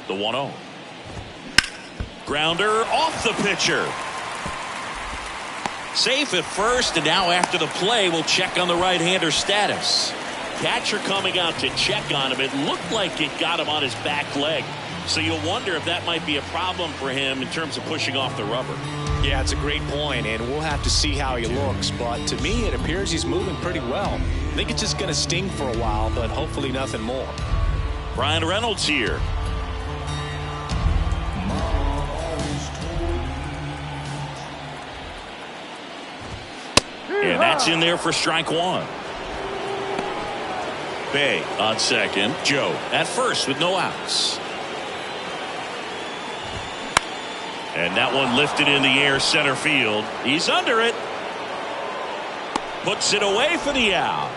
The 1-0. Grounder off the pitcher. Safe at first, and now after the play, we'll check on the right-hander status. Catcher coming out to check on him. It looked like it got him on his back leg. So you'll wonder if that might be a problem for him in terms of pushing off the rubber. Yeah, it's a great point, and we'll have to see how he looks. But to me, it appears he's moving pretty well. I think it's just going to sting for a while, but hopefully nothing more. Brian Reynolds here. And that's in there for strike 1. Bae on second. Joe at first with no outs. And that one lifted in the air center field. He's under it. Puts it away for the out.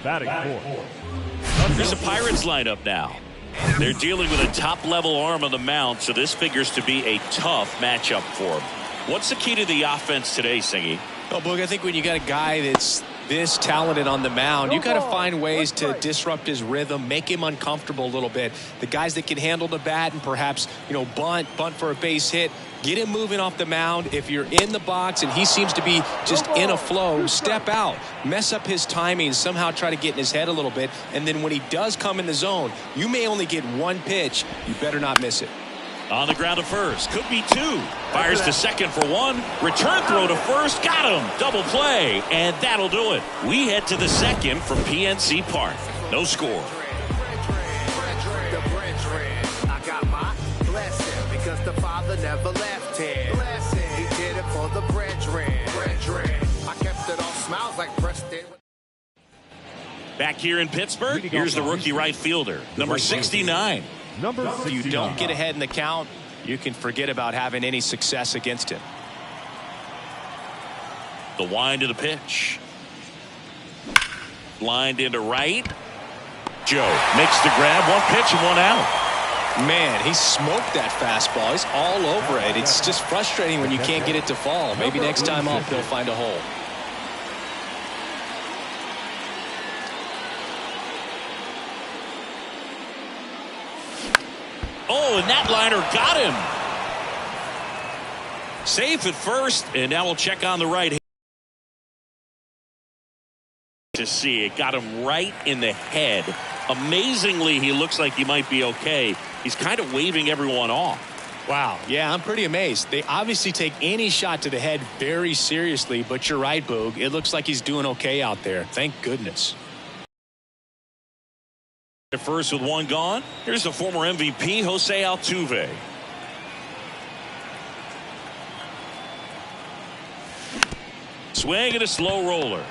Batting 4. There's a Pirates lineup now. They're dealing with a top-level arm on the mound, so this figures to be a tough matchup for them. What's the key to the offense today, Singy? Well, Boog, I think when you got a guy that's this talented on the mound, you got to find ways to disrupt his rhythm, make him uncomfortable a little bit. The guys that can handle the bat and perhaps, bunt for a base hit, get him moving off the mound. If you're in the box and he seems to be just in a flow, step out, mess up his timing, somehow try to get in his head a little bit. And then when he does come in the zone, you may only get 1 pitch. You better not miss it. On the ground to first. Could be 2. Fires to second for 1. Return throw to first. Got him. Double play. And that'll do it. We head to the second from PNC Park. No score. because the Father never left him. He did it for the brethren. I kept it all smiles like Preston. Back here in Pittsburgh, here's the rookie right fielder, number 69. If you don't get ahead in the count, you can forget about having any success against him. The wind of the pitch. Lined into right. Joe makes the grab. One pitch and one out. Man, he smoked that fastball. He's all over it. It's just frustrating when you can't get it to fall. Maybe next time up he'll find a hole. Oh, and that liner got him. Safe at first, and now we'll check on the right hand. To see it got him right in the head. Amazingly, he looks like he might be okay. He's kind of waving everyone off. Wow. Yeah, I'm pretty amazed. They obviously take any shot to the head very seriously, but you're right, Boog. It looks like he's doing okay out there. Thank goodness. First with one gone. Here's the former MVP, Jose Altuve. Swing and a slow roller.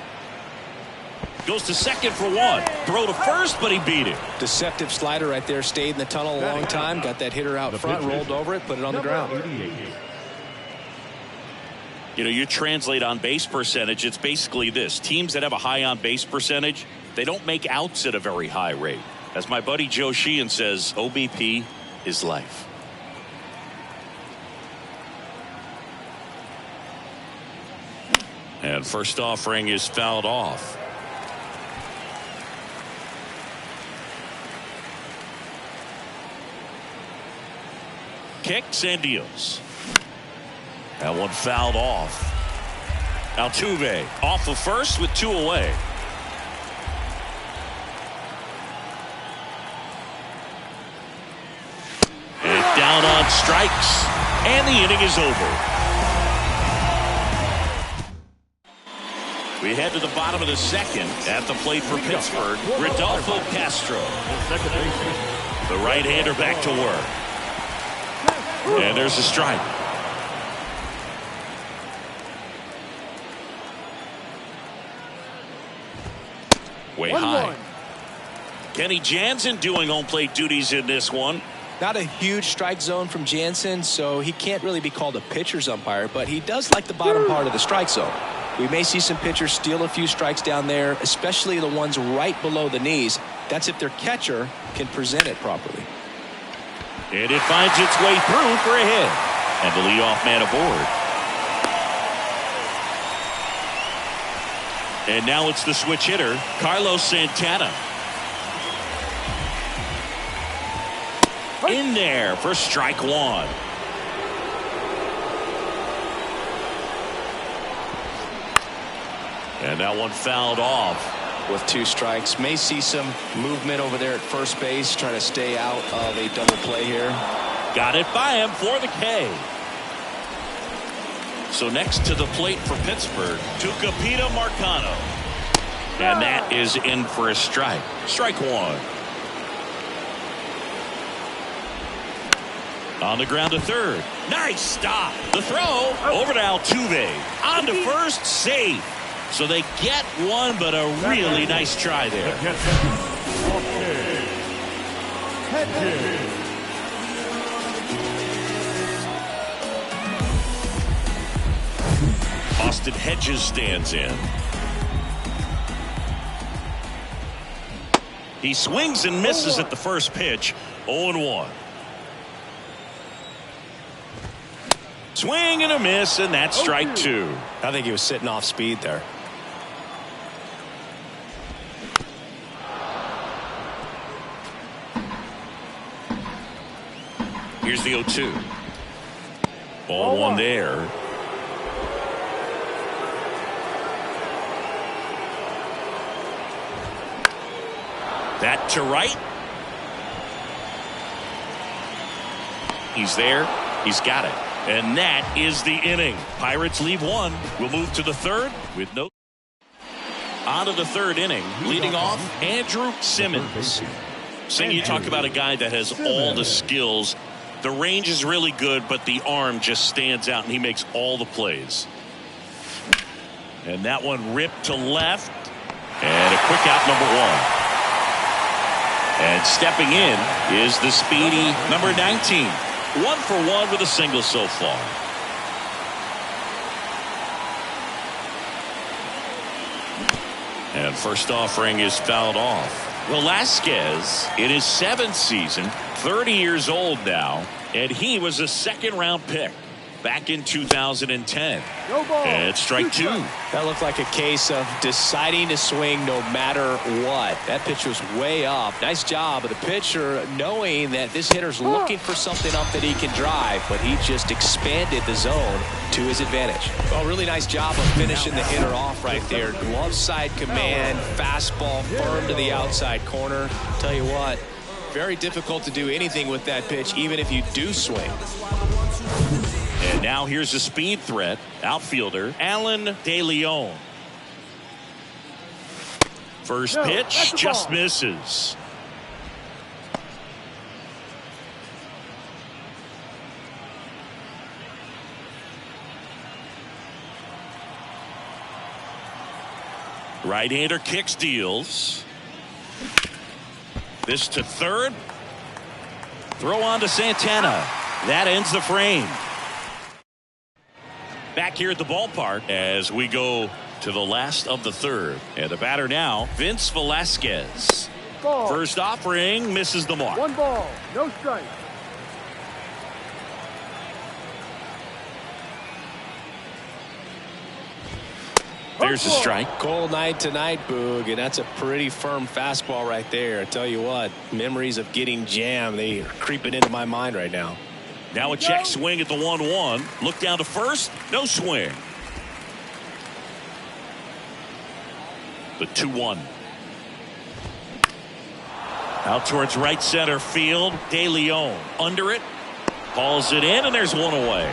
Goes to second for one. Throw to first, but he beat it. Deceptive slider right there. Stayed in the tunnel a long time. Got that hitter out front, rolled over it, put it on the ground. You know, you translate on base percentage, it's basically this. Teams that have a high on base percentage, they don't make outs at a very high rate. As my buddy Joe Sheehan says, OBP is life. And first offering is fouled off. Kicks and deals. That one fouled off. Altuve off of first with two away. And down on strikes. And the inning is over. We head to the bottom of the second. At the plate for Pittsburgh, Rodolfo Castro. The right-hander back to work. And there's a strike. Way high. Kenny Jansen doing home plate duties in this one. Not a huge strike zone from Jansen, so he can't really be called a pitcher's umpire, but he does like the bottom part of the strike zone. We may see some pitchers steal a few strikes down there, especially the ones right below the knees. That's if their catcher can present it properly. And it finds its way through for a hit. And the leadoff man aboard. And now it's the switch hitter, Carlos Santana. In there for strike one. And that one fouled off. With two strikes, may see some movement over there at first base, trying to stay out of a double play here. Got it by him for the K. So next to the plate for Pittsburgh, Tucupita Marcano. And that is in for a strike. Strike one. On the ground to third. Nice stop. The throw over to Altuve. On to first, safe. So they get one, but a really nice try there. Austin Hedges stands in. He swings and misses at the first pitch. 0-1. Swing and a miss, and that's strike two. I think he was sitting off speed there. Here's the 0-2. Ball one there. That to right. He's there. He's got it. And that is the inning. Pirates leave one. We'll move to the third with no. On to the third inning. Leading off, Andrew Simmons. Saying you talk about a guy that has all the skills The range is really good, but the arm just stands out, and he makes all the plays. And that one ripped to left. And a quick out, number 1. And stepping in is the speedy number 19. 1 for 1 with a single so far. And first offering is fouled off. Velasquez in his 7th season, 30 years old now, and he was a second-round pick back in 2010. And strike 2. That looked like a case of deciding to swing no matter what. That pitch was way up. Nice job of the pitcher knowing that this hitter's looking for something up that he can drive, but he just expanded the zone to his advantage. Well, really nice job of finishing the hitter off right there. Glove side command, fastball firm to the outside corner. Tell you what, very difficult to do anything with that pitch, even if you do swing. And now here's a speed threat, outfielder Alan DeLeon. First pitch just misses. Right-hander kicks, deals. This to third. Throw on to Santana. That ends the frame. Back here at the ballpark as we go to the last of the third. And the batter now, Vince Velasquez. Ball. First offering misses the mark. 1 ball, no strike. There's a strike. Cold night tonight, Boog, and that's a pretty firm fastball right there. I tell you what, memories of getting jammed, they are creeping into my mind right now. Now a check swing at the 1-1. Look down to first. No swing. The 2-1. Out towards right center field. DeLeon under it. Hauls it in, and there's one away.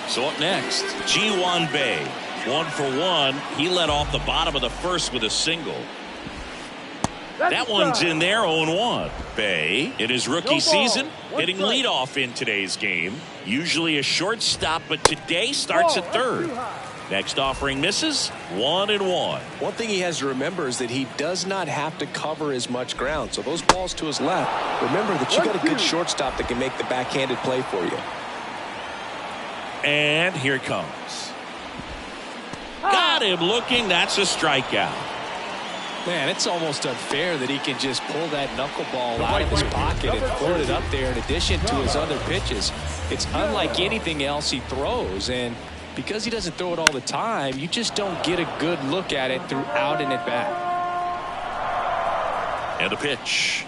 So up next, Ji-hwan Bae. 1 for 1. He led off the bottom of the first with a single. That one's in there, 0-1. Bae, in his rookie season, hitting leadoff in today's game. Usually a shortstop, but today starts at third. Next offering misses, 1-1. One thing he has to remember is that he does not have to cover as much ground. So those balls to his left, remember that you got a good shortstop that can make the backhanded play for you. And here it comes. Got him looking. That's a strikeout. Man, it's almost unfair that he can just pull that knuckleball out of his pocket and float it up there in addition to his other pitches. It's unlike anything else he throws, and because he doesn't throw it all the time, you just don't get a good look at it throughout an at-bat. And a pitch.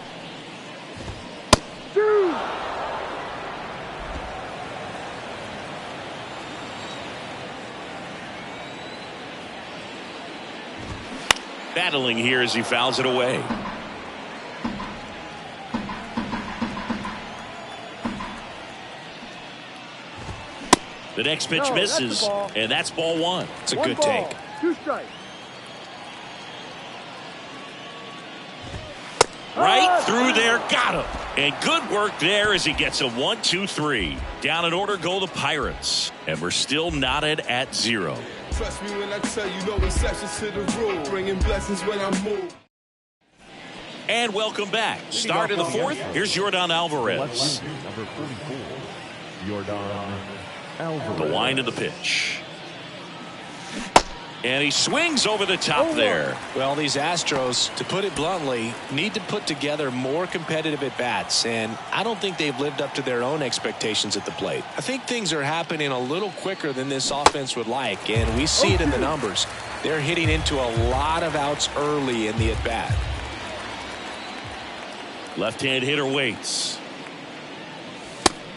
Battling here as he fouls it away. The next pitch misses, and that's ball 1. It's a good take. 2 strikes. Right through there, got him. And good work there as he gets a 1-2-3. Down in order go the Pirates, and we're still knotted at 0. Trust me when I tell you, no exceptions to the rule. Bringing blessings when I move. And welcome back. Start of the fourth. Here's Yordan Alvarez. Number 44, Yordan Alvarez. The line of the pitch. And he swings over the top there. Well, these Astros, to put it bluntly, need to put together more competitive at-bats, and I don't think they've lived up to their own expectations at the plate. I think things are happening a little quicker than this offense would like, and we see it in the numbers. They're hitting into a lot of outs early in the at-bat. Left-hand hitter waits.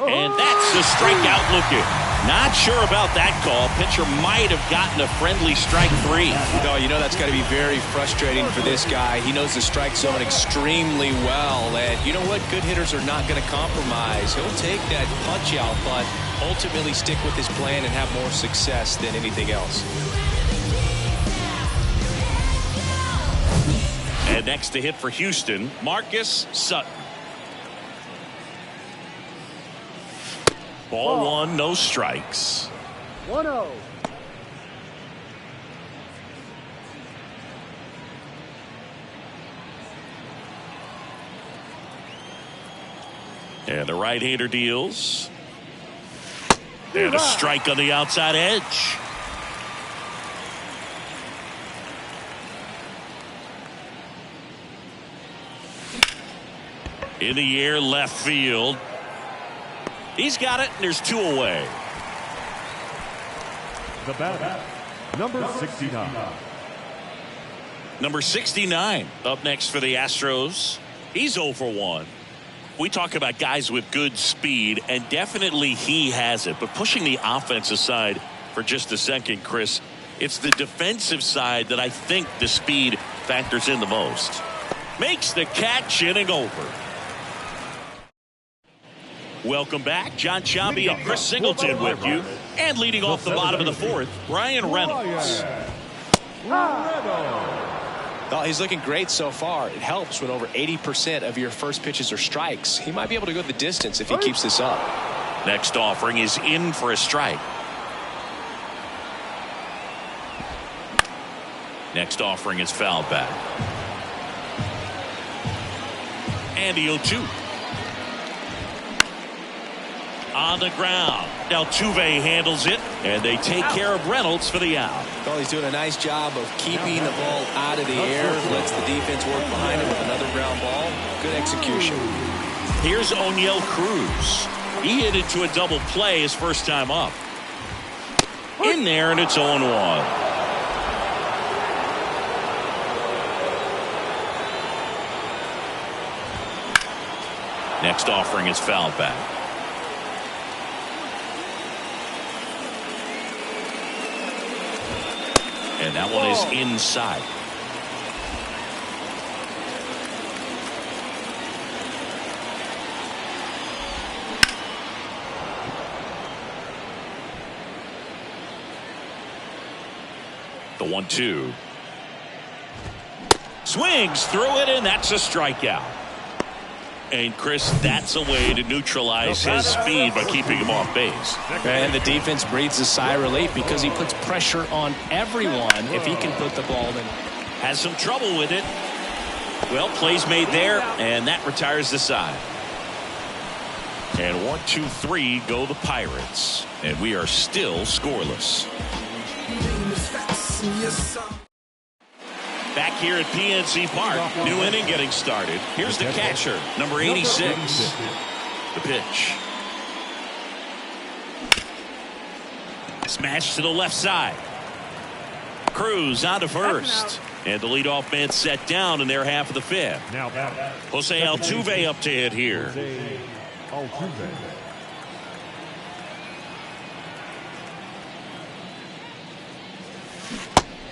And that's the strikeout looking. Not sure about that call. Pitcher might have gotten a friendly strike 3. No, you know that's got to be very frustrating for this guy. He knows the strike zone extremely well. And you know what? Good hitters are not going to compromise. He'll take that punch out, but ultimately stick with his plan and have more success than anything else. And next to hit for Houston, Marcus Sutton. Ball one, no strikes. 1-0. And the right-hander deals. And a strike on the outside edge. In the air, left field. He's got it, and there's 2 away. The batter, number 69. Number 69 up next for the Astros. He's 0 for 1. We talk about guys with good speed, and definitely he has it. But pushing the offense aside for just a second, Chris, it's the defensive side that I think the speed factors in the most. Makes the catch, inning over. Welcome back. John Sciambi and Chris Singleton with you. And leading off the bottom of the 4th, Ryan Reynolds. Well, he's looking great so far. It helps when over 80% of your first pitches are strikes. He might be able to go the distance if he keeps this up. Next offering is in for a strike. Next offering is fouled back. And the 0-2. On the ground. Altuve handles it, and they take care of Reynolds for the out. Well, he's doing a nice job of keeping the ball out of the air. Lets the defense work behind him with another ground ball. Good execution. Here's Oneil Cruz. He hit into a double play his first time up. In there, and it's 0-1. Next offering is fouled back. And that one is inside. The 1-2. Swings through it, and that's a strikeout. And Chris, that's a way to neutralize his speed by keeping him off base. And the defense breathes a sigh of relief because he puts pressure on everyone if he can put the ball in. Has some trouble with it. Well, plays made there, and that retires the side. And 1, 2, 3 go the Pirates. And we are still scoreless. Back here at PNC Park, new inning getting started. Here's the catcher, number 86. The pitch. Smash to the left side. Cruz on to first. And the leadoff man set down in their half of the 5th. Jose Altuve up to hit here. Altuve.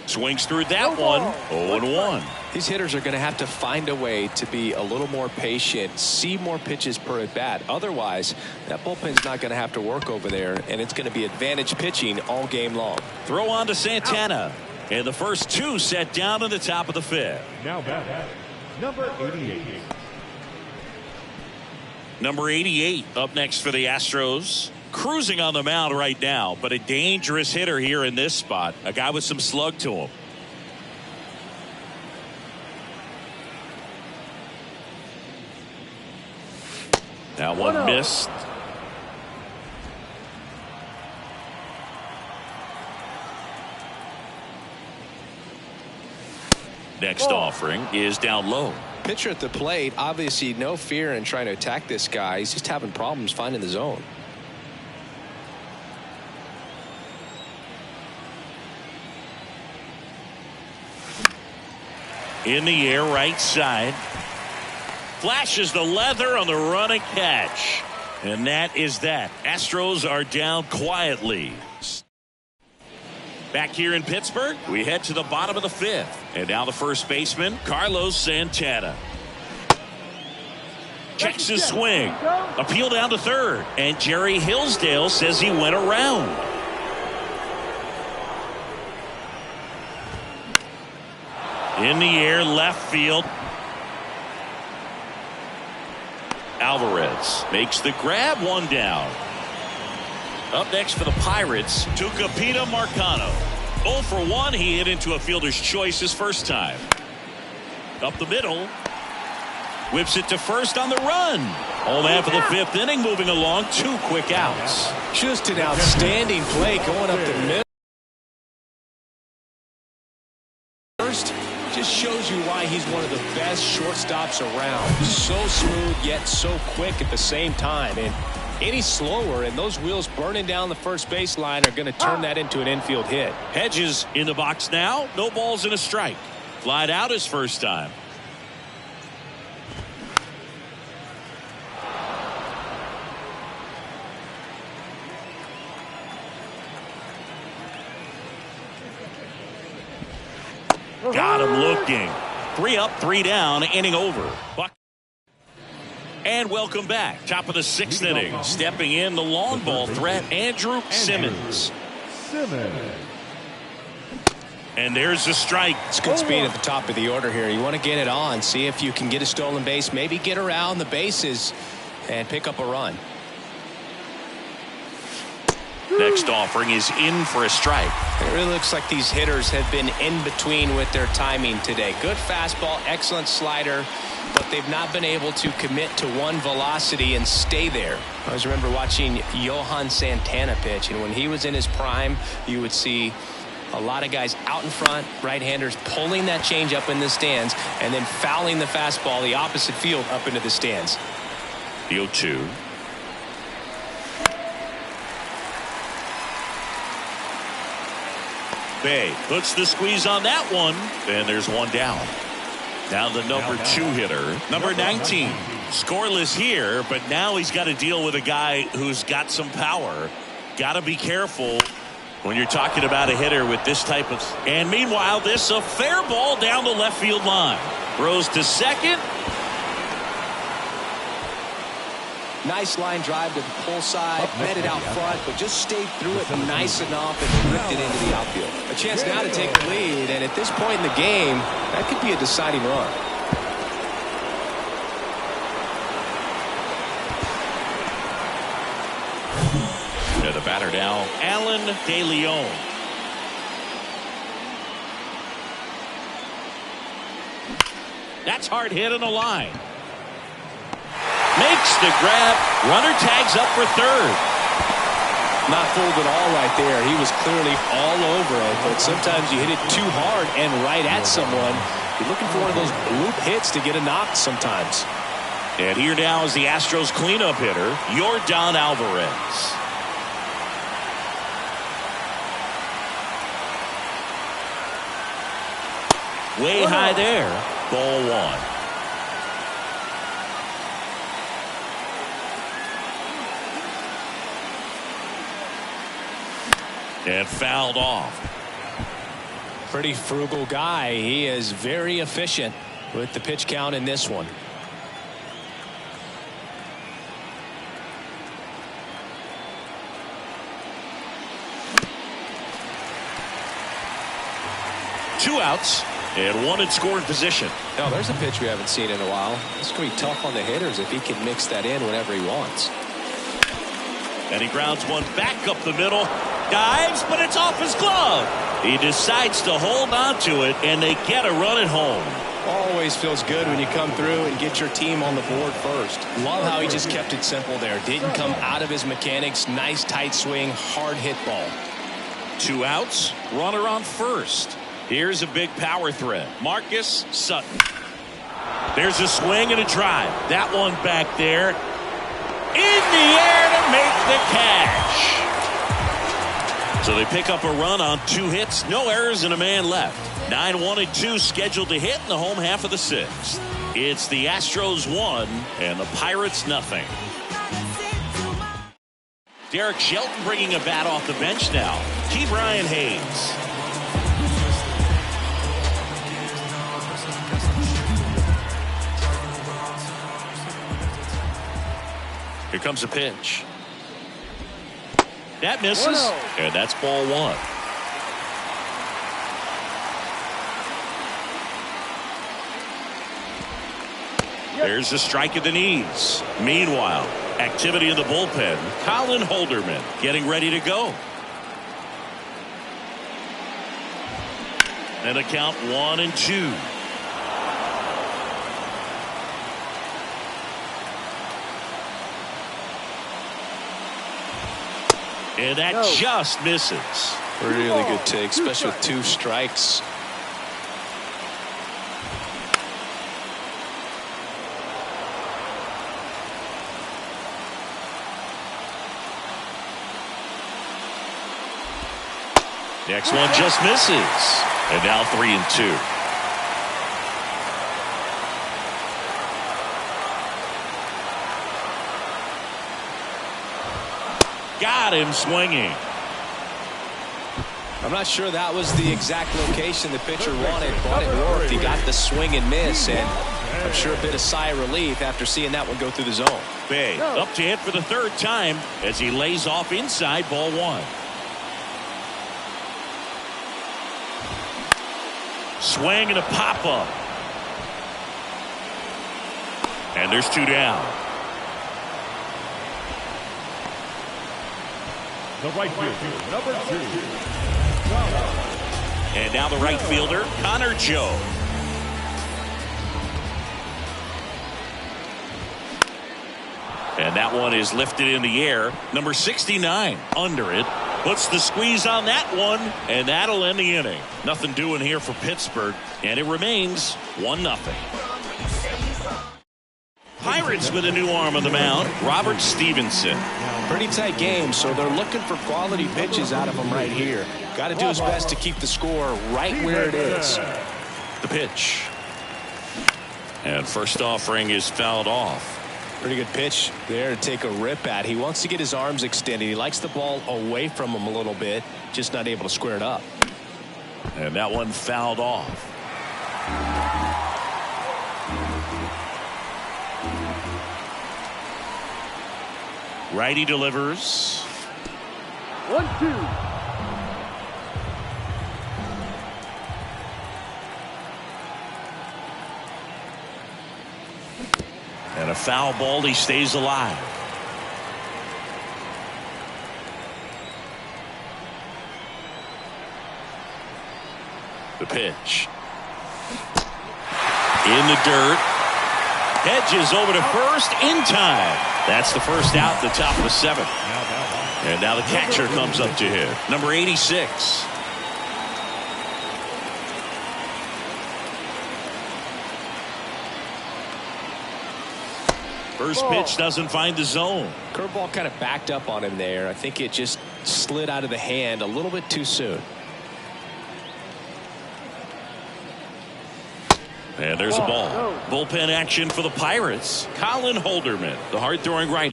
Swings through that one. 0-1. These hitters are going to have to find a way to be a little more patient, see more pitches per at bat. Otherwise, that bullpen's not going to have to work over there, and it's going to be advantage pitching all game long. Throw on to Santana. And the first 2 set down in the top of the 5th. Now back, number 88. Number 88 up next for the Astros. Cruising on the mound right now, but a dangerous hitter here in this spot. A guy with some slug to him. That one missed. Next offering is down low. Pitcher at the plate, obviously no fear in trying to attack this guy. He's just having problems finding the zone. In the air, right side. Flashes the leather on the run and catch. And that is that. Astros are down quietly. Back here in Pittsburgh, we head to the bottom of the 5th. And now the first baseman, Carlos Santana. Checks his swing. Appeal down to third. And Jerry Hillsdale says he went around. In the air, left field. Alvarez makes the grab, one down. Up next for the Pirates, Tucupita Marcano. 0 for 1. He hit into a fielder's choice his first time. Up the middle. Whips it to first on the run. Home half of the 5th inning, moving along. 2 quick outs. Just an outstanding play going up the middle. First, just shows you why he's one of the best shortstops around. So smooth, yet so quick at the same time. And any slower, and those wheels burning down the first baseline are going to turn that into an infield hit. Hedges in the box now. No balls and a strike. Flied out his first time. Got him looking. 3 up, 3 down, inning over. And welcome back. Top of the 6th inning. Stepping in the long ball threat, Andrew Simmons. And there's the strike. It's good speed at the top of the order here. You want to get it on. See if you can get a stolen base. Maybe get around the bases and pick up a run. Next offering is in for a strike. It really looks like these hitters have been in between with their timing today. Good fastball, excellent slider, but they've not been able to commit to one velocity and stay there. I always remember watching Johan Santana pitch, and when he was in his prime, you would see a lot of guys out in front, right-handers pulling that change up in the stands, and then fouling the fastball the opposite field up into the stands. The 0-2. Bay puts the squeeze on that one, and there's one down. Now the number 2 hitter, number 19. Scoreless here, but now he's got to deal with a guy who's got some power. Got to be careful when you're talking about a hitter with this type of... And meanwhile, this a fair ball down the left field line. Throws to second. Nice line drive to the pull side, met it out front, but just stayed through it nice enough and ripped it into the outfield. A chance now to take the lead, and at this point in the game, that could be a deciding run. And the batter now, Alan DeLeon. That's hard hit on the line. Makes the grab. Runner tags up for third. Not fooled at all right there. He was clearly all over it, but sometimes you hit it too hard and right at someone. You're looking for one of those bloop hits to get a knock sometimes. And here now is the Astros cleanup hitter, Yordan Alvarez. Way high there. Ball 1. And fouled off. Pretty frugal guy. He is very efficient with the pitch count in this one. Two outs and one in scoring position. Now there's a pitch we haven't seen in a while. It's going to be tough on the hitters if he can mix that in whenever he wants. And he grounds one back up the middle. Dives, but it's off his glove. He decides to hold on to it, and they get a run at home. Always feels good when you come through and get your team on the board first. Love how he just kept it simple there. Didn't come out of his mechanics. Nice tight swing, hard hit ball. 2 outs, runner on first. Here's a big power threat. Marcus Sutton. There's a swing and a drive. That one back there. In the air to make the catch. So they pick up a run on 2 hits, no errors, and a man left. 9-1 and 2 scheduled to hit in the home half of the 6th. It's the Astros 1 and the Pirates nothing. Derek Shelton bringing a bat off the bench now. Ke'Bryan Hayes. Here comes a pitch. That misses, and that's ball 1. There's a strike at the knees. Meanwhile, activity in the bullpen. Colin Holderman getting ready to go. And a count 1-2. And that just misses. Really good take, especially with 2 strikes. Next one just misses. And now 3-2. Got him swinging. I'm not sure that was the exact location the pitcher wanted, but it worked. He got the swing and miss, and I'm sure a bit of sigh of relief after seeing that one go through the zone. Bay up to hit for the 3rd time as he lays off inside, ball 1. Swing and a pop-up. And there's 2 down. The right fielder, number 2. And now the right fielder, Connor Joe. And that one is lifted in the air. Number 69 under it. Puts the squeeze on that one, and that'll end the inning. Nothing doing here for Pittsburgh, and it remains 1-0. Pirates with a new arm on the mound, Robert Stevenson. Pretty tight game, so they're looking for quality pitches out of him right here. Got to do his best to keep the score right where it is. The pitch. And first offering is fouled off. Pretty good pitch there to take a rip at. He wants to get his arms extended. He likes the ball away from him a little bit, just not able to square it up. And that one fouled off. Righty delivers. 1-2. And a foul ball, he stays alive. The pitch. In the dirt. Hedges over to first in time. That's the first out, the top of the 7th. And now the catcher comes up to hit. Number 86. First pitch doesn't find the zone. Curveball kind of backed up on him there. I think it just slid out of the hand a little bit too soon. And there's a ball. Bullpen action for the Pirates. Colin Holderman, the hard-throwing right.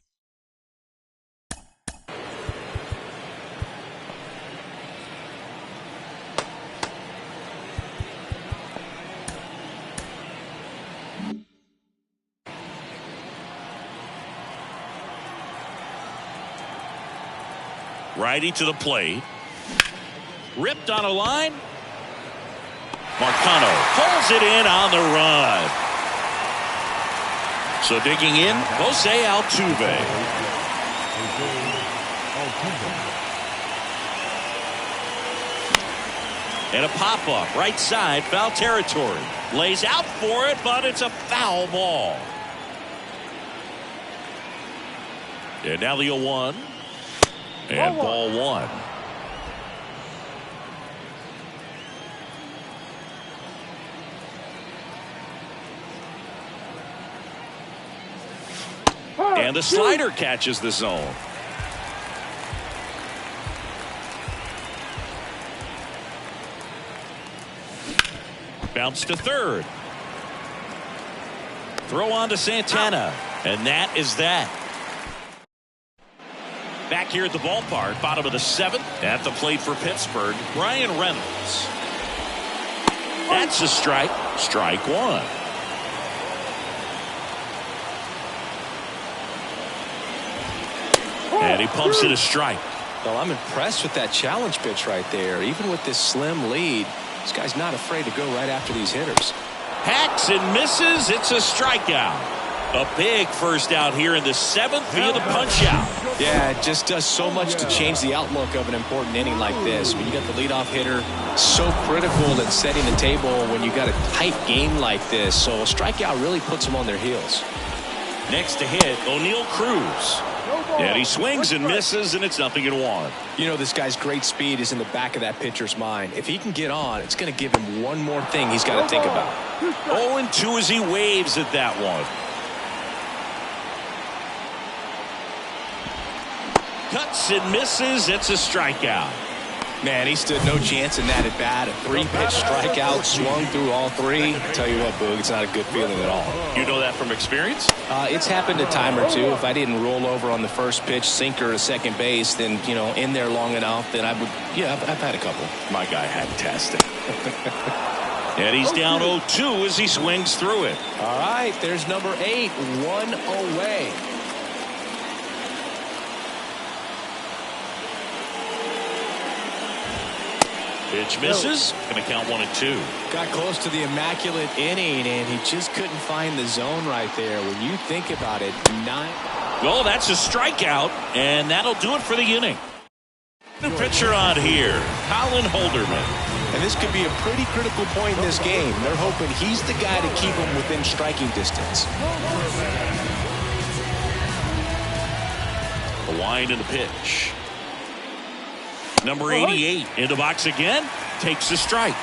Righty to the plate. Ripped on a line. Marcano pulls it in on the run. So digging in, Jose Altuve. And a pop-up right side, foul territory. Lays out for it, but it's a foul ball. And now the 0-1. And ball 1. And the slider catches the zone. Bounce to third. Throw on to Santana. And that is that. Back here at the ballpark, bottom of the 7th. At the plate for Pittsburgh, Brian Reynolds. That's a strike. Strike 1. And he pumps it a strike. Well, I'm impressed with that challenge pitch right there. Even with this slim lead, this guy's not afraid to go right after these hitters. Hacks and misses. It's a strikeout. A big first out here in the 7th via the punch out. Yeah, it just does so much to change the outlook of an important inning like this. When you got the leadoff hitter, so critical in setting the table when you got a tight game like this. So a strikeout really puts them on their heels. Next to hit, O'Neal Cruz. And he swings and misses, and it's 0-1. You know, this guy's great speed is in the back of that pitcher's mind. If he can get on, it's going to give him one more thing he's got to think about. 0-2 as he waves at that one. Cuts and misses. It's a strikeout. Man, he stood no chance in that at bat. A 3-pitch strikeout, swung through all 3. I'll tell you what, Boog, it's not a good feeling at all. You know that from experience? It's happened a time or two. If I didn't roll over on the first pitch, sinker to second base, then, you know, in there long enough, then I would, yeah, I've had a couple. My guy had tested. And he's down 0-2 as he swings through it. All right, there's number 8, 1 away. Pitch misses. Going to count 1-2. Got close to the immaculate inning, and he just couldn't find the zone right there. When you think about it, 9. Well, that's a strikeout, and that'll do it for the inning. The pitcher on here, Colin Holderman. And this could be a pretty critical point in this game. They're hoping he's the guy to keep them within striking distance. The wind and the pitch. Number 88 in the box again. Takes a strike.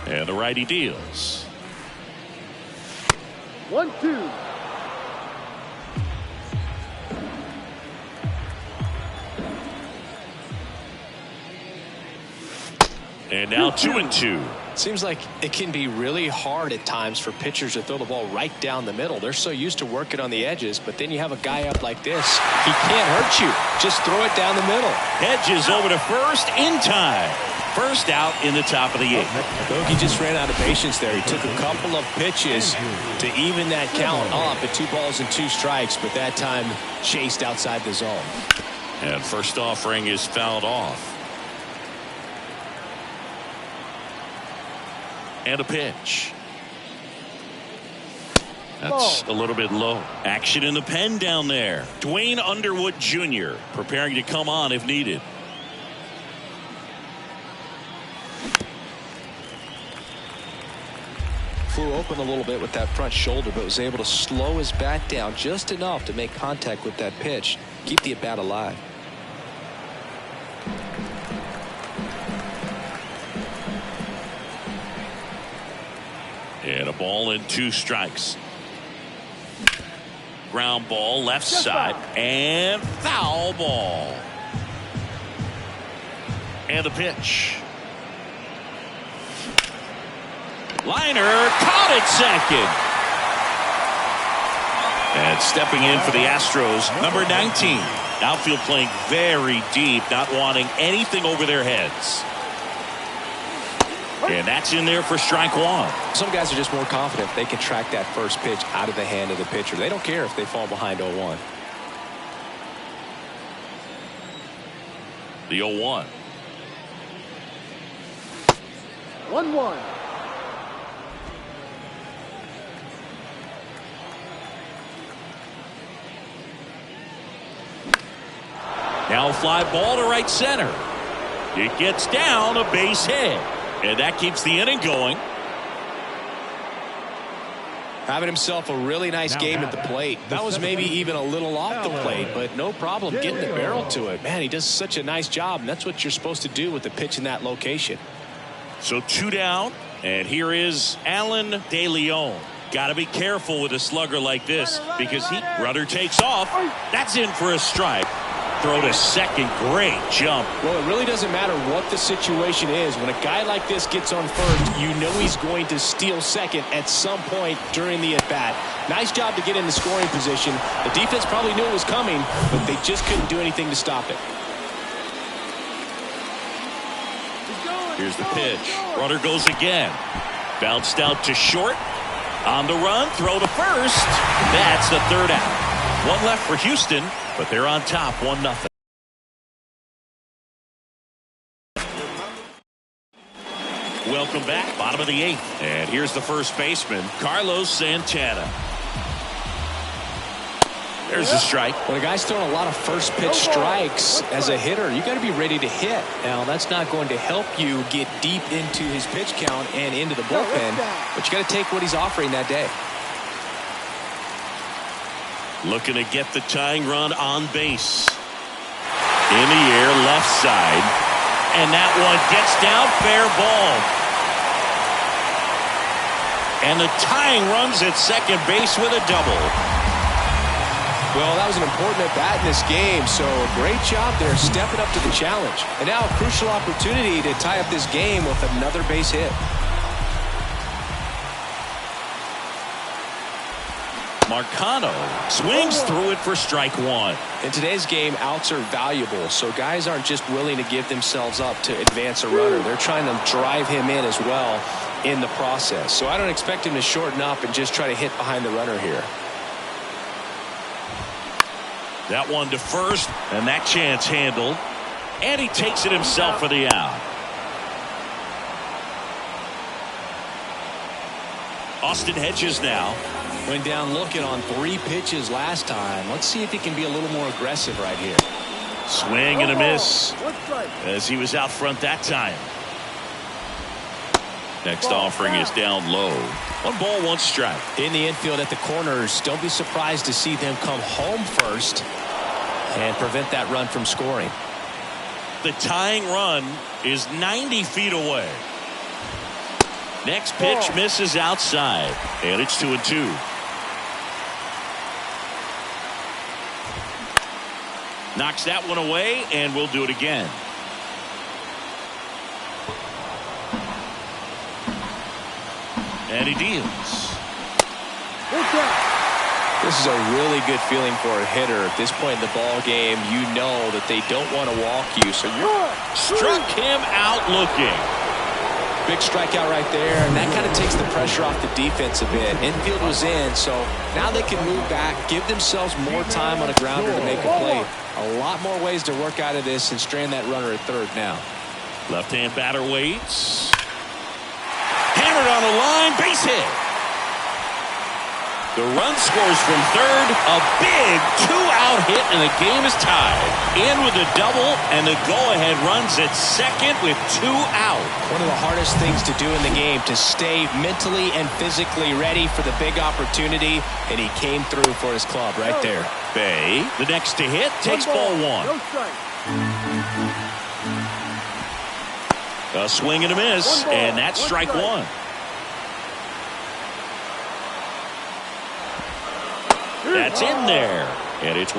And the righty deals. 1-2. And now 2-2. Seems like it can be really hard at times for pitchers to throw the ball right down the middle. They're so used to working on the edges, but then you have a guy up like this. He can't hurt you. Just throw it down the middle. Hedges over to first in time. First out in the top of the 8th. He just ran out of patience there. He took a couple of pitches to even that count up at 2 balls and 2 strikes, but that time chased outside the zone. And first offering is fouled off. And a pitch. That's a little bit low. Action in the pen down there. Dwayne Underwood Jr. preparing to come on if needed. Flew open a little bit with that front shoulder, but was able to slow his bat down just enough to make contact with that pitch. Keep the at-bat alive. And a ball and 2 strikes. Ground ball left side and foul ball. And the pitch. Liner caught it second. And stepping in for the Astros, number 19. Outfield playing very deep, not wanting anything over their heads. And that's in there for strike 1. Some guys are just more confident they can track that first pitch out of the hand of the pitcher. They don't care if they fall behind 0-1. The 0-1. 1-1. Now fly ball to right center. It gets down a base hit. And that keeps the inning going. Having himself a really nice game at the plate. That was maybe even a little off the plate, but no problem getting the barrel to it. Man, he does such a nice job, and that's what you're supposed to do with the pitch in that location. So 2 down, and here is Alan De Leon. Got to be careful with a slugger like this because runner takes off. That's in for a strike. Throw to second. Great jump. Well, it really doesn't matter what the situation is. When a guy like this gets on first, you know he's going to steal second at some point during the at-bat. Nice job to get in the scoring position. The defense probably knew it was coming, but they just couldn't do anything to stop it. Here's the pitch. Runner goes again. Bounced out to short. On the run, throw to first. That's the third out. One left for Houston, but they're on top 1-0. Welcome back, bottom of the 8th. And here's the first baseman, Carlos Santana. There's a strike. When a guy's throwing a lot of first pitch strikes as a hitter, you got to be ready to hit. Now, that's not going to help you get deep into his pitch count and into the bullpen, but you got to take what he's offering that day. Looking to get the tying run on base. In the air, left side. And that one gets down, fair ball. And the tying run's at second base with a double. Well, that was an important at-bat in this game, so a great job there stepping up to the challenge. And now a crucial opportunity to tie up this game with another base hit. Marcano swings through it for strike one. In today's game, outs are valuable, so guys aren't just willing to give themselves up to advance a runner. They're trying to drive him in as well in the process. So I don't expect him to shorten up and just try to hit behind the runner here. That one to first, and that chance handled. And he takes it himself for the out. Austin Hedges now. Went down looking on 3 pitches last time. Let's see if he can be a little more aggressive right here. Swing and a miss as he was out front that time. Next offering is down low. 1 ball, 1 strike. In the infield at the corners, don't be surprised to see them come home first and prevent that run from scoring. The tying run is 90 feet away. Next pitch misses outside, and it's 2-2. Knocks that one away, and we'll do it again. And he deals. This is a really good feeling for a hitter at this point in the ball game. You know that they don't want to walk you, so you struck him out looking. Big strikeout right there, and that kind of takes the pressure off the defense a bit. Infield was in, so now they can move back, give themselves more time on a grounder to make a play. A lot more ways to work out of this and strand that runner at third now. Left-hand batter waits. Hammered on the line, base hit. The run scores from third. A big 2-out hit, and the game is tied. In with a double, and the go-ahead runs at second with 2 out. One of the hardest things to do in the game, to stay mentally and physically ready for the big opportunity, and he came through for his club right there. Bay, the next to hit, takes ball 1. A swing and a miss, and that's strike 1. That's in there, and it's 1-2.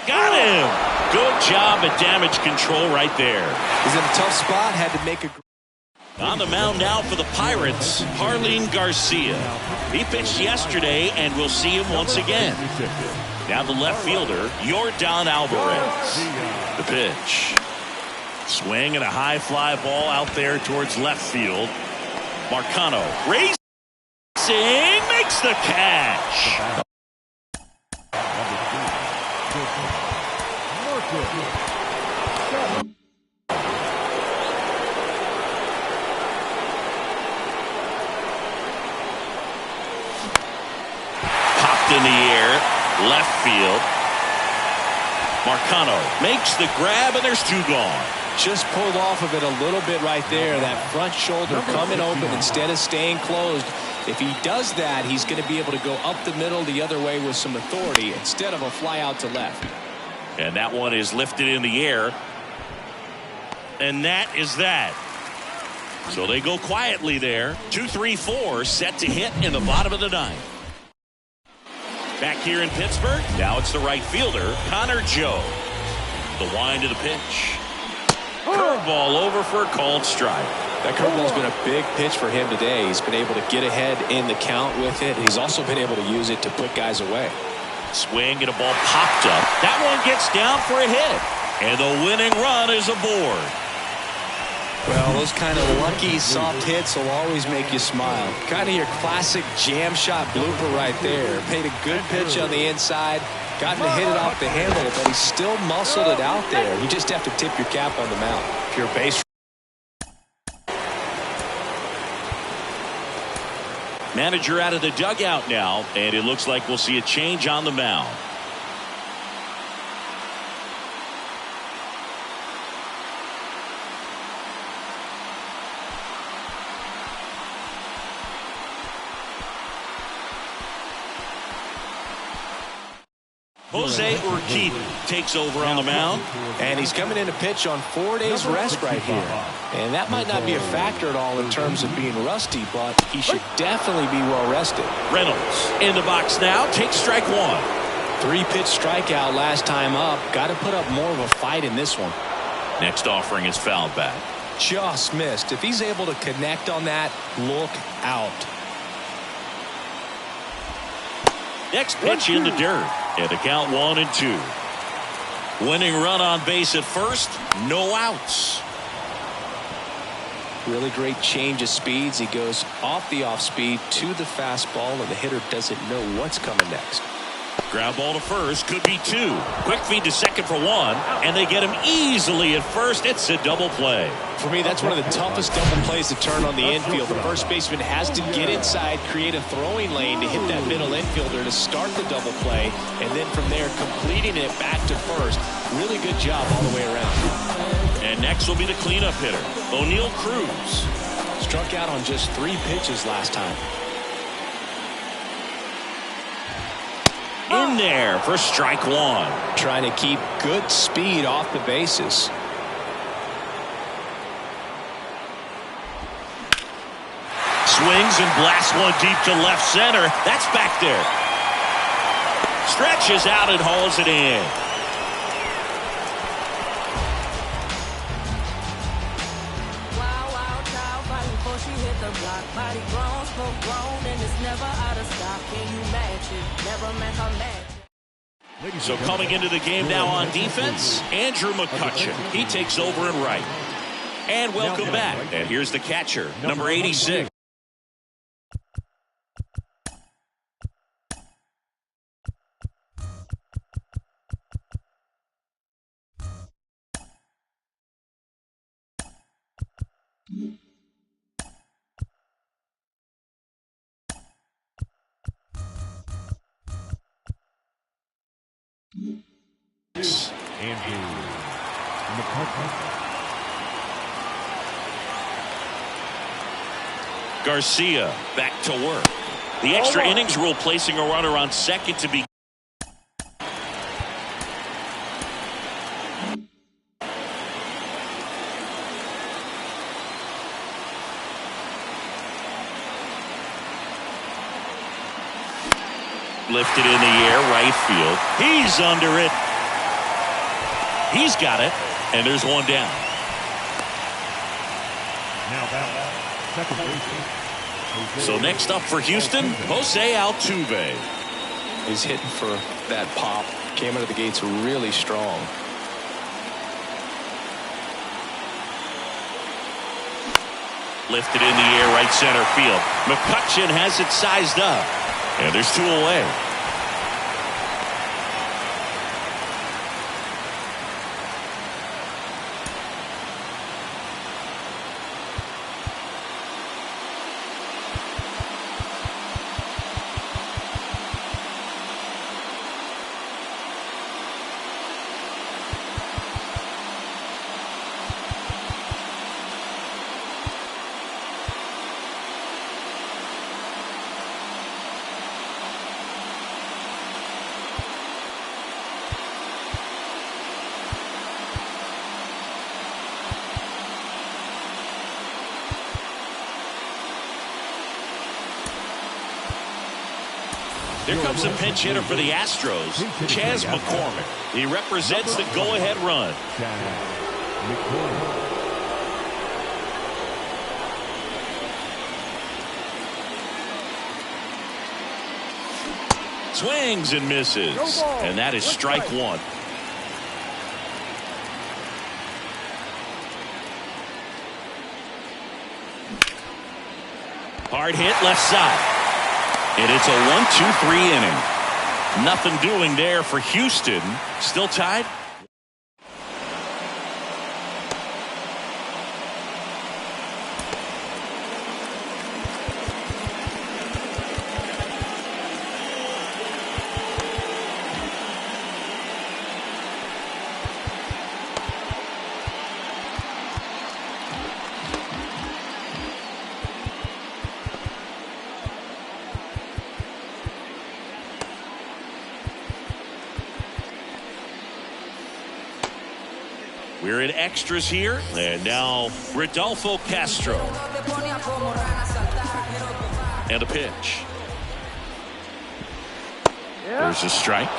Got him! Good job at damage control right there. He's in a tough spot, had to make a... On the mound now for the Pirates, Jarlin Garcia. He pitched yesterday, and we'll see him once again. Now the left fielder, Yordan Alvarez. The pitch. Swing and a high fly ball out there towards left field. Marcano racing, makes the catch. Popped in the air. Left field. Marcano makes the grab, and there's 2 gone. Just pulled off of it a little bit right there. That front shoulder coming open instead of staying closed. If he does that, he's going to be able to go up the middle the other way with some authority instead of a fly out to left. And that one is lifted in the air. And that is that. So they go quietly there. 2-3-4 set to hit in the bottom of the 9th. Back here in Pittsburgh, now it's the right fielder, Connor Joe. The wind of the pitch. Curveball over for a called strike. That curveball's been a big pitch for him today. He's been able to get ahead in the count with it. He's also been able to use it to put guys away. Swing and a ball popped up. That one gets down for a hit. And the winning run is aboard. Well, those kind of lucky soft hits will always make you smile. Kind of your classic jam shot blooper right there. Paid a good pitch on the inside. Gotten to hit it off the handle, but he still muscled it out there. You just have to tip your cap on the mound. Pure base. Manager out of the dugout now, and it looks like we'll see a change on the mound. Jose Urquidy takes over on the mound. And he's coming in to pitch on 4 days rest right here. And that might not be a factor at all in terms of being rusty, but he should definitely be well rested. Reynolds in the box now, takes strike one. 3-pitch strikeout last time up. Got to put up more of a fight in this one. Next offering is fouled back. Just missed. If he's able to connect on that, look out. Next pitch in the dirt. And the count 1-2. Winning run on base at first. No outs. Really great change of speeds. He goes off the off speed to the fastball, and the hitter doesn't know what's coming next. Ground ball to first. Could be 2. Quick feed to second for 1. And they get him easily at first. It's a double play. For me, that's one of the toughest double plays to turn on the infield. The first baseman has to get inside, create a throwing lane to hit that middle infielder to start the double play, and then from there completing it back to first. Really good job all the way around. And next will be the cleanup hitter, O'Neal Cruz. Struck out on just 3 pitches last time. In there for strike 1. Trying to keep good speed off the bases. Swings and blasts one deep to left center. That's back there. Stretches out and hauls it in. Wow, wow, child, fighting before she hit the block. Body grown, smoke grown, and it's never out of stock. Can you match it? Never met her match. So coming into the game now on defense, Andrew McCutchen. He takes over in right. And welcome back. And here's the catcher, number 86. Andrew McCutchen. Garcia back to work. The extra innings rule placing a runner on second to be. Lifted in the air, right field. He's under it. He's got it. And there's one down. Now back, second baseman. So next up for Houston, Jose Altuve. He's hitting for that pop. Came out of the gates really strong. Lifted in the air, right center field. McCutchen has it sized up. And there's 2 away. Here comes a pinch hitter for the Astros, Chas McCormick. He represents the go-ahead run. Swings and misses. And that is strike one. Hard hit left side. And it's a 1-2-3 inning. Nothing doing there for Houston. Still tied. We're in extras here, and now Rodolfo Castro. And a pitch. There's a strike.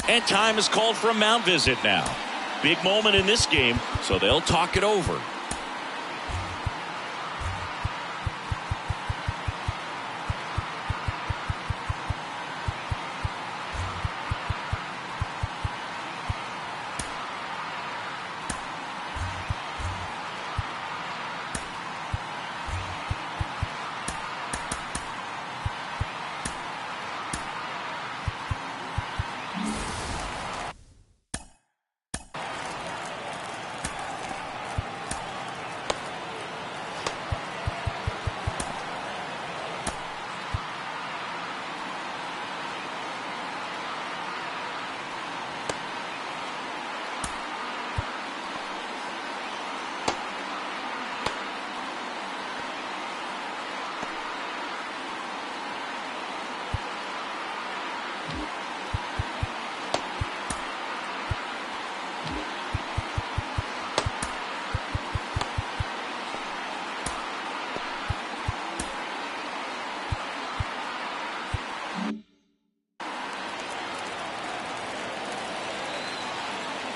And time is called for a mound visit now. Big moment in this game, so they'll talk it over.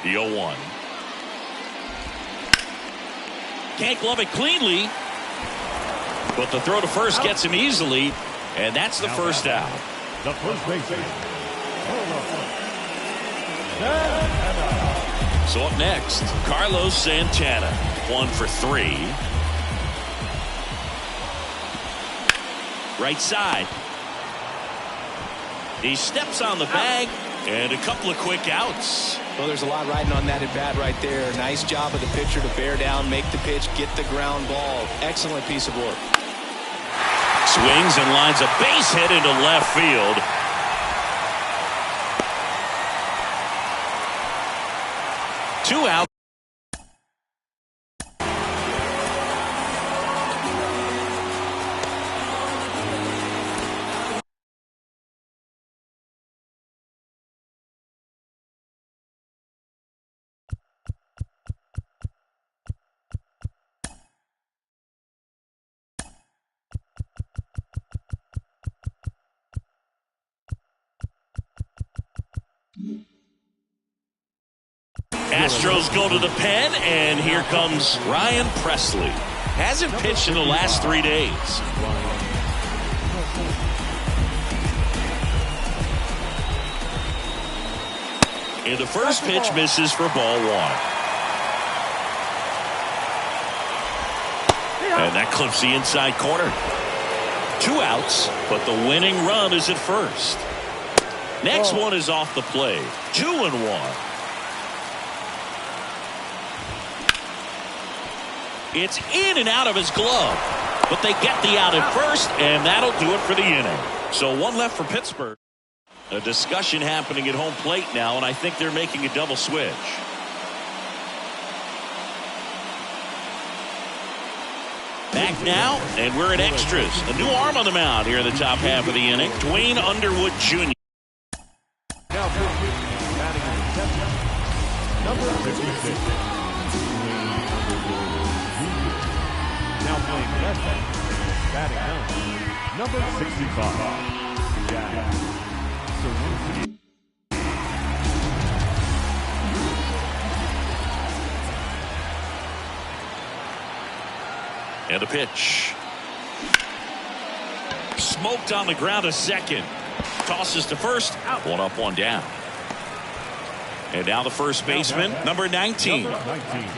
The 0-1. Can't glove it cleanly, but the throw to first gets him easily, and that's the first out. The first baseman. So up next, Carlos Santana, 1 for 3. Right side. He steps on the bag, and a couple of quick outs. Well, there's a lot riding on that at bat right there. Nice job of the pitcher to bear down, make the pitch, get the ground ball. Excellent piece of work. Swings and lines a base hit into left field. Two out. Astros go to the pen, and here comes Ryan Presley. Hasn't pitched in the last 3 days. And the first pitch misses for ball 1. And that clips the inside corner. 2 outs, but the winning run is at first. Next one is off the plate. 2-1. It's in and out of his glove, but they get the out at first, and that'll do it for the inning. So 1 left for Pittsburgh. A discussion happening at home plate now, and I think they're making a double switch. Back now, and we're at extras. A new arm on the mound here in the top half of the inning. Dwayne Underwood Jr. Now batting in the 10th, number 56. Now playing left hand, batting 9, number 65. Jack Sawinski. And a pitch. Smoked on the ground a second. Tosses to first. Out. One up, one down. And now the first baseman, number 19. Number 19.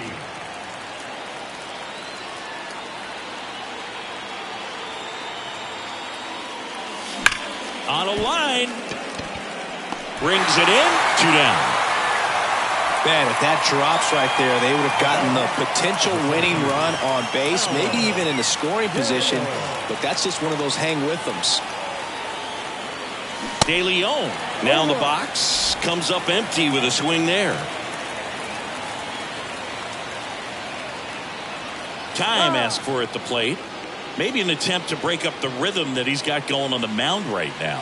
On a line. Brings it in. 2 down. Man, if that drops right there, they would have gotten the potential winning run on base, maybe even in the scoring position, but that's just one of those hang with thems. De Leon now in the box, comes up empty with a swing there. Time asked for at the plate. Maybe an attempt to break up the rhythm that he's got going on the mound right now.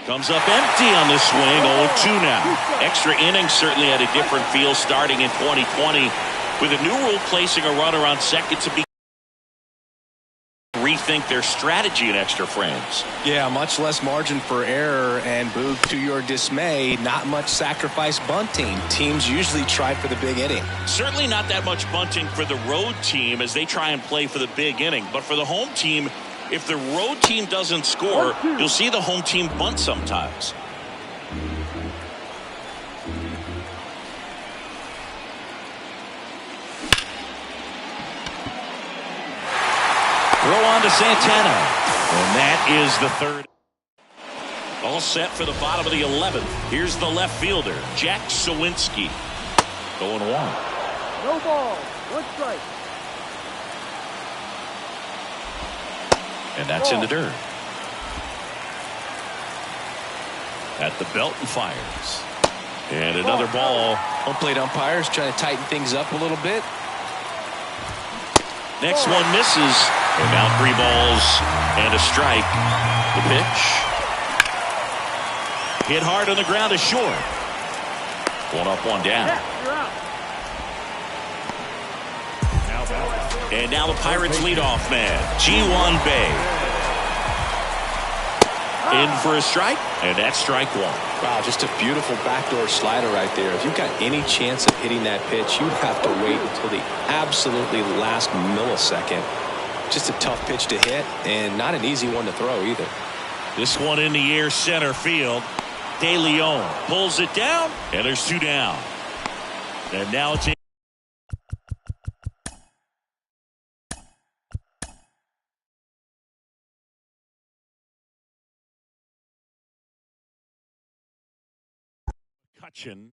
Comes up empty on the swing. 0-2 now. Extra innings certainly had a different feel starting in 2020 with a new rule placing a runner on second to be rethink their strategy in extra frames. Yeah, much less margin for error, and Boog, to your dismay, not much sacrifice bunting. Teams usually try for the big inning. Certainly not that much bunting for the road team as they try and play for the big inning, but for the home team, if the road team doesn't score, you'll see the home team bunt sometimes. Throw on to Santana. And that is the third. All set for the bottom of the 11th. Here's the left fielder, Jack Sawinski. 0-1. No ball. 1 strike. And that's in the dirt. At the belt and fires. And another ball. Home plate umpires trying to tighten things up a little bit. Next one misses. And now 3 balls and a strike. The pitch. Hit hard on the ground is short. 1 up, 1 down. And now the Pirates leadoff man, Ji-hwan Bae. In for a strike, and that's strike 1. Wow, just a beautiful backdoor slider right there. If you've got any chance of hitting that pitch, you have to wait until the absolutely last millisecond. Just a tough pitch to hit, and not an easy one to throw either. This one in the air center field. De Leon pulls it down, and there's 2 down. And now it's in. Cutchin.